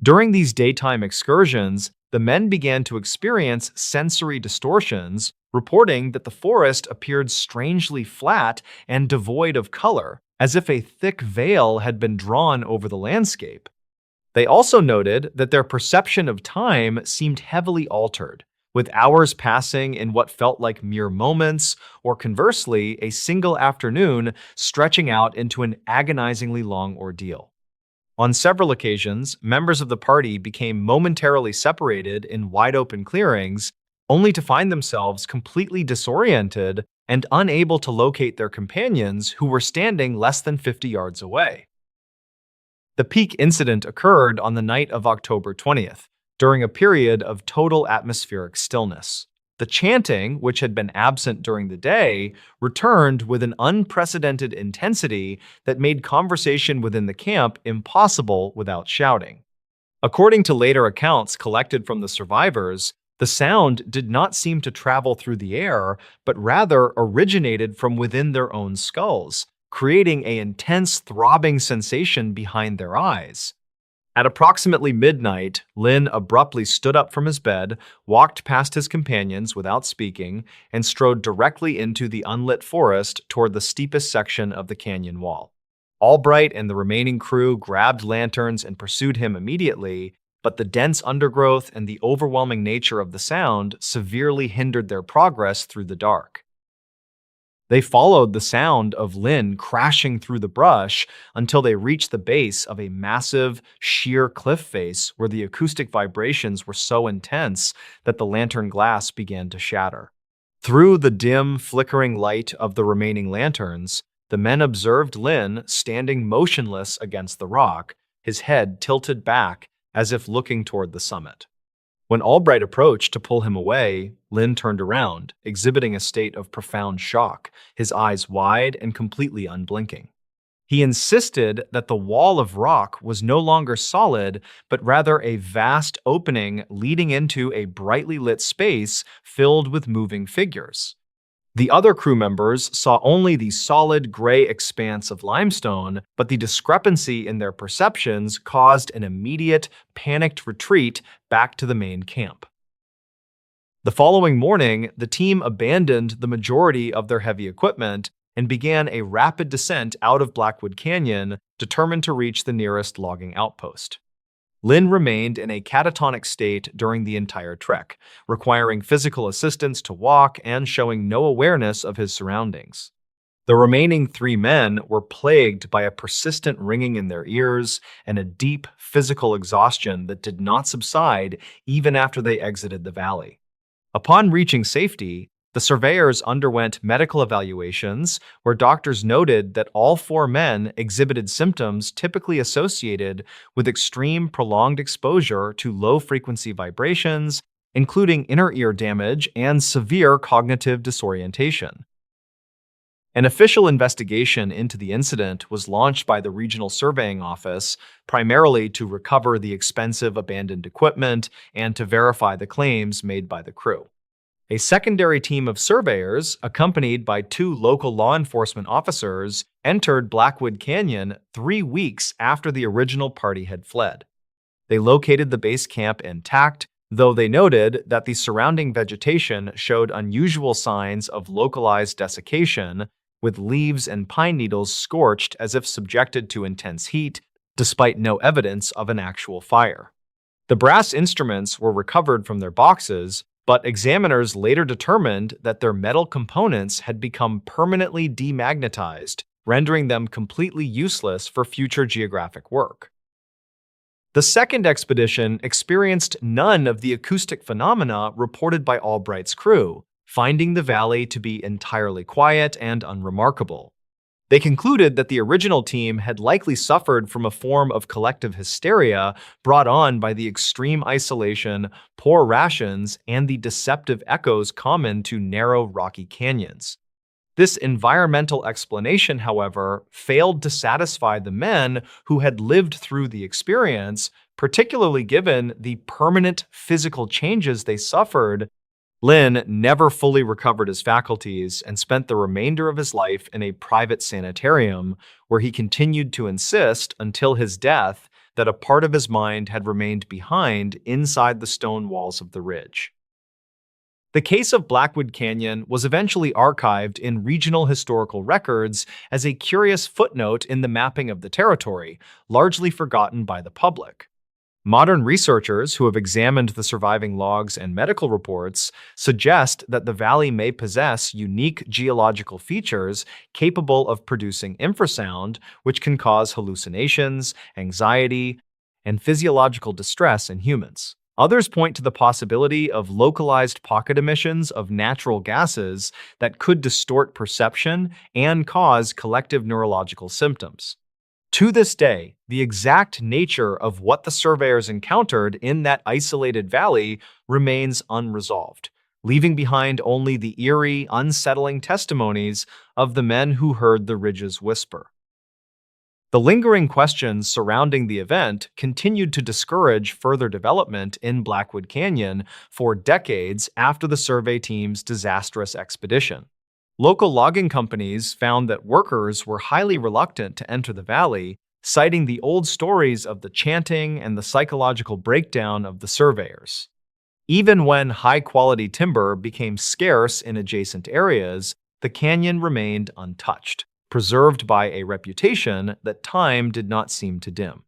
During these daytime excursions, the men began to experience sensory distortions, reporting that the forest appeared strangely flat and devoid of color, as if a thick veil had been drawn over the landscape. They also noted that their perception of time seemed heavily altered, with hours passing in what felt like mere moments, or conversely, a single afternoon stretching out into an agonizingly long ordeal. On several occasions, members of the party became momentarily separated in wide-open clearings, only to find themselves completely disoriented and unable to locate their companions who were standing less than 50 yards away. The peak incident occurred on the night of October 20th, during a period of total atmospheric stillness. The chanting, which had been absent during the day, returned with an unprecedented intensity that made conversation within the camp impossible without shouting. According to later accounts collected from the survivors, the sound did not seem to travel through the air, but rather originated from within their own skulls, creating an intense throbbing sensation behind their eyes. At approximately midnight, Lin abruptly stood up from his bed, walked past his companions without speaking, and strode directly into the unlit forest toward the steepest section of the canyon wall. Albright and the remaining crew grabbed lanterns and pursued him immediately, but the dense undergrowth and the overwhelming nature of the sound severely hindered their progress through the dark. They followed the sound of Lin crashing through the brush until they reached the base of a massive, sheer cliff face where the acoustic vibrations were so intense that the lantern glass began to shatter. Through the dim, flickering light of the remaining lanterns, the men observed Lin standing motionless against the rock, his head tilted back as if looking toward the summit. When Albright approached to pull him away, Lin turned around, exhibiting a state of profound shock, his eyes wide and completely unblinking. He insisted that the wall of rock was no longer solid, but rather a vast opening leading into a brightly lit space filled with moving figures. The other crew members saw only the solid gray expanse of limestone, but the discrepancy in their perceptions caused an immediate, panicked retreat back to the main camp. The following morning, the team abandoned the majority of their heavy equipment and began a rapid descent out of Blackwood Canyon, determined to reach the nearest logging outpost. Lin remained in a catatonic state during the entire trek, requiring physical assistance to walk and showing no awareness of his surroundings. The remaining 3 men were plagued by a persistent ringing in their ears and a deep physical exhaustion that did not subside even after they exited the valley. Upon reaching safety, the surveyors underwent medical evaluations where doctors noted that all 4 men exhibited symptoms typically associated with extreme prolonged exposure to low-frequency vibrations, including inner ear damage and severe cognitive disorientation. An official investigation into the incident was launched by the Regional Surveying Office, primarily to recover the expensive abandoned equipment and to verify the claims made by the crew. A secondary team of surveyors, accompanied by 2 local law enforcement officers, entered Blackwood Canyon 3 weeks after the original party had fled. They located the base camp intact, though they noted that the surrounding vegetation showed unusual signs of localized desiccation, with leaves and pine needles scorched as if subjected to intense heat, despite no evidence of an actual fire. The brass instruments were recovered from their boxes, but examiners later determined that their metal components had become permanently demagnetized, rendering them completely useless for future geographic work. The second expedition experienced none of the acoustic phenomena reported by Albright's crew, finding the valley to be entirely quiet and unremarkable. They concluded that the original team had likely suffered from a form of collective hysteria brought on by the extreme isolation, poor rations, and the deceptive echoes common to narrow, rocky canyons. This environmental explanation, however, failed to satisfy the men who had lived through the experience, particularly given the permanent physical changes they suffered. Lin never fully recovered his faculties and spent the remainder of his life in a private sanitarium, where he continued to insist until his death that a part of his mind had remained behind inside the stone walls of the ridge. The case of Blackwood Canyon was eventually archived in regional historical records as a curious footnote in the mapping of the territory, largely forgotten by the public. Modern researchers who have examined the surviving logs and medical reports suggest that the valley may possess unique geological features capable of producing infrasound, which can cause hallucinations, anxiety, and physiological distress in humans. Others point to the possibility of localized pocket emissions of natural gases that could distort perception and cause collective neurological symptoms. To this day, the exact nature of what the surveyors encountered in that isolated valley remains unresolved, leaving behind only the eerie, unsettling testimonies of the men who heard the ridge's whisper. The lingering questions surrounding the event continued to discourage further development in Blackwood Canyon for decades after the survey team's disastrous expedition. Local logging companies found that workers were highly reluctant to enter the valley, citing the old stories of the chanting and the psychological breakdown of the surveyors. Even when high-quality timber became scarce in adjacent areas, the canyon remained untouched, preserved by a reputation that time did not seem to dim.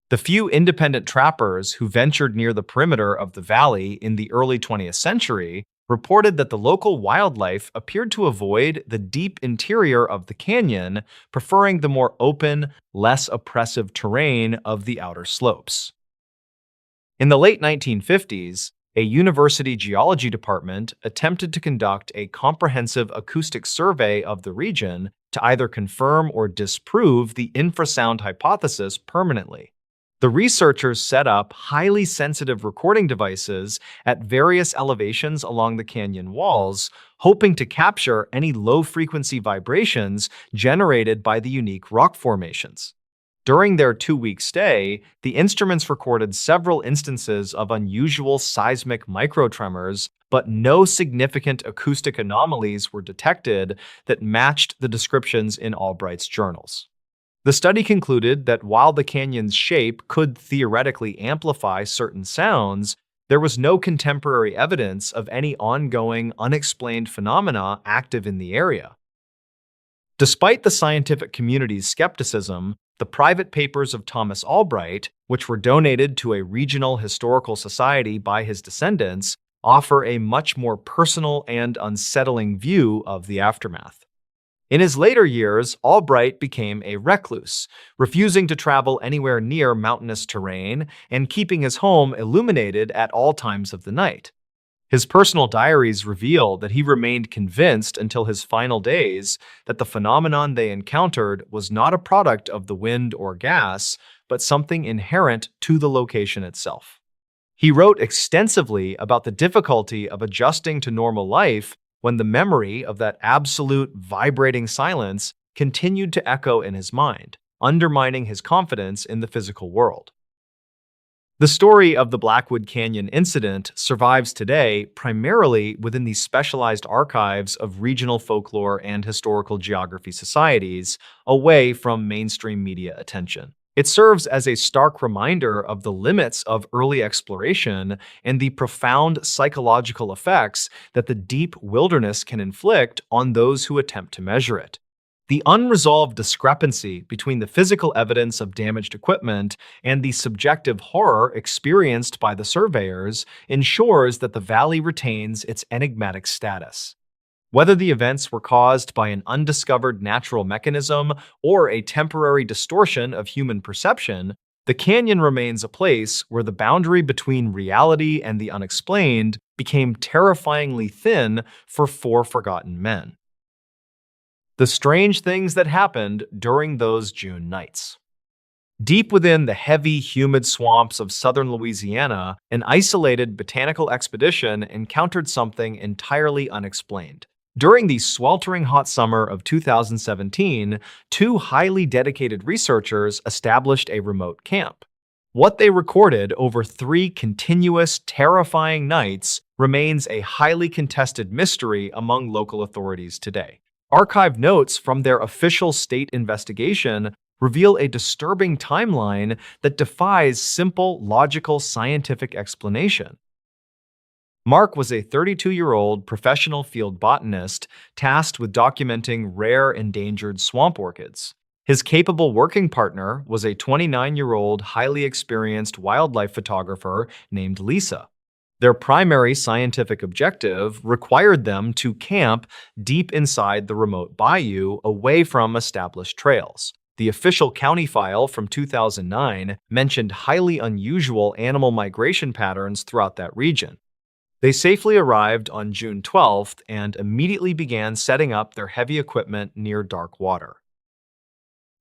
The few independent trappers who ventured near the perimeter of the valley in the early 20th century reported that the local wildlife appeared to avoid the deep interior of the canyon, preferring the more open, less oppressive terrain of the outer slopes. In the late 1950s, a university geology department attempted to conduct a comprehensive acoustic survey of the region to either confirm or disprove the infrasound hypothesis permanently. The researchers set up highly sensitive recording devices at various elevations along the canyon walls, hoping to capture any low-frequency vibrations generated by the unique rock formations. During their 2-week stay, the instruments recorded several instances of unusual seismic microtremors, but no significant acoustic anomalies were detected that matched the descriptions in Albright's journals. The study concluded that while the canyon's shape could theoretically amplify certain sounds, there was no contemporary evidence of any ongoing, unexplained phenomena active in the area. Despite the scientific community's skepticism, the private papers of Thomas Albright, which were donated to a regional historical society by his descendants, offer a much more personal and unsettling view of the aftermath. In his later years, Albright became a recluse, refusing to travel anywhere near mountainous terrain and keeping his home illuminated at all times of the night. His personal diaries reveal that he remained convinced until his final days that the phenomenon they encountered was not a product of the wind or gas, but something inherent to the location itself. He wrote extensively about the difficulty of adjusting to normal life when the memory of that absolute vibrating silence continued to echo in his mind, undermining his confidence in the physical world. The story of the Blackwood Canyon incident survives today primarily within the specialized archives of regional folklore and historical geography societies, away from mainstream media attention. It serves as a stark reminder of the limits of early exploration and the profound psychological effects that the deep wilderness can inflict on those who attempt to measure it. The unresolved discrepancy between the physical evidence of damaged equipment and the subjective horror experienced by the surveyors ensures that the valley retains its enigmatic status. Whether the events were caused by an undiscovered natural mechanism or a temporary distortion of human perception, the canyon remains a place where the boundary between reality and the unexplained became terrifyingly thin for 4 forgotten men. The strange things that happened during those June nights. Deep within the heavy, humid swamps of southern Louisiana, an isolated botanical expedition encountered something entirely unexplained. During the sweltering hot summer of 2017, 2 highly dedicated researchers established a remote camp. What they recorded over 3 continuous, terrifying nights remains a highly contested mystery among local authorities today. Archived notes from their official state investigation reveal a disturbing timeline that defies simple, logical, scientific explanation. Mark was a 32-year-old professional field botanist tasked with documenting rare endangered swamp orchids. His capable working partner was a 29-year-old highly experienced wildlife photographer named Lisa. Their primary scientific objective required them to camp deep inside the remote bayou away from established trails. The official county file from 2009 mentioned highly unusual animal migration patterns throughout that region. They safely arrived on June 12th and immediately began setting up their heavy equipment near dark water.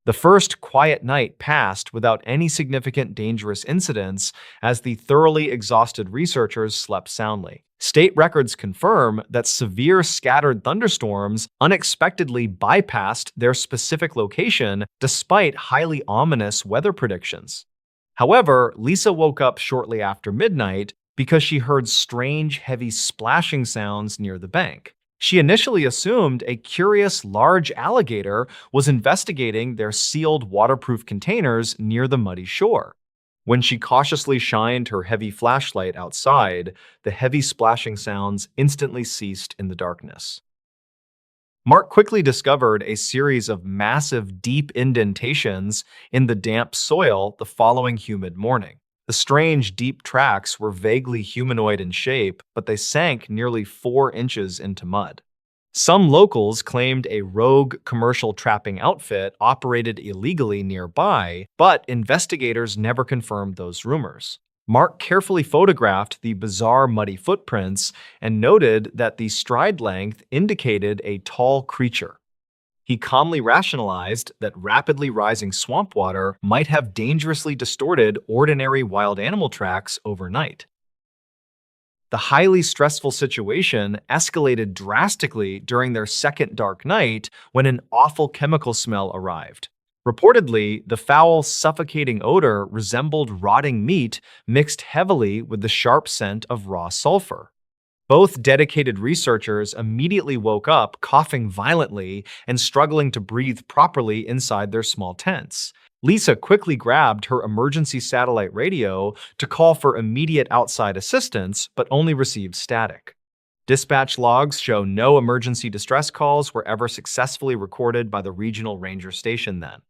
The first quiet night passed without any significant dangerous incidents as the thoroughly exhausted researchers slept soundly. State records confirm that severe scattered thunderstorms unexpectedly bypassed their specific location despite highly ominous weather predictions. However, Lisa woke up shortly after midnight because she heard strange, heavy splashing sounds near the bank. She initially assumed a curious large alligator was investigating their sealed waterproof containers near the muddy shore. When she cautiously shined her heavy flashlight outside, the heavy splashing sounds instantly ceased in the darkness. Mark quickly discovered a series of massive, deep indentations in the damp soil the following humid morning. The strange, deep tracks were vaguely humanoid in shape, but they sank nearly 4 inches into mud. Some locals claimed a rogue commercial trapping outfit operated illegally nearby, but investigators never confirmed those rumors. Mark carefully photographed the bizarre muddy footprints and noted that the stride length indicated a tall creature. He calmly rationalized that rapidly rising swamp water might have dangerously distorted ordinary wild animal tracks overnight. The highly stressful situation escalated drastically during their second dark night when an awful chemical smell arrived. Reportedly, the foul, suffocating odor resembled rotting meat mixed heavily with the sharp scent of raw sulfur. Both dedicated researchers immediately woke up coughing violently and struggling to breathe properly inside their small tents. Lisa quickly grabbed her emergency satellite radio to call for immediate outside assistance, but only received static. Dispatch logs show no emergency distress calls were ever successfully recorded by the regional ranger station then.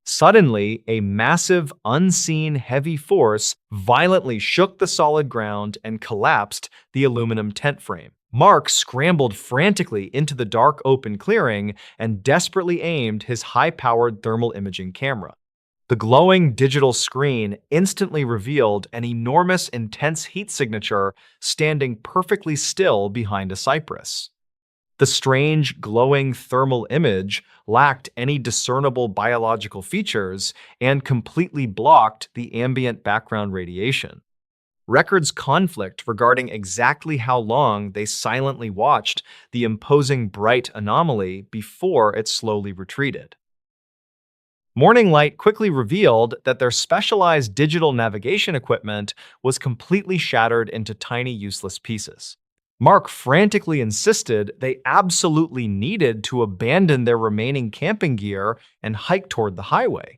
Suddenly, a massive, unseen heavy force violently shook the solid ground and collapsed the aluminum tent frame. Mark scrambled frantically into the dark open clearing and desperately aimed his high-powered thermal imaging camera. The glowing digital screen instantly revealed an enormous, intense heat signature standing perfectly still behind a cypress. The strange, glowing thermal image lacked any discernible biological features and completely blocked the ambient background radiation. Records conflict regarding exactly how long they silently watched the imposing bright anomaly before it slowly retreated. Morning light quickly revealed that their specialized digital navigation equipment was completely shattered into tiny, useless pieces. Mark frantically insisted they absolutely needed to abandon their remaining camping gear and hike toward the highway.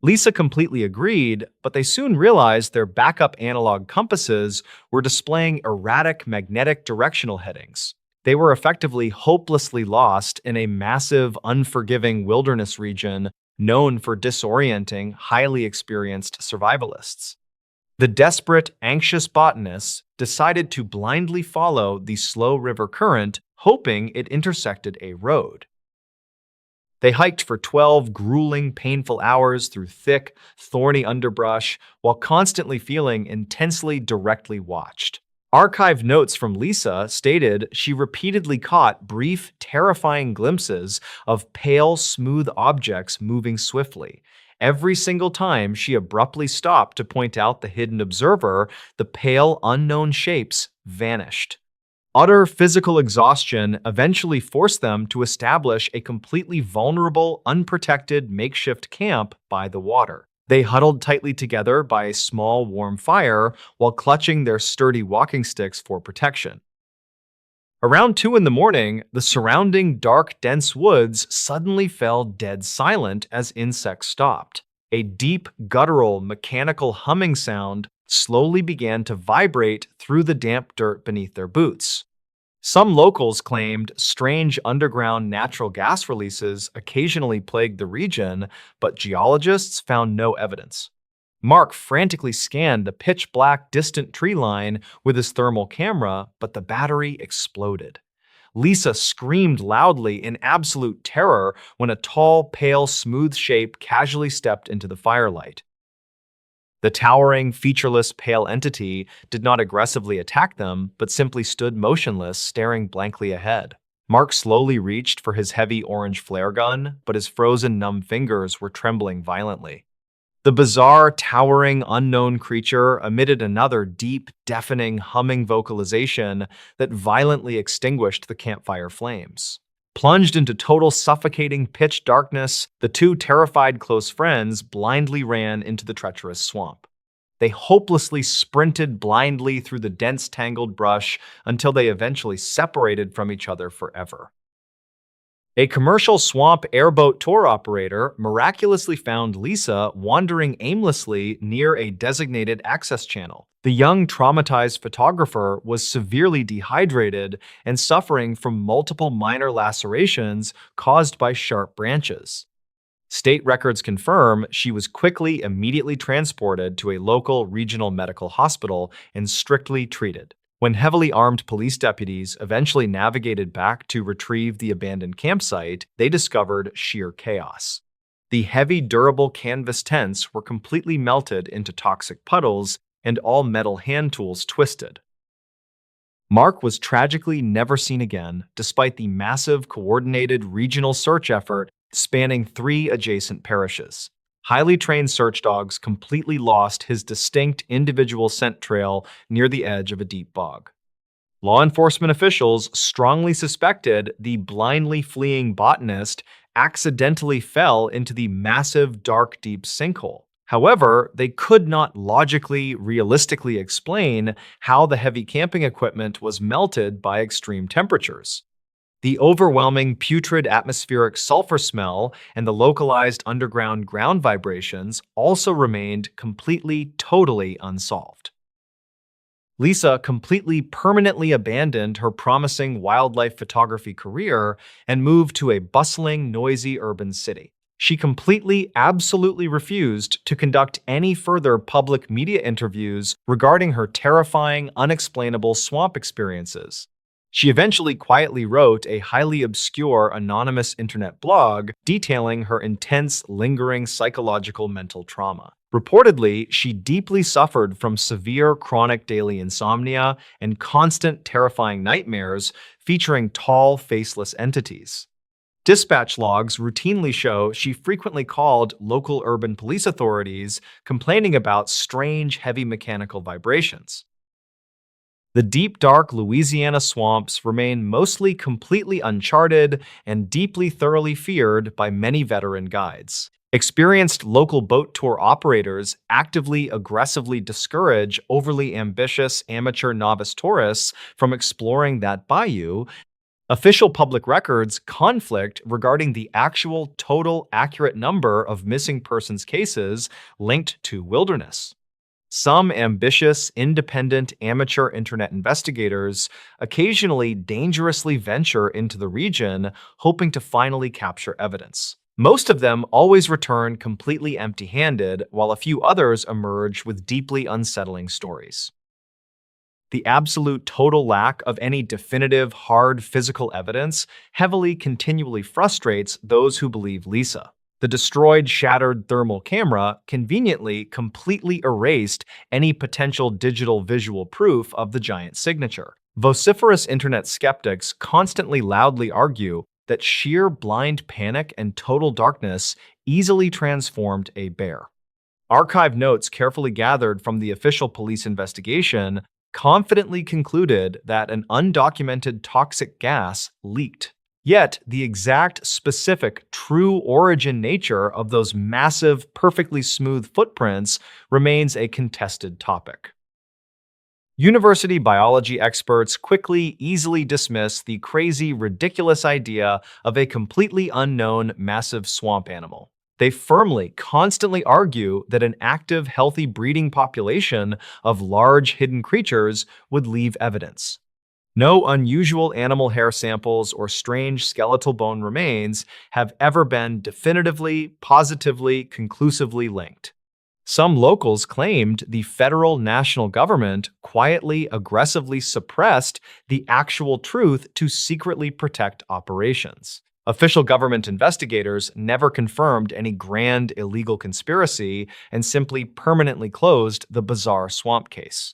Lisa completely agreed, but they soon realized their backup analog compasses were displaying erratic magnetic directional headings. They were effectively hopelessly lost in a massive, unforgiving wilderness region known for disorienting, highly experienced survivalists. The desperate, anxious botanists decided to blindly follow the slow river current, hoping it intersected a road. They hiked for 12 grueling, painful hours through thick, thorny underbrush while constantly feeling intensely directly watched. Archived notes from Lisa stated she repeatedly caught brief, terrifying glimpses of pale, smooth objects moving swiftly. Every single time she abruptly stopped to point out the hidden observer, the pale, unknown shapes vanished. Utter physical exhaustion eventually forced them to establish a completely vulnerable, unprotected makeshift camp by the water. They huddled tightly together by a small, warm fire while clutching their sturdy walking sticks for protection. Around 2 in the morning, the surrounding dark, dense woods suddenly fell dead silent as insects stopped. A deep, guttural, mechanical humming sound slowly began to vibrate through the damp dirt beneath their boots. Some locals claimed strange underground natural gas releases occasionally plagued the region, but geologists found no evidence. Mark frantically scanned the pitch-black distant tree line with his thermal camera, but the battery exploded. Lisa screamed loudly in absolute terror when a tall, pale, smooth shape casually stepped into the firelight. The towering, featureless, pale entity did not aggressively attack them, but simply stood motionless, staring blankly ahead. Mark slowly reached for his heavy orange flare gun, but his frozen, numb fingers were trembling violently. The bizarre, towering, unknown creature emitted another deep, deafening, humming vocalization that violently extinguished the campfire flames. Plunged into total suffocating pitch darkness, the two terrified close friends blindly ran into the treacherous swamp. They hopelessly sprinted blindly through the dense, tangled brush until they eventually separated from each other forever. A commercial swamp airboat tour operator miraculously found Lisa wandering aimlessly near a designated access channel. The young, traumatized photographer was severely dehydrated and suffering from multiple minor lacerations caused by sharp branches. State records confirm she was immediately transported to a local regional medical hospital and strictly treated. When heavily armed police deputies eventually navigated back to retrieve the abandoned campsite, they discovered sheer chaos. The heavy, durable canvas tents were completely melted into toxic puddles, and all metal hand tools twisted. Mark was tragically never seen again, despite the massive, coordinated regional search effort spanning 3 adjacent parishes. Highly trained search dogs completely lost his distinct individual scent trail near the edge of a deep bog. Law enforcement officials strongly suspected the blindly fleeing botanist accidentally fell into the massive, dark, deep sinkhole. However, they could not realistically explain how the heavy camping equipment was melted by extreme temperatures. The overwhelming putrid atmospheric sulfur smell and the localized underground ground vibrations also remained totally unsolved. Lisa permanently abandoned her promising wildlife photography career and moved to a bustling, noisy urban city. She absolutely refused to conduct any further public media interviews regarding her terrifying, unexplainable swamp experiences. She eventually quietly wrote a highly obscure anonymous internet blog detailing her intense, lingering psychological mental trauma. Reportedly, she deeply suffered from severe chronic daily insomnia and constant terrifying nightmares featuring tall, faceless entities. Dispatch logs routinely show she frequently called local urban police authorities complaining about strange, heavy mechanical vibrations. The deep, dark Louisiana swamps remain mostly completely uncharted and thoroughly feared by many veteran guides. Experienced local boat tour operators aggressively discourage overly ambitious amateur novice tourists from exploring that bayou. Official public records conflict regarding the actual total accurate number of missing persons cases linked to wilderness. Some ambitious, independent amateur internet investigators occasionally dangerously venture into the region, hoping to finally capture evidence. Most of them always return completely empty-handed, while a few others emerge with deeply unsettling stories. The absolute total lack of any definitive, hard physical evidence continually frustrates those who believe Lisa. The destroyed, shattered thermal camera completely erased any potential digital visual proof of the giant signature. Vociferous internet skeptics constantly loudly argue that sheer blind panic and total darkness easily transformed a bear. Archive notes carefully gathered from the official police investigation confidently concluded that an undocumented toxic gas leaked. Yet, the exact, specific, true origin nature of those massive, perfectly smooth footprints remains a contested topic. University biology experts easily dismiss the crazy, ridiculous idea of a completely unknown, massive swamp animal. They constantly argue that an active, healthy breeding population of large, hidden creatures would leave evidence. No unusual animal hair samples or strange skeletal bone remains have ever been definitively, positively, conclusively linked. Some locals claimed the federal national government quietly, aggressively suppressed the actual truth to secretly protect operations. Official government investigators never confirmed any grand illegal conspiracy and simply permanently closed the bizarre swamp case.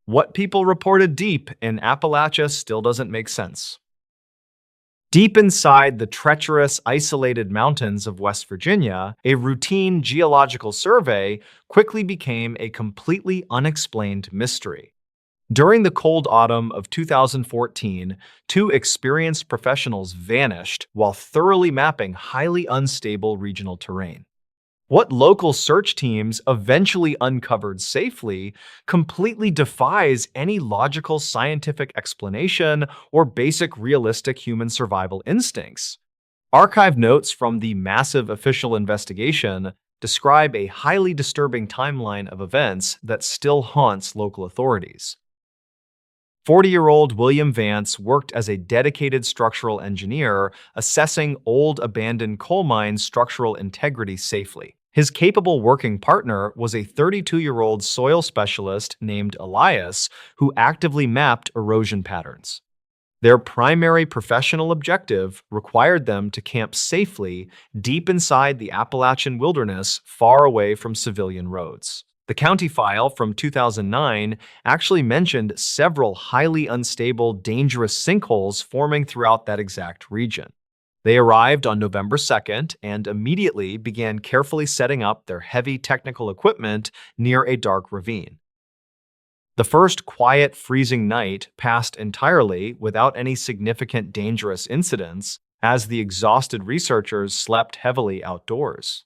What people reported deep in Appalachia still doesn't make sense. Deep inside the treacherous, isolated mountains of West Virginia, a routine geological survey quickly became a completely unexplained mystery. During the cold autumn of 2014, two experienced professionals vanished while thoroughly mapping highly unstable regional terrain. What local search teams eventually uncovered safely completely defies any logical scientific explanation or basic realistic human survival instincts. Archive notes from the massive official investigation describe a highly disturbing timeline of events that still haunts local authorities. 40-year-old William Vance worked as a dedicated structural engineer, assessing old abandoned coal mines' structural integrity safely. His capable working partner was a 32-year-old soil specialist named Elias, who actively mapped erosion patterns. Their primary professional objective required them to camp safely deep inside the Appalachian wilderness, far away from civilian roads. The county file from 2009 actually mentioned several highly unstable, dangerous sinkholes forming throughout that exact region. They arrived on November 2nd and immediately began carefully setting up their heavy technical equipment near a dark ravine. The first quiet, freezing night passed entirely without any significant dangerous incidents, as the exhausted researchers slept heavily outdoors.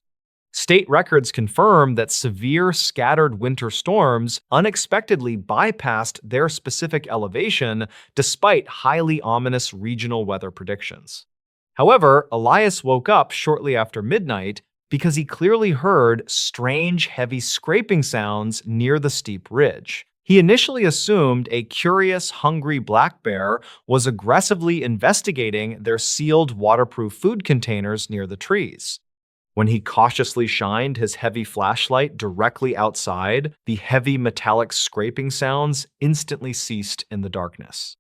State records confirm that severe scattered winter storms unexpectedly bypassed their specific elevation despite highly ominous regional weather predictions. However, Elias woke up shortly after midnight because he clearly heard strange, heavy scraping sounds near the steep ridge. He initially assumed a curious, hungry black bear was aggressively investigating their sealed, waterproof food containers near the trees. When he cautiously shined his heavy flashlight directly outside, the heavy metallic scraping sounds instantly ceased in the darkness.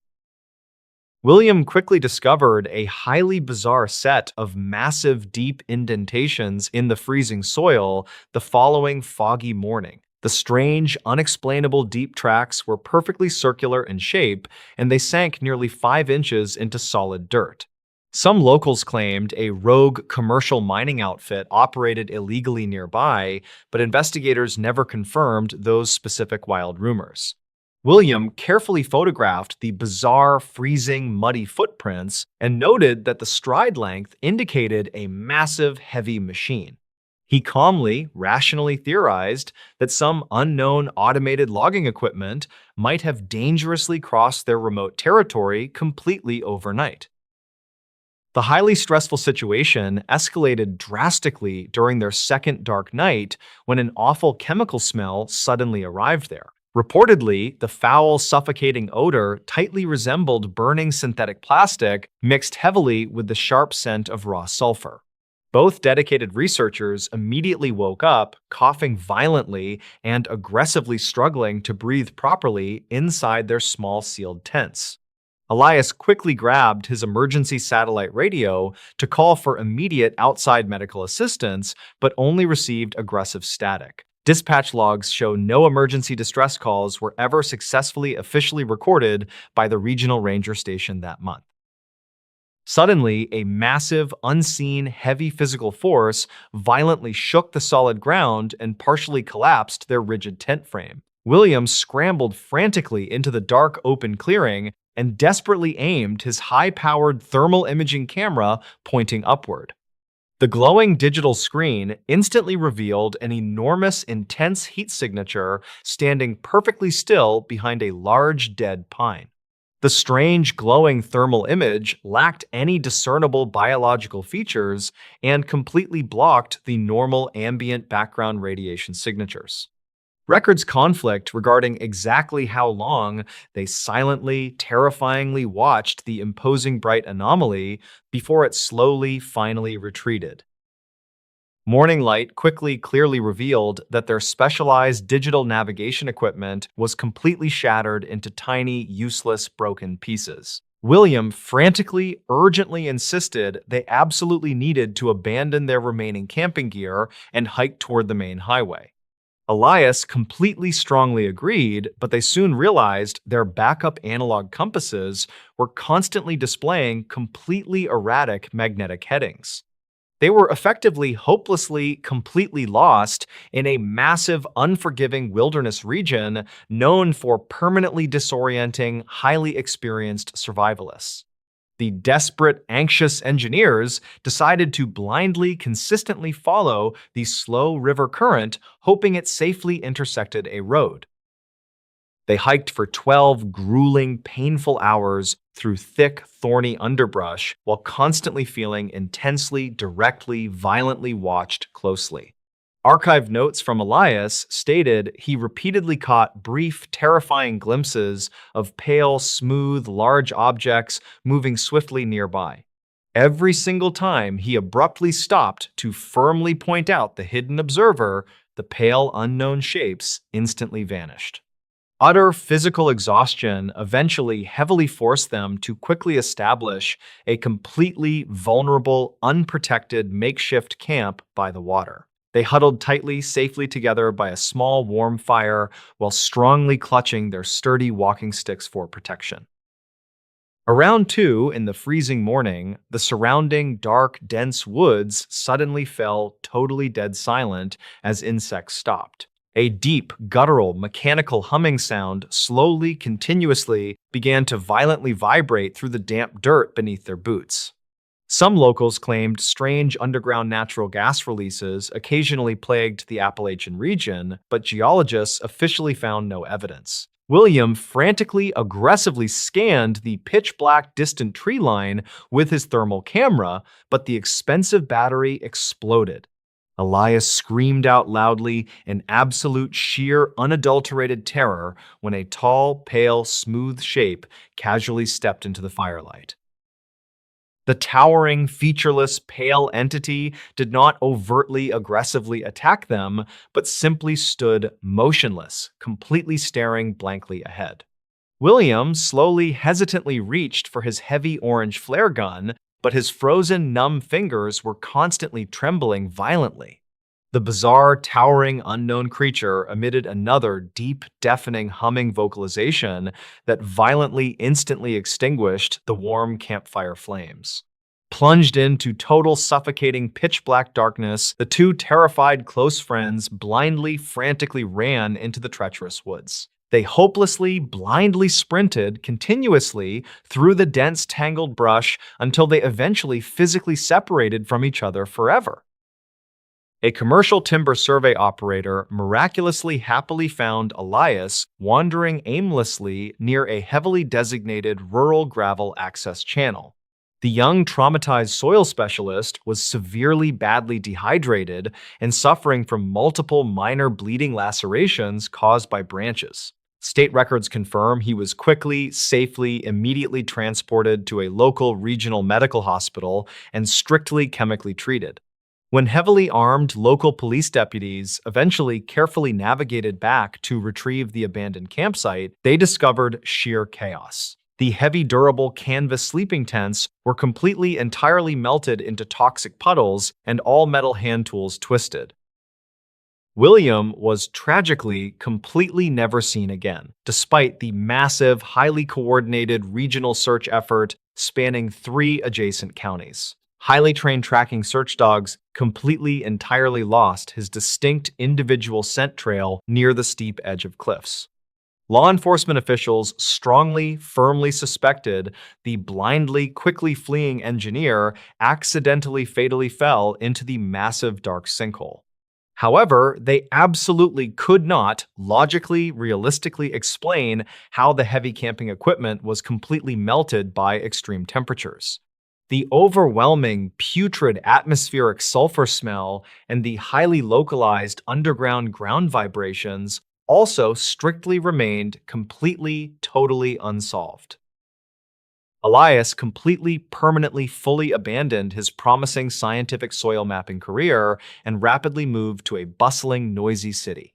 William quickly discovered a highly bizarre set of massive, deep indentations in the freezing soil the following foggy morning. The strange, unexplainable deep tracks were perfectly circular in shape, and they sank nearly 5 inches into solid dirt. Some locals claimed a rogue commercial mining outfit operated illegally nearby, but investigators never confirmed those specific wild rumors. William carefully photographed the bizarre, freezing, muddy footprints and noted that the stride length indicated a massive, heavy machine. He calmly, rationally theorized that some unknown automated logging equipment might have dangerously crossed their remote territory completely overnight. The highly stressful situation escalated drastically during their second dark night when an awful chemical smell suddenly arrived there. Reportedly, the foul, suffocating odor tightly resembled burning synthetic plastic mixed heavily with the sharp scent of raw sulfur. Both dedicated researchers immediately woke up, coughing violently and aggressively struggling to breathe properly inside their small sealed tents. Elias quickly grabbed his emergency satellite radio to call for immediate outside medical assistance, but only received aggressive static. Dispatch logs show no emergency distress calls were ever successfully officially recorded by the regional ranger station that month. Suddenly, a massive, unseen, heavy physical force violently shook the solid ground and partially collapsed their rigid tent frame. William scrambled frantically into the dark, open clearing and desperately aimed his high-powered thermal imaging camera pointing upward. The glowing digital screen instantly revealed an enormous, intense heat signature standing perfectly still behind a large, dead pine. The strange, glowing thermal image lacked any discernible biological features and completely blocked the normal ambient background radiation signatures. Records conflict regarding exactly how long they silently, terrifyingly watched the imposing bright anomaly before it slowly, finally retreated. Morning light clearly revealed that their specialized digital navigation equipment was completely shattered into tiny, useless, broken pieces. William frantically, urgently insisted they absolutely needed to abandon their remaining camping gear and hike toward the main highway. Elias completely strongly agreed, but they soon realized their backup analog compasses were constantly displaying completely erratic magnetic headings. They were effectively hopelessly, completely lost in a massive, unforgiving wilderness region known for permanently disorienting, highly experienced survivalists. The desperate, anxious engineers decided to blindly, consistently follow the slow river current, hoping it safely intersected a road. They hiked for 12 grueling, painful hours through thick, thorny underbrush while constantly feeling intensely, directly, violently watched closely. Archived notes from Elias stated he repeatedly caught brief, terrifying glimpses of pale, smooth, large objects moving swiftly nearby. Every single time he abruptly stopped to firmly point out the hidden observer, the pale, unknown shapes instantly vanished. Utter physical exhaustion eventually heavily forced them to quickly establish a completely vulnerable, unprotected makeshift camp by the water. They huddled tightly, safely together by a small, warm fire while strongly clutching their sturdy walking sticks for protection. Around 2 in the freezing morning, the surrounding dark, dense woods suddenly fell totally dead silent as insects stopped. A deep, guttural, mechanical humming sound slowly, continuously began to violently vibrate through the damp dirt beneath their boots. Some locals claimed strange underground natural gas releases occasionally plagued the Appalachian region, but geologists officially found no evidence. William frantically, aggressively scanned the pitch-black distant tree line with his thermal camera, but the expensive battery exploded. Elias screamed out loudly in absolute, sheer, unadulterated terror when a tall, pale, smooth shape casually stepped into the firelight. The towering, featureless, pale entity did not overtly, aggressively attack them, but simply stood motionless, completely staring blankly ahead. William slowly, hesitantly reached for his heavy orange flare gun, but his frozen, numb fingers were constantly trembling violently. The bizarre, towering, unknown creature emitted another deep, deafening, humming vocalization that violently, instantly extinguished the warm campfire flames. Plunged into total, suffocating, pitch-black darkness, the two terrified close friends blindly, frantically ran into the treacherous woods. They hopelessly, blindly sprinted continuously through the dense, tangled brush until they eventually physically separated from each other forever. A commercial timber survey operator miraculously happily found Elias wandering aimlessly near a heavily designated rural gravel access channel. The young, traumatized soil specialist was severely badly dehydrated and suffering from multiple minor bleeding lacerations caused by branches. State records confirm he was quickly, safely, immediately transported to a local regional medical hospital and strictly chemically treated. When heavily armed local police deputies eventually carefully navigated back to retrieve the abandoned campsite, they discovered sheer chaos. The heavy, durable canvas sleeping tents were entirely melted into toxic puddles and all metal hand tools twisted. William was tragically completely never seen again, despite the massive, highly coordinated regional search effort spanning 3 adjacent counties. Highly trained tracking search dogs entirely lost his distinct individual scent trail near the steep edge of cliffs. Law enforcement officials strongly, firmly suspected the blindly, quickly fleeing engineer accidentally fatally fell into the massive dark sinkhole. However, they absolutely could not logically, realistically explain how the heavy camping equipment was completely melted by extreme temperatures. The overwhelming, putrid atmospheric sulfur smell and the highly localized underground ground vibrations also strictly remained totally unsolved. Elias completely, permanently, fully abandoned his promising scientific soil mapping career and rapidly moved to a bustling, noisy city.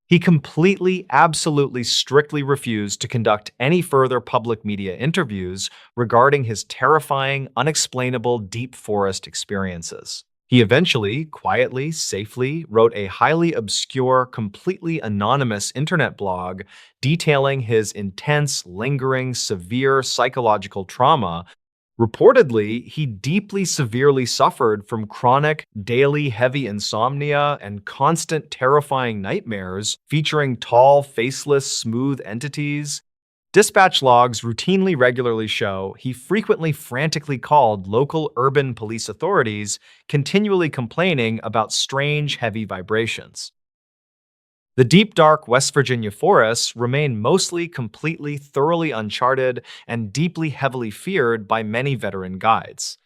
He completely, absolutely, strictly refused to conduct any further public media interviews regarding his terrifying, unexplainable deep forest experiences. He eventually, quietly, safely wrote a highly obscure, completely anonymous internet blog detailing his intense, lingering, severe psychological trauma. Reportedly, he deeply severely suffered from chronic, daily heavy insomnia and constant terrifying nightmares featuring tall, faceless, smooth entities. Dispatch logs routinely regularly show he frequently frantically called local urban police authorities, continually complaining about strange, heavy vibrations. The deep, dark West Virginia forests remain mostly completely, thoroughly uncharted and deeply, heavily feared by many veteran guides.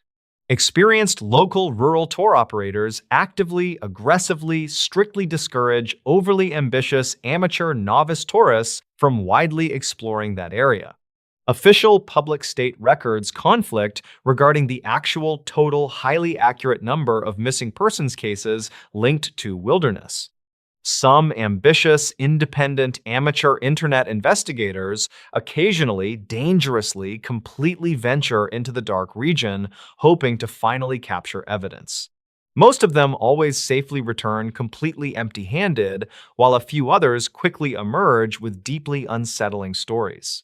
Experienced local rural tour operators actively, aggressively, strictly discourage overly ambitious amateur novice tourists from widely exploring that area. Official public state records conflict regarding the actual total highly accurate number of missing persons cases linked to wilderness. Some ambitious, independent, amateur internet investigators occasionally, dangerously, completely venture into the dark region, hoping to finally capture evidence. Most of them always safely return completely empty-handed, while a few others quickly emerge with deeply unsettling stories.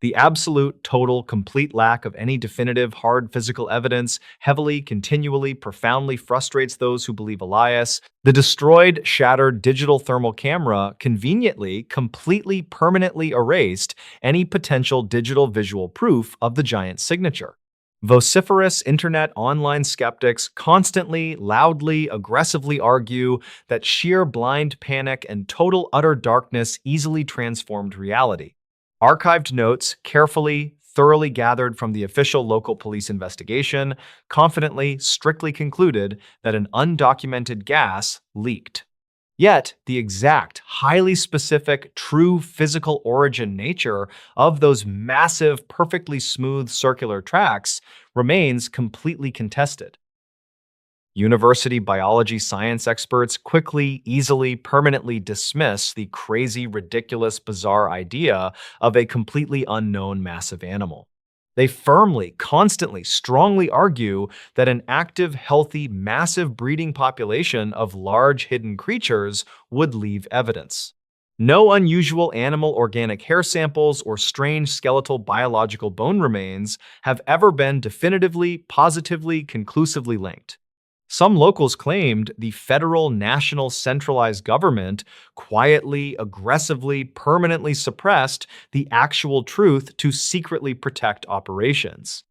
The absolute, total, complete lack of any definitive, hard physical evidence heavily, continually, profoundly frustrates those who believe Elias. The destroyed, shattered digital thermal camera conveniently, completely, permanently erased any potential digital visual proof of the giant signature. Vociferous internet online skeptics constantly, loudly, aggressively argue that sheer blind panic and total utter darkness easily transformed reality. Archived notes, carefully, thoroughly gathered from the official local police investigation, confidently, strictly concluded that an undocumented gas leaked. Yet, the exact, highly specific, true physical origin nature of those massive, perfectly smooth circular tracks remains completely contested. University biology science experts quickly, easily, permanently dismiss the crazy, ridiculous, bizarre idea of a completely unknown massive animal. They firmly, constantly, strongly argue that an active, healthy, massive breeding population of large hidden creatures would leave evidence. No unusual animal organic hair samples or strange skeletal biological bone remains have ever been definitively, positively, conclusively linked. Some locals claimed the federal, national, centralized government quietly, aggressively, permanently suppressed the actual truth to secretly protect operations.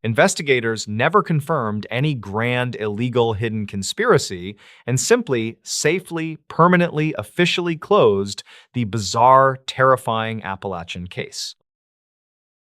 Investigators never confirmed any grand, illegal, hidden conspiracy and simply, safely, permanently, officially closed the bizarre, terrifying Appalachian case.